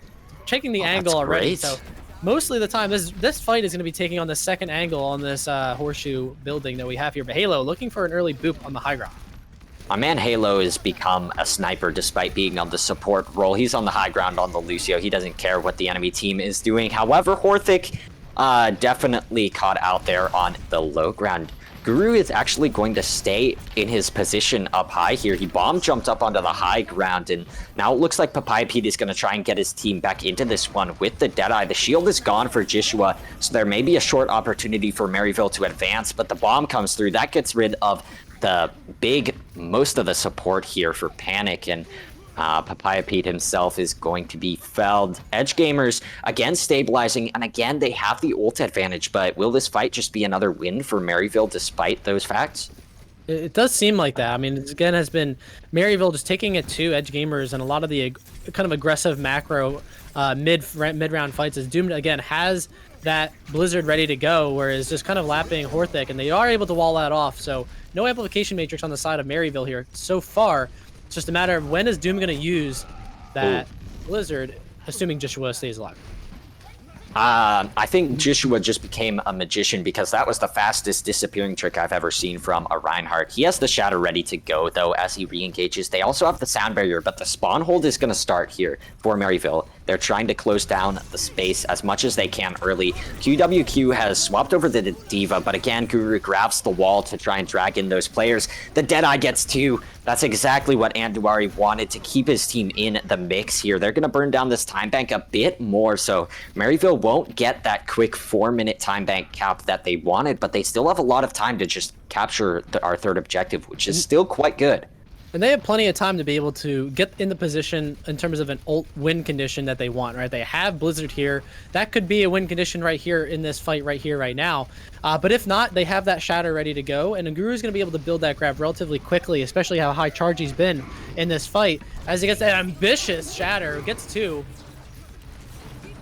checking the angle already. So mostly the time, this fight is going to be taking on the second angle on this horseshoe building that we have here. But Halo looking for an early boop on the high ground. My man Halo has become a sniper despite being on the support role. He's on the high ground on the Lucio. He doesn't care what the enemy team is doing. However, Horthic definitely caught out there on the low ground. Guru is actually going to stay in his position up high here. He bomb jumped up onto the high ground, and now it looks like Papaya Pete is going to try and get his team back into this one with the Deadeye. The shield is gone for Jishua, so there may be a short opportunity for Maryville to advance, but the bomb comes through. That gets rid of most of the support here for Panic, and Papaya Pete himself is going to be felled. Edgegamers, again, stabilizing, and again, they have the ult advantage, but will this fight just be another win for Maryville despite those facts? It does seem like that. I mean, it again has been Maryville just taking it to Edgegamers, and a lot of the kind of aggressive macro mid-round fights as Doomed, again, has that Blizzard ready to go, whereas just kind of lapping Horthic, and they are able to wall that off, so no amplification matrix on the side of Maryville here so far. It's just a matter of when is Doom going to use that Blizzard, assuming Joshua stays alive. I think Joshua just became a magician because that was the fastest disappearing trick I've ever seen from a Reinhardt. He has the Shatter ready to go, though, as he re-engages. They also have the sound barrier, but the spawn hold is going to start here for Maryville. They're trying to close down the space as much as they can early. QWQ has swapped over to the D.Va, but again, Guru grabs the wall to try and drag in those players. The Deadeye gets two. That's exactly what Anduari wanted to keep his team in the mix here. They're going to burn down this time bank a bit more, so Maryville won't get that quick 4-minute time bank cap that they wanted, but they still have a lot of time to just capture our third objective, which is still quite good. And they have plenty of time to be able to get in the position in terms of an ult win condition that they want, right? They have Blizzard here. That could be a win condition right here in this fight right here, right now. But if not, they have that Shatter ready to go. And Guru is going to be able to build that grab relatively quickly, especially how high charge he's been in this fight. As he gets that ambitious Shatter, gets two.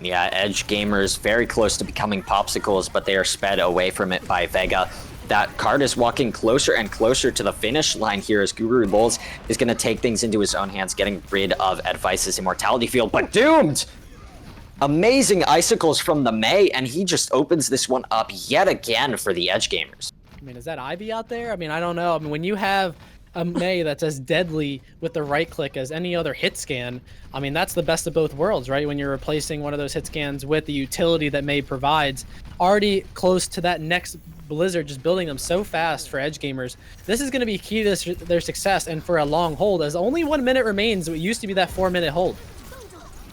Yeah, Edgegamers very close to becoming popsicles, but they are sped away from it by Vega. That card is walking closer and closer to the finish line here as Guru Lulz is going to take things into his own hands, getting rid of Advice's Immortality Field, but Doomed! Amazing icicles from the May, and he just opens this one up yet again for the Edgegamers. I mean, is that Ivy out there? I mean, I don't know. I mean, when you have a May that's as deadly with the right click as any other hit scan, I mean, that's the best of both worlds, right? When you're replacing one of those hit scans with the utility that May provides, already close to that next Blizzard, just building them so fast for Edgegamers. This is going to be key to their success and for a long hold, as only 1 minute remains. It used to be that 4-minute hold.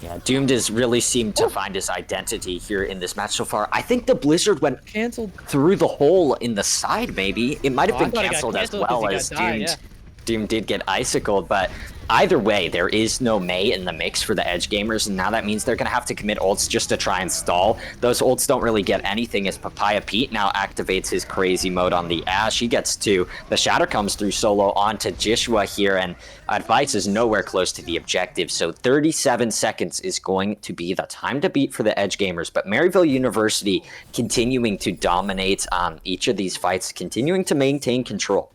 Yeah, Doomed has really seemed to find his identity here in this match so far. I think the Blizzard went canceled through the hole in the side, maybe. It might have been canceled as well as Doomed did get icicled, but either way, there is no May in the mix for the Edgegamers, and now that means they're going to have to commit ults just to try and stall. Those ults don't really get anything as Papaya Pete now activates his crazy mode on the Ashe. He gets two. The Shatter comes through solo onto Jishua here, and Advice is nowhere close to the objective, so 37 seconds is going to be the time to beat for the Edgegamers, but Maryville University continuing to dominate each of these fights, continuing to maintain control.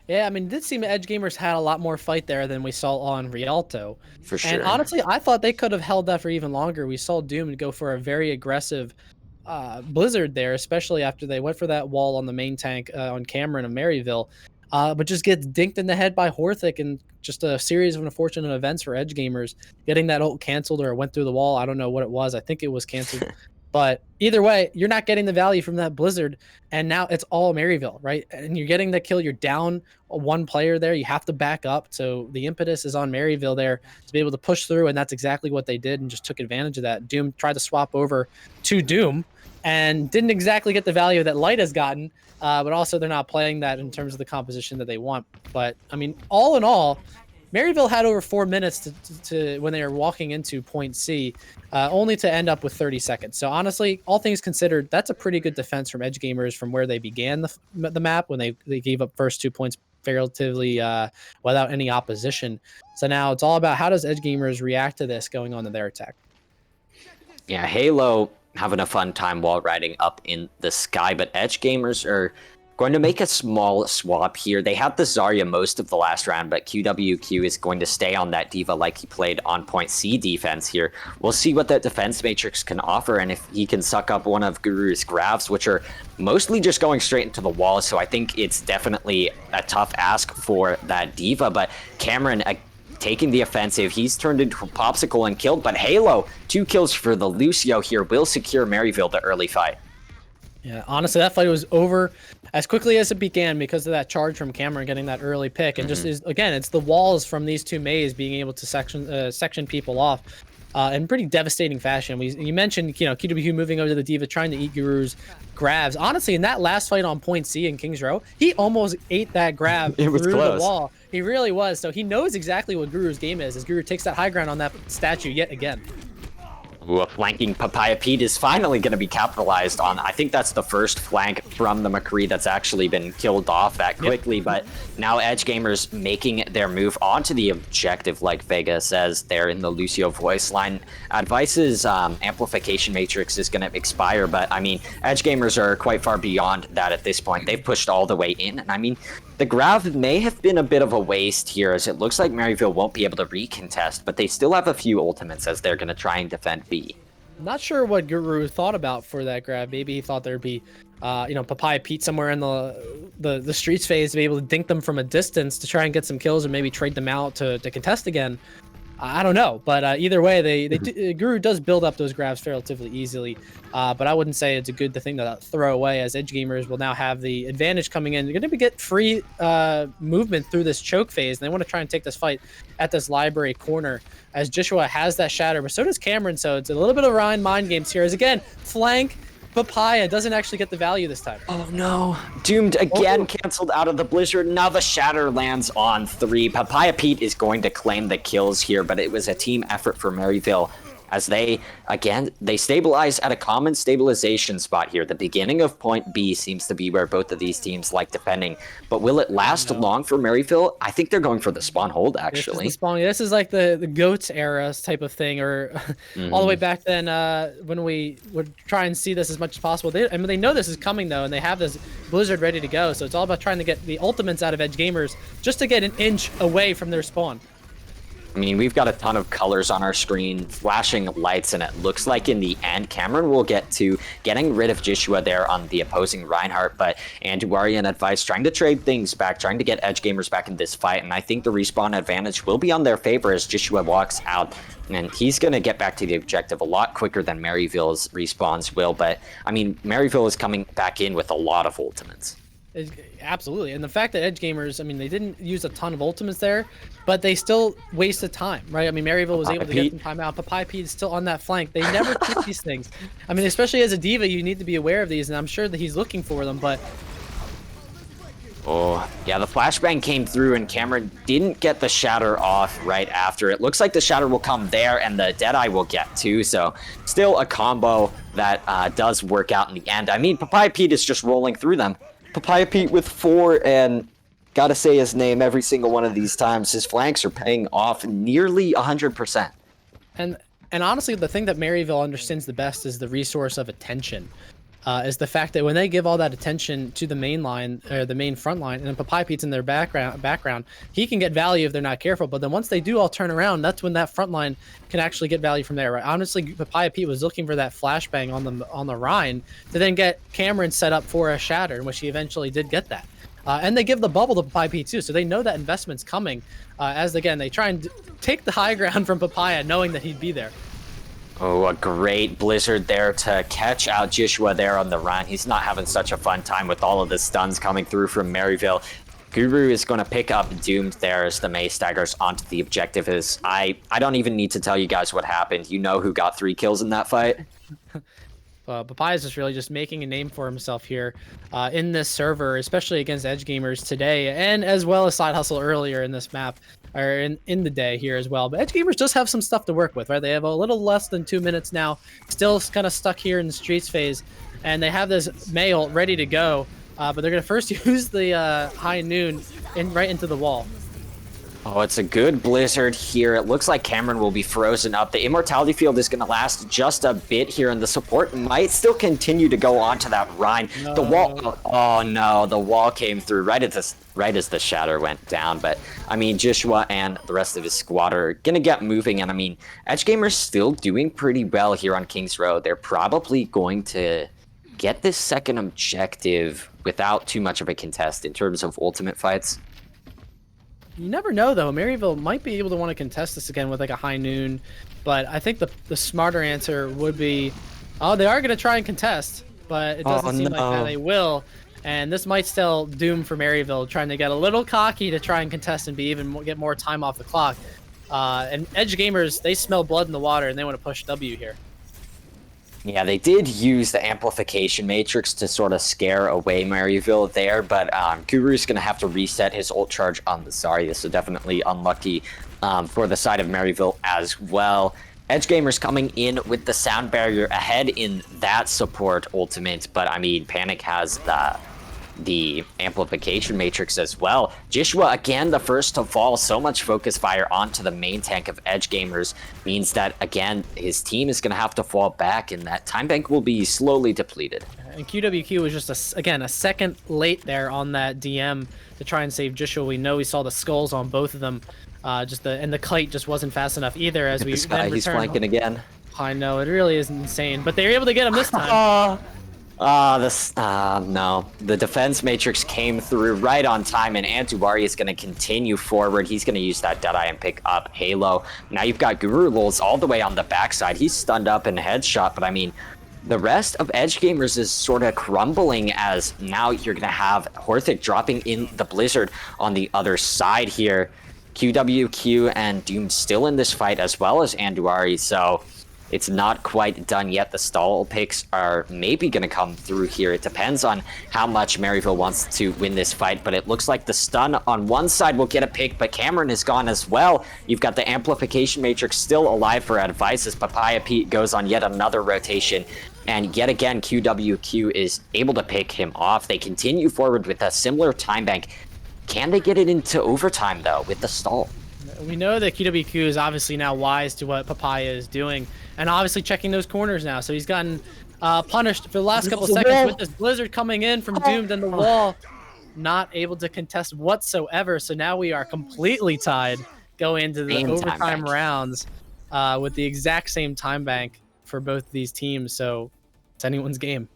Yeah, I mean, it did seem Edgegamers had a lot more fight there than we saw on Rialto. For sure. And honestly, I thought they could have held that for even longer. We saw Doom go for a very aggressive Blizzard there, especially after they went for that wall on the main tank on Cameron of Maryville, but just gets dinked in the head by Horthic, and just a series of unfortunate events for Edgegamers, getting that ult canceled or went through the wall. I don't know what it was. I think it was canceled. But either way, you're not getting the value from that Blizzard, and now it's all Maryville, right? And you're getting the kill. You're down one player there. You have to back up. So the impetus is on Maryville there to be able to push through, and that's exactly what they did and just took advantage of that. Doom tried to swap over to Doom and didn't exactly get the value that Light has gotten, but also they're not playing that in terms of the composition that they want. But, I mean, all in all, Maryville had over 4 minutes to when they were walking into point C, only to end up with 30 seconds. So honestly, all things considered, that's a pretty good defense from Edgegamers from where they began the map when they gave up first 2 points relatively without any opposition. So now it's all about how does Edgegamers react to this going on to their attack. Yeah, Halo having a fun time wall riding up in the sky, but Edgegamers are going to make a small swap here. They had the Zarya most of the last round, but QWQ is going to stay on that D.Va like he played on point C defense here. We'll see what that defense matrix can offer, and if he can suck up one of Guru's grabs, which are mostly just going straight into the wall, so I think it's definitely a tough ask for that D.Va, but Cameron taking the offensive. He's turned into a popsicle and killed, but Halo, 2 kills for the Lucio here, will secure Maryville the early fight. Yeah, honestly, that fight was over as quickly as it began because of that charge from Cameron getting that early pick. And just is, again, it's the walls from these 2 Mays being able to section people off in pretty devastating fashion. You mentioned, QWQ moving over to the D.Va, trying to eat Guru's grabs. Honestly, in that last fight on point C in Kings Row, he almost ate that grab through the wall. He really was. So he knows exactly what Guru's game is, as Guru takes that high ground on that statue yet again. Ooh, a flanking Papaya Pete is finally going to be capitalized on. I think that's the first flank from the McCree that's actually been killed off that quickly, but now Edgegamers making their move onto the objective, like Vega says there in the Lucio voice line. Advice's amplification matrix is going to expire, but I mean, Edgegamers are quite far beyond that at this point. They've pushed all the way in, and I mean, the grab may have been a bit of a waste here, as it looks like Maryville won't be able to recontest, but they still have a few ultimates as they're going to try and defend B. Not sure what Guru thought about for that grab. Maybe he thought there'd be, Papaya Pete somewhere in the streets phase to be able to dink them from a distance to try and get some kills, or maybe trade them out to contest again. I don't know, but either way, Guru does build up those grabs relatively easily, but I wouldn't say it's a good thing to throw away, as Edgegamers will now have the advantage coming in. They're going to get free movement through this choke phase, and they want to try and take this fight at this library corner, as Joshua has that shatter, but so does Cameron, so it's a little bit of Ryan mind games here, as again, flank, Papaya doesn't actually get the value this time. Oh no. Doomed again, canceled out of the Blizzard. Now the Shatter lands on 3. Papaya Pete is going to claim the kills here, but it was a team effort for Maryville, as they stabilize at a common stabilization spot here. The beginning of point B seems to be where both of these teams like defending, but will it last long for Maryville? I think they're going for the spawn hold, actually. This is like the GOATS era type of thing, or all the way back then when we would try and see this as much as possible. They know this is coming, though, and they have this Blizzard ready to go, so it's all about trying to get the ultimates out of Edgegamers just to get an inch away from their spawn. I mean, we've got a ton of colors on our screen, flashing lights, and it looks like in the end, Cameron will get to getting rid of Joshua there on the opposing Reinhardt, but Anduari and Advice trying to trade things back, trying to get Edgegamers back in this fight, and I think the respawn advantage will be on their favor as Joshua walks out, and he's going to get back to the objective a lot quicker than Maryville's respawns will, but, I mean, Maryville is coming back in with a lot of ultimates. Absolutely, and the fact that Edgegamers, I mean, they didn't use a ton of ultimates there, but they still wasted time, right? I mean, Maryville was able to get some time out. Papaya Pete is still on that flank. They never took these things. I mean, especially as a D.Va, you need to be aware of these, and I'm sure that he's looking for them, but... Oh, yeah, the flashbang came through, and Cameron didn't get the Shatter off right after. It looks like the Shatter will come there, and the Deadeye will get too, so still a combo that does work out in the end. I mean, Papaya Pete is just rolling through them. Papaya Pete with 4, and gotta say his name every single one of these times. His flanks are paying off nearly 100%. And honestly, the thing that Maryville understands the best is the resource of attention. Is the fact that when they give all that attention to the main line, or the main front line, and then Papaya Pete's in their background, he can get value if they're not careful. But then once they do all turn around, that's when that front line can actually get value from there. Right? Honestly, Papaya Pete was looking for that flashbang on the Rhine to then get Cameron set up for a Shatter, in which he eventually did get that. And they give the bubble to Papaya Pete too, so they know that investment's coming. As again, they try and take the high ground from Papaya, knowing that he'd be there. Oh, a great blizzard there to catch out Joshua there on the run. He's not having such a fun time with all of the stuns coming through from Maryville. Guru is going to pick up Doomed there as the May staggers onto the objective. I don't even need to tell you guys what happened. You know who got 3 kills in that fight. Papaya is just really just making a name for himself here in this server, especially against Edgegamers today, and as well as Side Hustle earlier in this map, or in the day here as well. But Edgegamers does have some stuff to work with, right? They have a little less than 2 minutes now, still kind of stuck here in the streets phase, and they have this May ult ready to go, but they're going to first use the high noon right into the wall. Oh, it's a good blizzard here. It looks like Cameron will be frozen up. The immortality field is going to last just a bit here, and the support might still continue to go onto that Rhine. No. The wall. Oh no, the wall came through right as the shatter went down. But I mean, Joshua and the rest of his squad are gonna get moving, and I mean, Edgegamers still doing pretty well here on Kings Road. They're probably going to get this second objective without too much of a contest in terms of ultimate fights. You never know, though. Maryville might be able to want to contest this again with like a high noon, but I think the smarter answer would be, oh, they are going to try and contest, but it doesn't seem like they will, and this might still doom for Maryville, trying to get a little cocky to try and contest and get more time off the clock. And Edgegamers, they smell blood in the water, and they want to push W here. Yeah, they did use the amplification matrix to sort of scare away Maryville there, but Guru's going to have to reset his ult charge on the Zarya, so definitely unlucky for the side of Maryville as well. Edgegamers coming in with the sound barrier ahead in that support ultimate, but I mean, Panic has the amplification matrix as well. Joshua, again, the first to fall. So much focus fire onto the main tank of Edgegamers means that, again, his team is going to have to fall back, and that time bank will be slowly depleted. And QWQ was just, again, a second late there on that DM to try and save Joshua. We know we saw the skulls on both of them. And the kite just wasn't fast enough either as we this guy, he's flanking again. I know, it really is insane, but they were able to get him this time. No. The defense matrix came through right on time, and Antuari is going to continue forward. He's going to use that Deadeye and pick up Halo. Now you've got Guru Lulz all the way on the backside. He's stunned up and headshot, but I mean, the rest of Edgegamers is sort of crumbling as now you're going to have Horthic dropping in the Blizzard on the other side here. QWQ and Doom still in this fight, as well as Anduari, so it's not quite done yet. The stall picks are maybe going to come through here. It depends on how much Maryville wants to win this fight, but it looks like the stun on one side will get a pick, but Cameron is gone as well. You've got the amplification matrix still alive for Advice as Papaya Pete goes on yet another rotation, and yet again QWQ is able to pick him off. They continue forward with a similar time bank. Can they get it into overtime, though, with the stall? We know that QWQ is obviously now wise to what Papaya is doing, and obviously checking those corners now. So he's gotten punished for the last couple seconds with this blizzard coming in from Doomed and the wall. Not able to contest whatsoever. So now we are completely tied going into the overtime rounds with the exact same time bank for both these teams. So it's anyone's game.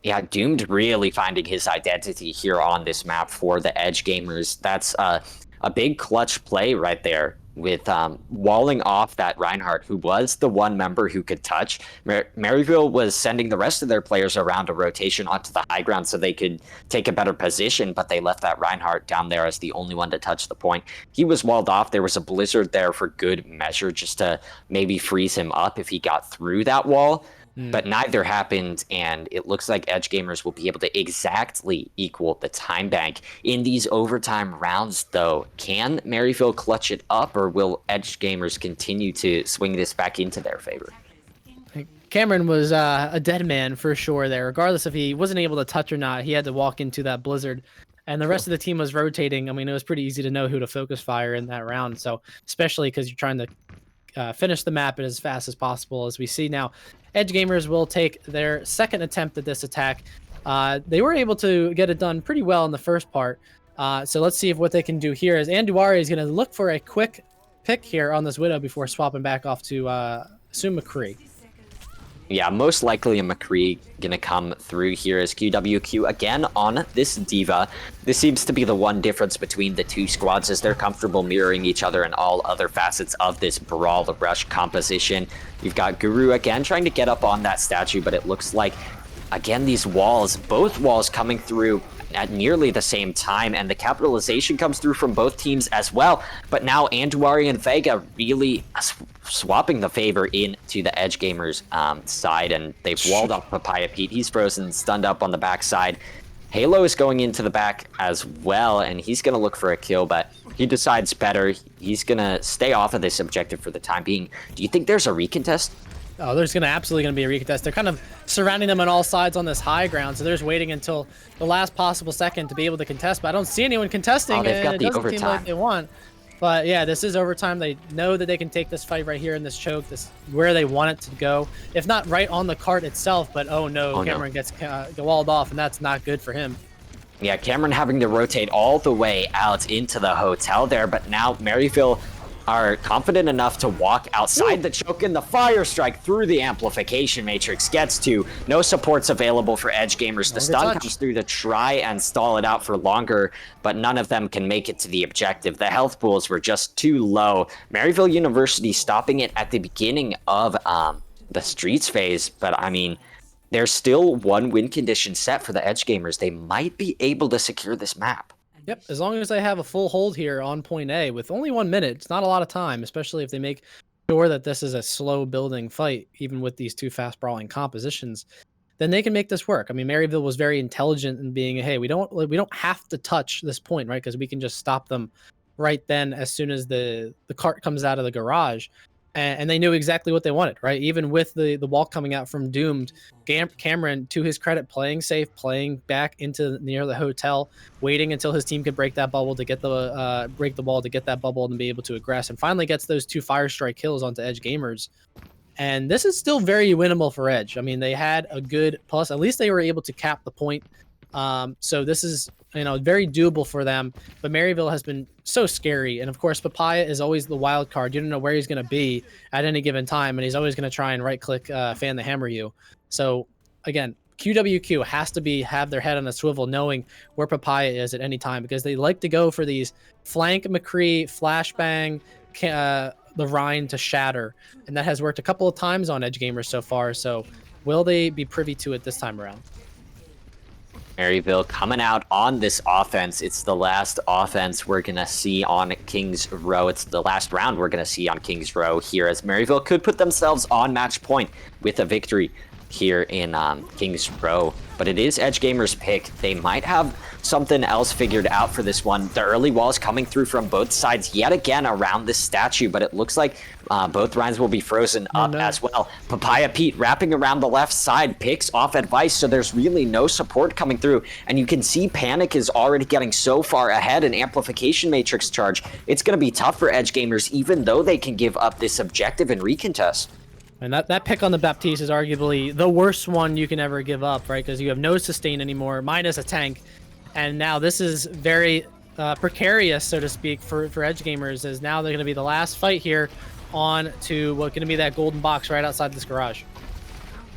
Yeah, Doomed really finding his identity here on this map for the Edgegamers. That's a big clutch play right there with walling off that Reinhardt, who was the one member who could touch. Maryville was sending the rest of their players around a rotation onto the high ground so they could take a better position, but they left that Reinhardt down there as the only one to touch the point. He was walled off. There was a blizzard there for good measure just to maybe freeze him up if he got through that wall. But neither happened, and it looks like Edgegamers will be able to exactly equal the time bank. In these overtime rounds, though, can Maryville clutch it up, or will Edgegamers continue to swing this back into their favor? Cameron was a dead man for sure there. Regardless if he wasn't able to touch or not, he had to walk into that blizzard. And the rest of the team was rotating. I mean, it was pretty easy to know who to focus fire in that round. So especially because you're trying to finish the map as fast as possible. As we see now, Edgegamers will take their second attempt at this attack. They were able to get it done pretty well in the first part. So let's see what they can do here. As Anduari is going to look for a quick pick here on this Widow before swapping back off to Assume McCree. Yeah, most likely a McCree gonna come through here as QWQ again on this D.Va. This seems to be the one difference between the two squads, as they're comfortable mirroring each other in all other facets of this Brawl Rush composition. You've got Guru again trying to get up on that statue, but it looks like, again, these walls, both walls coming through at nearly the same time, and the capitalization comes through from both teams as well. But now Anduari and Vega really swapping the favor into the Edgegamers side, and they've walled off Papaya Pete. He's frozen, stunned up on the backside. Halo is going into the back as well, and he's going to look for a kill, but he decides better. He's going to stay off of this objective for the time being. Do you think there's a recontest? Oh, there's absolutely going to be a recontest. They're kind of surrounding them on all sides on this high ground, so they're just waiting until the last possible second to be able to contest. But I don't see anyone contesting, and it doesn't seem like they want. But yeah, this is overtime. They know that they can take this fight right here in this choke, this where they want it to go. If not right on the cart itself, but oh no, Cameron gets walled off, and that's not good for him. Yeah, Cameron having to rotate all the way out into the hotel there, but now Maryville are confident enough to walk outside the choke, and the fire strike through the amplification matrix gets to. No supports available for Edgegamers. The stun comes through to try and stall it out for longer, but none of them can make it to the objective. The health pools were just too low. Maryville University stopping it at the beginning of the Streets phase, but I mean, there's still one win condition set for the Edgegamers. They might be able to secure this map. Yep, as long as they have a full hold here on point A with only 1 minute, it's not a lot of time, especially if they make sure that this is a slow building fight, even with these two fast brawling compositions, then they can make this work. I mean, Maryville was very intelligent in being, hey, we don't have to touch this point, right? Because we can just stop them right then as soon as the cart comes out of the garage. And they knew exactly what they wanted, right? Even with the wall coming out from Doomed, Cameron, to his credit, playing safe, playing back into near the hotel, waiting until his team could break that bubble to get the break the wall to get that bubble and be able to aggress, and finally gets those 2 fire strike kills onto Edgegamers. And this is still very winnable for Edge. I mean, they had a good plus. At least they were able to cap the point. So this is, very doable for them. But Maryville has been so scary, and of course Papaya is always the wild card. You don't know where he's going to be at any given time, and he's always going to try and right click fan the hammer you. So again, QWQ has to have their head on a swivel, knowing where Papaya is at any time, because they like to go for these flank McCree, flashbang, the Rhine to shatter, and that has worked a couple of times on Edgegamers so far. So will they be privy to it this time around? Maryville coming out on this offense. It's the last offense we're going to see on Kings Row. It's the last round we're going to see on Kings Row here, as Maryville could put themselves on match point with a victory here in Kings Row. But it is Edgegamers' pick. They might have something else figured out for this one. The early walls coming through from both sides yet again around this statue, but it looks like both Rhines will be frozen up as well. Papaya Pete wrapping around the left side, picks off Advice, so there's really no support coming through. And you can see Panic is already getting so far ahead in Amplification Matrix charge. It's going to be tough for Edgegamers, even though they can give up this objective and recontest. And that pick on the Baptiste is arguably the worst one you can ever give up, right? Because you have no sustain anymore, minus a tank. And now this is very precarious, so to speak, for Edgegamers, as now they're going to be the last fight here on to what's going to be that golden box right outside this garage.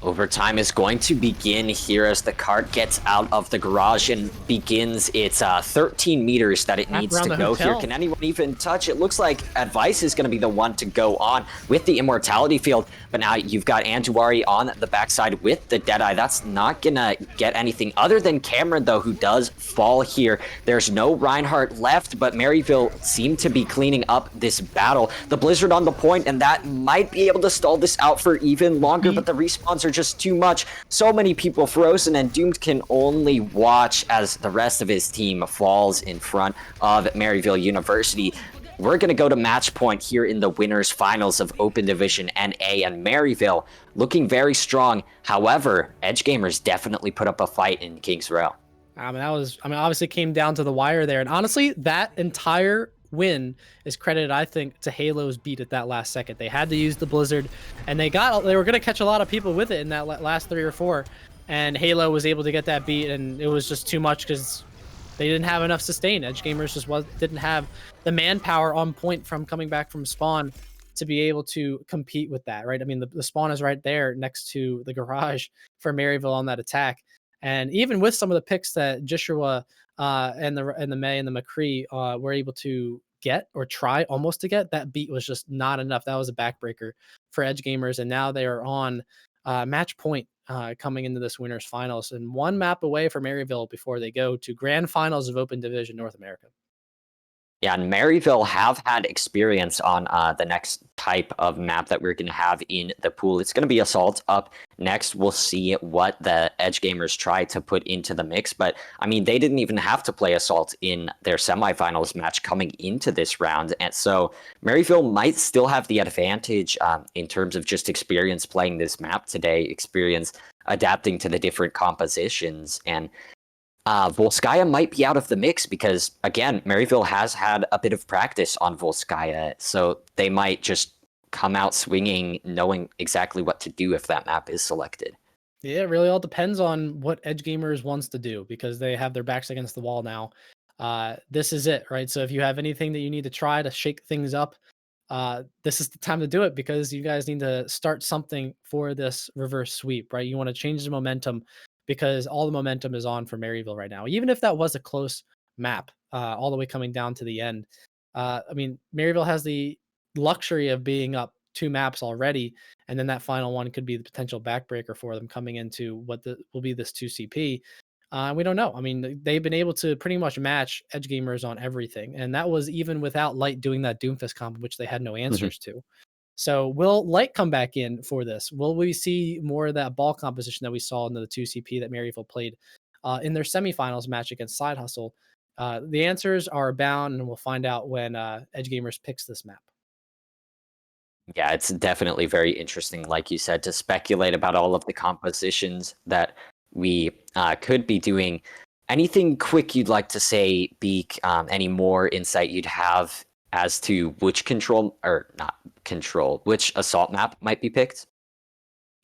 Overtime is going to begin here as the cart gets out of the garage and begins its 13 meters that it needs to go here. Can anyone even touch? It looks like Advice is going to be the one to go on with the Immortality Field, but now you've got Anduari on the backside with the Deadeye. That's not going to get anything other than Cameron, though, who does fall here. There's no Reinhardt left, but Maryville seem to be cleaning up this battle. The Blizzard on the point, and that might be able to stall this out for even longer, but the respawns are just too much. So many people frozen, and Doomed can only watch as the rest of his team falls in front of Maryville University. We're going to go to match point here in the winners finals of Open Division NA, and Maryville looking very strong. However, Edgegamers definitely put up a fight in Kings Row. Obviously came down to the wire there, and honestly, that entire win is credited, I think, to Halo's beat at that last second. They had to use the Blizzard, and they were going to catch a lot of people with it in that last 3 or 4, and Halo was able to get that beat, and it was just too much because they didn't have enough sustain. Edgegamers just didn't have the manpower on point from coming back from spawn to be able to compete with that, right? I mean, the spawn is right there next to the garage for Maryville on that attack. And even with some of the picks that Joshua and the May and the McCree were able to get or try almost to get, that beat was just not enough. That was a backbreaker for Edgegamers, and now they are on match point coming into this winners finals, and one map away from Maryville before they go to grand finals of Open Division North America. Yeah, and Maryville have had experience on the next type of map that we're going to have in the pool. It's going to be Assault up next. We'll see what the Edgegamers try to put into the mix. But, I mean, they didn't even have to play Assault in their semifinals match coming into this round. And so Maryville might still have the advantage in terms of just experience playing this map today, experience adapting to the different compositions. And Volskaya might be out of the mix because, again, Maryville has had a bit of practice on Volskaya, so they might just come out swinging, knowing exactly what to do if that map is selected. Yeah, it really all depends on what Edgegamers wants to do because they have their backs against the wall now. This is it, right? So if you have anything that you need to try to shake things up, this is the time to do it because you guys need to start something for this reverse sweep, right? You want to change the momentum because all the momentum is on for Maryville right now. Even if that was a close map, all the way coming down to the end. I mean, Maryville has the luxury of being up 2 maps already, and then that final one could be the potential backbreaker for them coming into what will be this 2CP. We don't know. I mean, they've been able to pretty much match Edgegamers on everything, and that was even without Light doing that Doomfist combo, which they had no answers to. So will Light come back in for this? Will we see more of that ball composition that we saw in the 2CP that Maryville played in their semifinals match against Side Hustle? The answers are bound, and we'll find out when Edgegamers picks this map. Yeah, it's definitely very interesting, like you said, to speculate about all of the compositions that we could be doing. Anything quick you'd like to say, Beak? Any more insight you'd have as to which which assault map might be picked?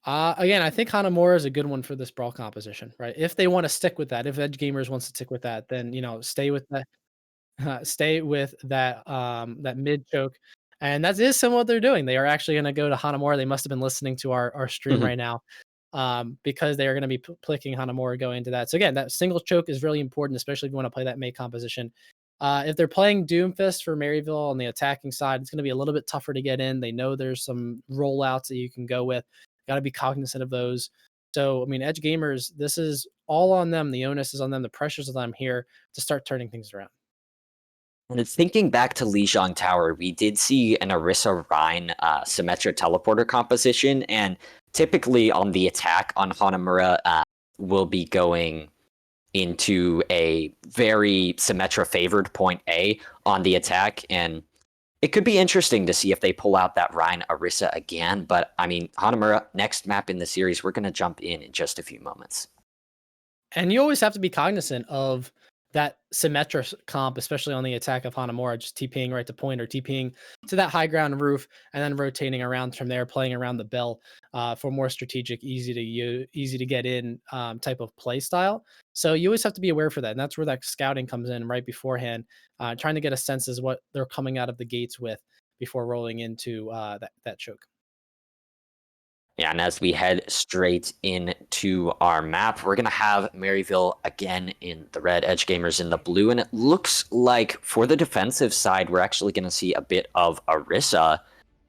Again, I think Hanamura is a good one for this brawl composition, right? If they want to stick with that, if Edgegamers wants to stick with that, then stay with that. Stay with that mid choke, and that is some what they're doing. They are actually going to go to Hanamura. They must have been listening to our stream right now, because they are going to be clicking Hanamura going into that. So again, that single choke is really important, especially if you want to play that May composition. If they're playing Doomfist for Maryville on the attacking side, it's going to be a little bit tougher to get in. They know there's some rollouts that you can go with. Got to be cognizant of those. So, I mean, Edgegamers, this is all on them. The onus is on them. The pressure's on them here to start turning things around. And thinking back to Lijiang Tower, we did see an Orisa Rhine Symmetra teleporter composition, and typically on the attack on Hanamura, will be going into a very Symmetra favored point A on the attack, and it could be interesting to see if they pull out that Rhine Orisa again. But I mean, Hanamura, next map in the series, we're going to jump in just a few moments. And you always have to be cognizant of that Symmetra comp, especially on the attack of Hanamura, just TPing right to point or TPing to that high ground roof and then rotating around from there, playing around the bell for more strategic, easy to get in type of play style. So you always have to be aware for that. And that's where that scouting comes in right beforehand, trying to get a sense as what they're coming out of the gates with before rolling into that choke. Yeah, and as we head straight into our map, we're going to have Maryville again in the red, Edgegamers in the blue, and it looks like for the defensive side, we're actually going to see a bit of Orisa,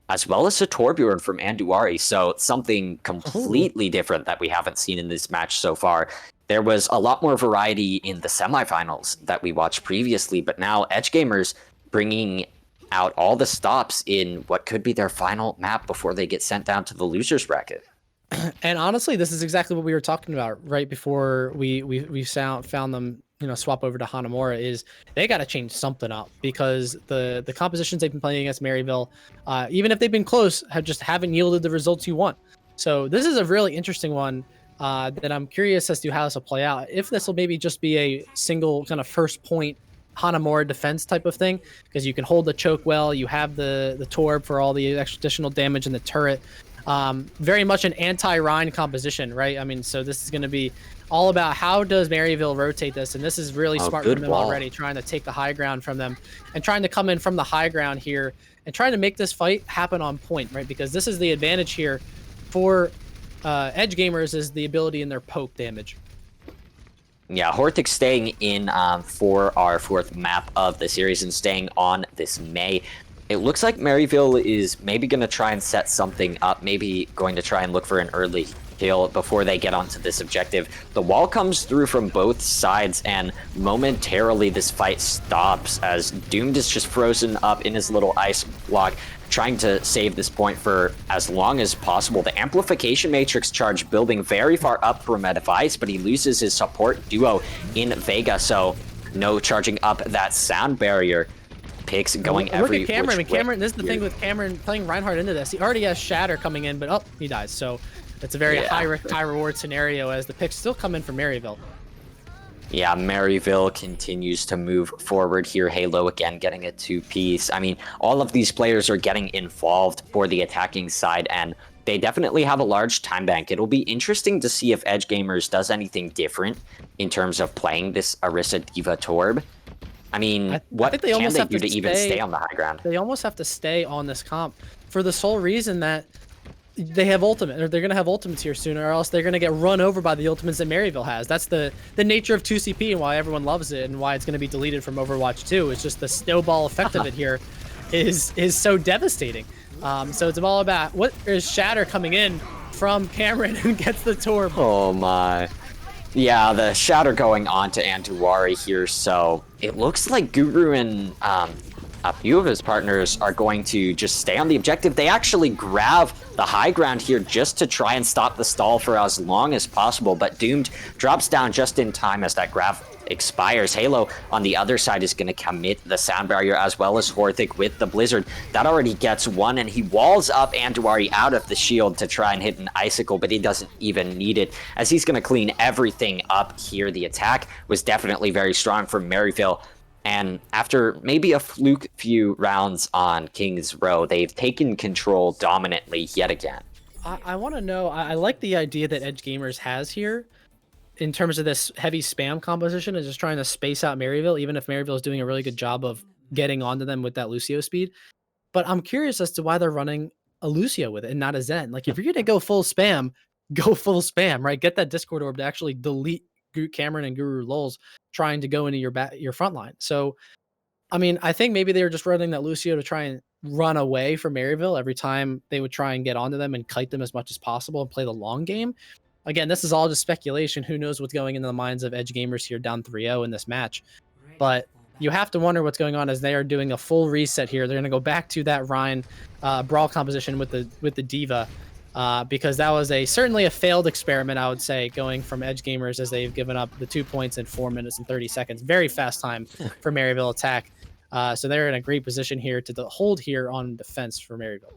as well as a Torbjorn from Anduari, so something completely different that we haven't seen in this match so far. There was a lot more variety in the semifinals that we watched previously, but now Edgegamers bringing out all the stops in what could be their final map before they get sent down to the losers bracket. And honestly, this is exactly what we were talking about right before we found them, swap over to Hanamura. Is they got to change something up because the compositions they've been playing against Maryville, even if they've been close, haven't yielded the results you want. So this is a really interesting one that I'm curious as to how this will play out. If this will maybe just be a single kind of first point Hanamura defense type of thing, because you can hold the choke well, you have the Torb for all the additional damage in the turret, Very much an anti-Rhine composition, right? I mean, so this is going to be all about how does Maryville rotate this, and this is really smart from them already, trying to take the high ground from them and trying to come in from the high ground here and trying to make this fight happen on point, right? Because this is the advantage here for Edgegamers, is the ability in their poke damage. Yeah, Hortic staying in for our 4th map of the series and staying on this May. It looks like Maryville is maybe going to try and set something up, maybe going to try and look for an early kill before they get onto this objective. The wall comes through from both sides, and momentarily this fight stops as Doomed is just frozen up in his little ice block, trying to save this point for as long as possible. The amplification matrix charge building very far up from a device, but he loses his support duo in Vega, so no charging up that sound barrier. Picks going every Look at Cameron. Cameron, this is the here. thing with Cameron playing Reinhardt into this. He already has Shatter coming in, but oh, he dies. So it's a very high risk, high reward scenario as the picks still come in for Maryville. Yeah, Maryville continues to move forward here. Halo again getting a 2-piece. I mean, all of these players are getting involved for the attacking side, and they definitely have a large time bank. It'll be interesting to see if Edgegamers does anything different in terms of playing this Orisa D.Va Torb. I mean, what think they can almost they have do to to even stay on the high ground? They almost have to stay on this comp for the sole reason that they have ultimate, or they're going to have ultimates here sooner, or else they're going to get run over by the ultimates that Maryville has. That's the nature of 2CP and why everyone loves it and why it's going to be deleted from Overwatch 2. It's just the snowball effect of it here is so devastating. So it's all about what is Shatter coming in from Cameron and gets the Torb. Oh my. Yeah, the Shatter going on to Anduwari here, so it looks like Guru and a few of his partners are going to just stay on the objective. They actually grab the high ground here just to try and stop the stall for as long as possible, but Doomed drops down just in time as that grab expires. Halo on the other side is going to commit the sound barrier, as well as Horthic with the Blizzard. That already gets one, and he walls up Anduwari out of the shield to try and hit an Icicle, but he doesn't even need it, as he's going to clean everything up here. The attack was definitely very strong from Maryville, and after maybe a fluke few rounds on King's Row, they've taken control dominantly yet again. I want to know, I like the idea that Edgegamers has here in terms of this heavy spam composition and just trying to space out Maryville, even if Maryville is doing a really good job of getting onto them with that Lucio speed. But I'm curious as to why they're running a Lucio with it and not a Zen. Like, if you're going to go full spam, right? Get that Discord orb to actually delete Cameron and Guru Lulz trying to go into your front line. So, I mean, I think maybe they were just running that Lucio to try and run away from Maryville every time they would try and get onto them and kite them as much as possible and play the long game. Again, this is all just speculation. Who knows what's going into the minds of Edgegamers here down 3-0 in this match. But you have to wonder what's going on as they are doing a full reset here. They're going to go back to that Rhine brawl composition with the D.Va because that was certainly a failed experiment, I would say, going from Edgegamers, as they've given up the 2 points in 4 minutes and 30 seconds. Very fast time for Maryville attack. So they're in a great position here to hold here on defense for Maryville.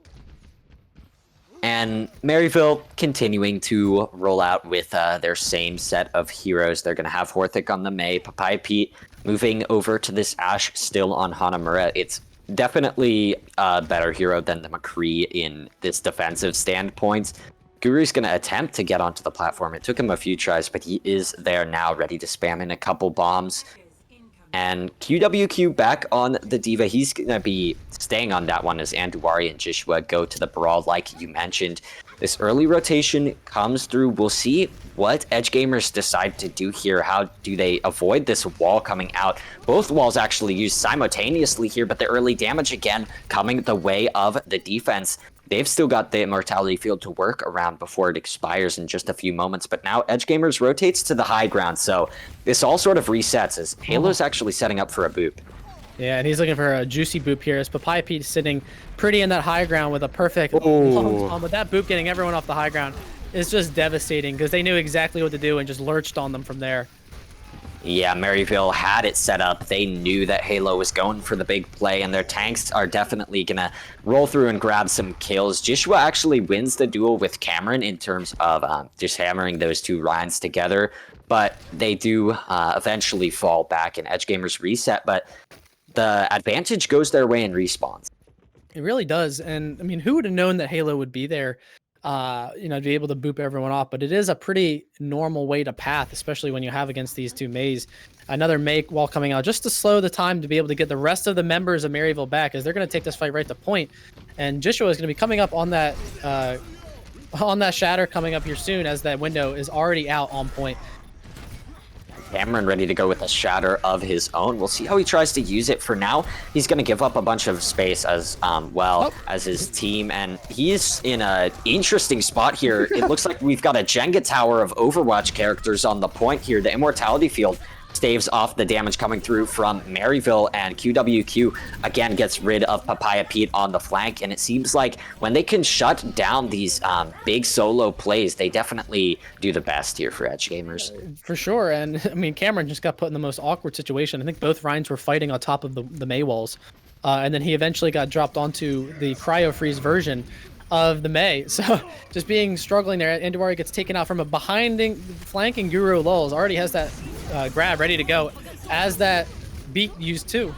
And Maryville continuing to roll out with their same set of heroes. They're going to have Horthic on the Mei, Papaya Pete moving over to this Ashe still on Hanamura. It's definitely a better hero than the McCree in this defensive standpoint. Guru's going to attempt to get onto the platform. It took him a few tries, but he is there now, ready to spam in a couple bombs. And QWQ back on the D.Va. He's going to be staying on that one as Anduwari and Joshua go to the brawl, like you mentioned. This early rotation comes through. We'll see what Edgegamers decide to do here. How do they avoid this wall coming out? Both walls actually used simultaneously here, but the early damage again coming the way of the defense. They've still got the Immortality Field to work around before it expires in just a few moments, but now Edgegamers rotates to the high ground, so this all sort of resets as Halo's actually setting up for a boop. Yeah, and he's looking for a juicy boop here as Papaya Pete sitting pretty in that high ground with a perfect long spawn, but that boop getting everyone off the high ground is just devastating because they knew exactly what to do and just lurched on them from there. Yeah, Maryville had it set up. They knew that Halo was going for the big play, and their tanks are definitely going to roll through and grab some kills. Joshua actually wins the duel with Cameron in terms of just hammering those two Ryans together, but they do eventually fall back, and Edgegamers reset, but the advantage goes their way in respawns. It really does, and I mean, who would have known that Halo would be there you know, to be able to boop everyone off. But it is a pretty normal way to path, especially when you have against these two Mays. Another May wall coming out just to slow the time to be able to get the rest of the members of Maryville back, as they're going to take this fight right to point. And Joshua is going to be coming up on that shatter coming up here soon, as that window is already out on point. Cameron ready to go with a shatter of his own. We'll see how he tries to use it. For now, he's going to give up a bunch of space as as his team, and he's in an interesting spot here. It looks like we've got a Jenga tower of Overwatch characters on the point here. The Immortality Field staves off the damage coming through from Maryville, and QWQ again gets rid of Papaya Pete on the flank. And it seems like when they can shut down these big solo plays, they definitely do the best here for Edgegamers. For sure. And I mean, Cameron just got put in the most awkward situation. I think both Ryans were fighting on top of the May walls, and then he eventually got dropped onto the cryo freeze version of the May. So just struggling there. Anduari gets taken out from a flanking Guru. Lulz already has that grab ready to go as that beat used too.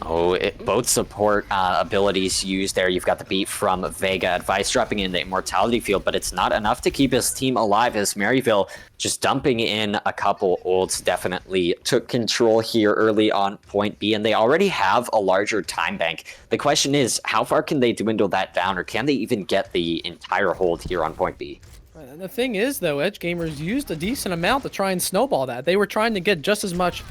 Oh, both support abilities used there. You've got the beat from Vega, Advice dropping in the Immortality Field, but it's not enough to keep his team alive, as Maryville just dumping in a couple ults definitely took control here early on point B, and they already have a larger time bank. The question is, how far can they dwindle that down, or can they even get the entire hold here on point B? The thing is, though, Edgegamers used a decent amount to try and snowball that. They were trying to get just as much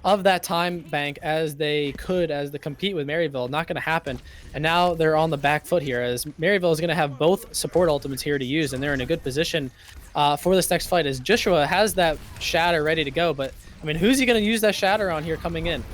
of that time bank as they could as to compete with Maryville. Not going to happen. And now they're on the back foot here, as Maryville is going to have both support ultimates here to use, and they're in a good position for this next fight, as Joshua has that shatter ready to go. But I mean, who's he going to use that shatter on here coming in?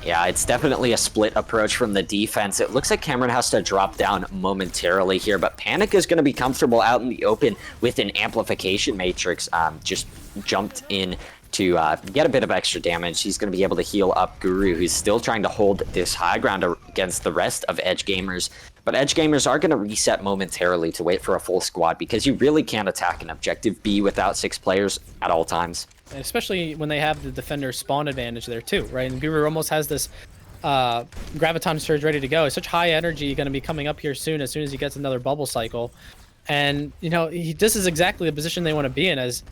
Yeah, it's definitely a split approach from the defense. It looks like Cameron has to drop down momentarily here, but Panic is going to be comfortable out in the open with an amplification matrix. Just jumped in to get a bit of extra damage. He's going to be able to heal up Guru, who's still trying to hold this high ground against the rest of Edgegamers. But Edgegamers are going to reset momentarily to wait for a full squad, because you really can't attack an objective B without 6 players at all times. And especially when they have the defender spawn advantage there too, right? And Guru almost has this Graviton Surge ready to go. It's such high energy going to be coming up here soon, as he gets another bubble cycle. And, you know, this is exactly the position they want to be in, as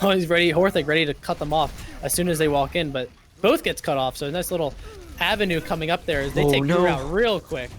he's ready, Horthic ready to cut them off as soon as they walk in, but both gets cut off. So a nice little avenue coming up there as they take Guru out real quick.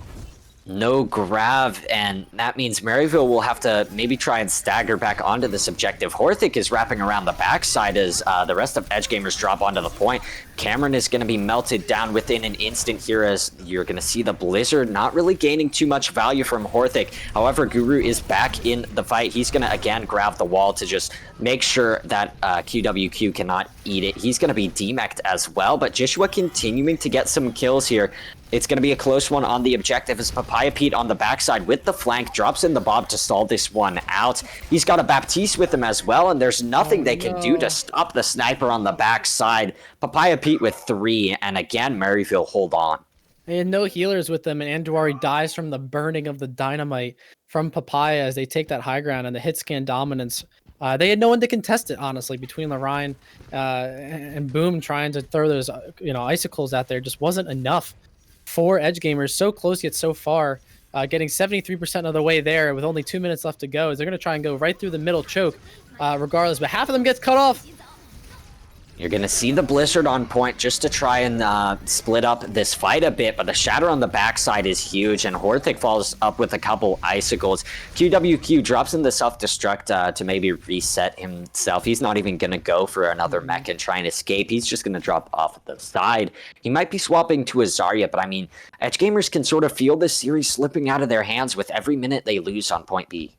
No grav, and that means Maryville will have to maybe try and stagger back onto this objective. Horthic is wrapping around the backside as the rest of Edgegamers drop onto the point. Cameron is going to be melted down within an instant here, as you're going to see the Blizzard not really gaining too much value from Horthic. However, Guru is back in the fight. He's going to again grab the wall to just make sure that QWQ cannot eat it. He's going to be demeched as well, but Joshua continuing to get some kills here. It's going to be a close one on the objective, as Papaya Pete on the backside with the flank drops in the Bob to stall this one out. He's got a Baptiste with him as well, and there's nothing they can do to stop the sniper on the backside. Papaya Pete with 3, and again, Maryville hold on. They had no healers with them, and Anduari dies from the burning of the dynamite from Papaya as they take that high ground and the hit scan dominance. They had no one to contest it, honestly, between Lorraine and Boom trying to throw those icicles out there. Just wasn't enough for Edgegamers. So close yet so far, getting 73% of the way there with only 2 minutes left to go. They're going to try and go right through the middle choke regardless, but half of them gets cut off. You're going to see the Blizzard on point just to try and split up this fight a bit, but the shatter on the backside is huge, and Horthic falls up with a couple icicles. QWQ drops in the self-destruct to maybe reset himself. He's not even going to go for another mech and try and escape. He's just going to drop off the side. He might be swapping to a Zarya, but I mean, Edgegamers can sort of feel this series slipping out of their hands with every minute they lose on point B.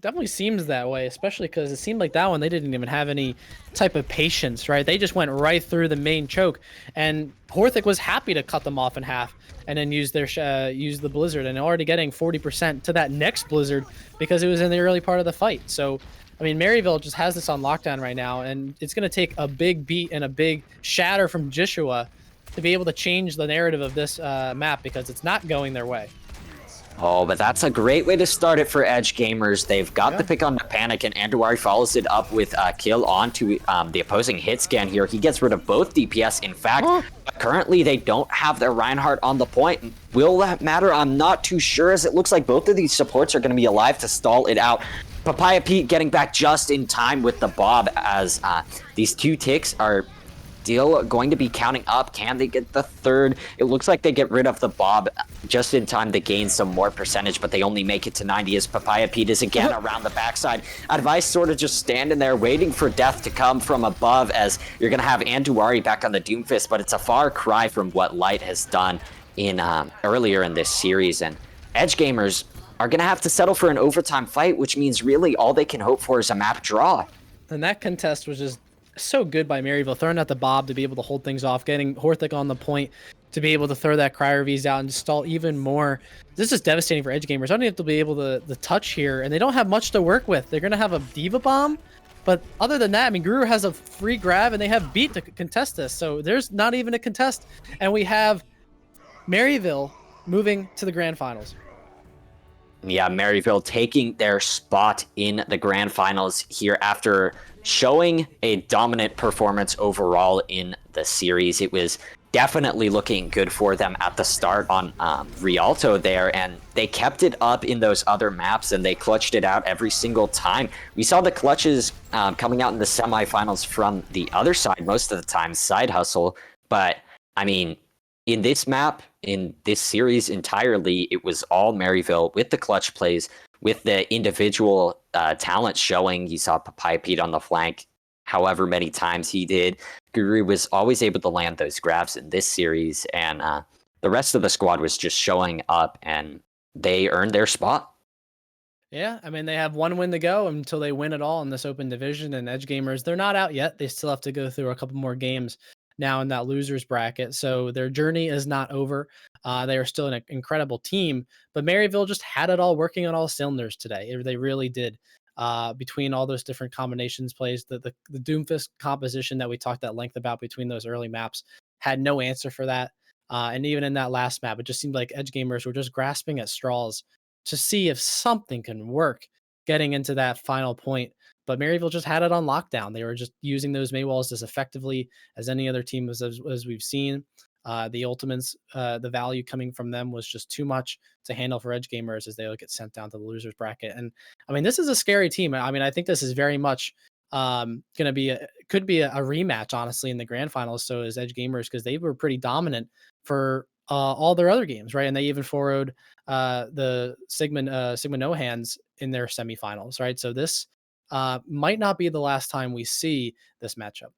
Definitely seems that way, especially because it seemed like that one they didn't even have any type of patience, right? They just went right through the main choke, and Horthic was happy to cut them off in half and then use the Blizzard, and already getting 40% to that next Blizzard because it was in the early part of the fight. So I mean, Maryville just has this on lockdown right now, and it's going to take a big beat and a big shatter from Joshua to be able to change the narrative of this map, because it's not going their way. Oh, but that's a great way to start it for Edgegamers. They've got the pick on the panic, and Anduari follows it up with a kill onto the opposing hit scan here. He gets rid of both DPS. In fact, currently they don't have their Reinhardt on the point. Will that matter? I'm not too sure, as it looks like both of these supports are going to be alive to stall it out. Papaya Pete getting back just in time with the Bob, as these 2 ticks are still going to be counting up. Can they get the third? It looks like they get rid of the Bob just in time to gain some more percentage, but they only make it to 90 as Papaya Pete is again around the backside. Advice sort of just standing there waiting for death to come from above, as you're going to have Anduari back on the Doomfist, but it's a far cry from what Light has done in earlier in this series. And Edgegamers are going to have to settle for an overtime fight, which means really all they can hope for is a map draw. And that contest was just so good by Maryville, throwing out the Bob to be able to hold things off, getting Horthic on the point to be able to throw that Cryer V's out and stall even more. This is devastating for Edgegamers. I don't have to be able to touch here, and they don't have much to work with. They're going to have a Diva Bomb, but other than that, I mean, Guru has a free grab, and they have Beat to contest this, so there's not even a contest. And we have Maryville moving to the Grand Finals. Yeah, Maryville taking their spot in the Grand Finals here after showing a dominant performance overall in the series. It was definitely looking good for them at the start on Rialto there, and they kept it up in those other maps, and they clutched it out every single time. We saw the clutches coming out in the semifinals from the other side most of the time, Side Hustle, but I mean, in this map, in this series entirely, it was all Maryville with the clutch plays, with the individual talent showing. You saw Papaya Pete on the flank however many times he did. Guru was always able to land those grabs in this series, and the rest of the squad was just showing up, and they earned their spot. Yeah, I mean, they have 1 win to go until they win it all in this open division, and Edgegamers, they're not out yet. They still have to go through a couple more games now in that losers bracket, so their journey is not over. They are still an incredible team, but Maryville just had it all working on all cylinders today. They really did. Between all those different combinations plays, the Doomfist composition that we talked at length about between those early maps had no answer for that. And even in that last map, it just seemed like Edgegamers were just grasping at straws to see if something can work getting into that final point. But Maryville just had it on lockdown. They were just using those Maywalls as effectively as any other team as we've seen. The ultimates, the value coming from them was just too much to handle for Edgegamers as they would get sent down to the losers bracket. And I mean, this is a scary team. I mean, I think this is very much going to be could be a rematch, honestly, in the grand finals. So is Edgegamers, because they were pretty dominant for all their other games, right? And they even forward the Sigma No Hands in their semifinals, right? So this might not be the last time we see this matchup.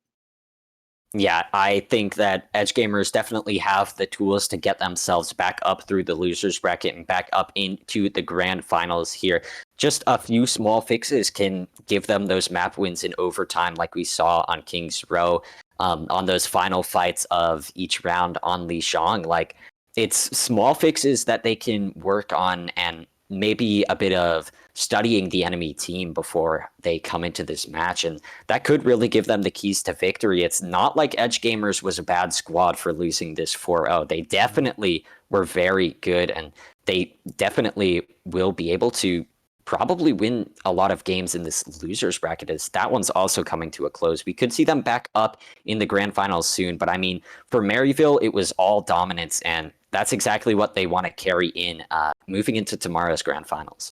Yeah, I think that Edgegamers definitely have the tools to get themselves back up through the losers bracket and back up into the grand finals here. Just a few small fixes can give them those map wins in overtime, like we saw on King's Row, on those final fights of each round on Li Shang. Like, it's small fixes that they can work on, and maybe a bit of studying the enemy team before they come into this match, and that could really give them the keys to victory. It's not like Edgegamers was a bad squad for losing this 4-0. They definitely were very good, and they definitely will be able to probably win a lot of games in this losers bracket, as that one's also coming to a close. We could see them back up in the grand finals soon, but I mean, for Maryville, it was all dominance, and that's exactly what they want to carry in moving into tomorrow's grand finals.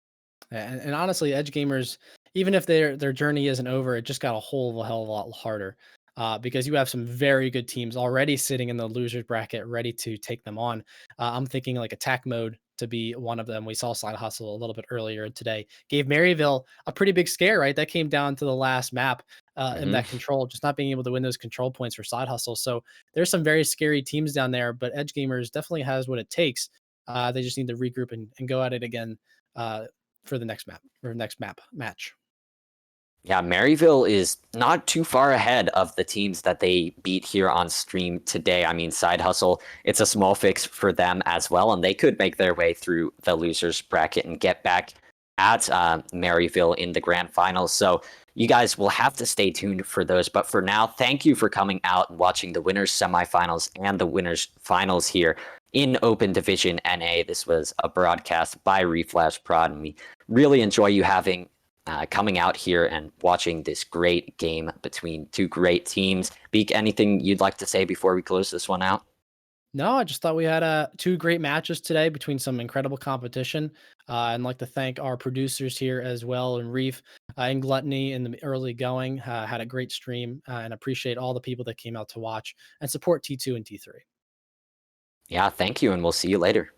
And honestly, Edgegamers, even if their journey isn't over, it just got a hell of a lot harder, because you have some very good teams already sitting in the losers bracket, ready to take them on. I'm thinking like Attack Mode to be one of them. We saw Side Hustle a little bit earlier today. Gave Maryville a pretty big scare, right? That came down to the last map in that control, just not being able to win those control points for Side Hustle. So there's some very scary teams down there, but Edgegamers definitely has what it takes. They just need to regroup and go at it again for the next map or next map match. Yeah, Maryville is not too far ahead of the teams that they beat here on stream today. I mean, Side Hustle, it's a small fix for them as well, and they could make their way through the losers bracket and get back at Maryville in the grand finals. So you guys will have to stay tuned for those. But for now, thank you for coming out and watching the winners semifinals and the winners finals here. in Open Division NA. This was a broadcast by Reflash Prod, and we really enjoy you having coming out here and watching this great game between two great teams. Beak, anything you'd like to say before we close this one out? No, I just thought we had two great matches today between some incredible competition. And like to thank our producers here as well, and Reef and Gluttony in the early going. Had a great stream, and appreciate all the people that came out to watch and support T2 and T3. Yeah, thank you, and we'll see you later.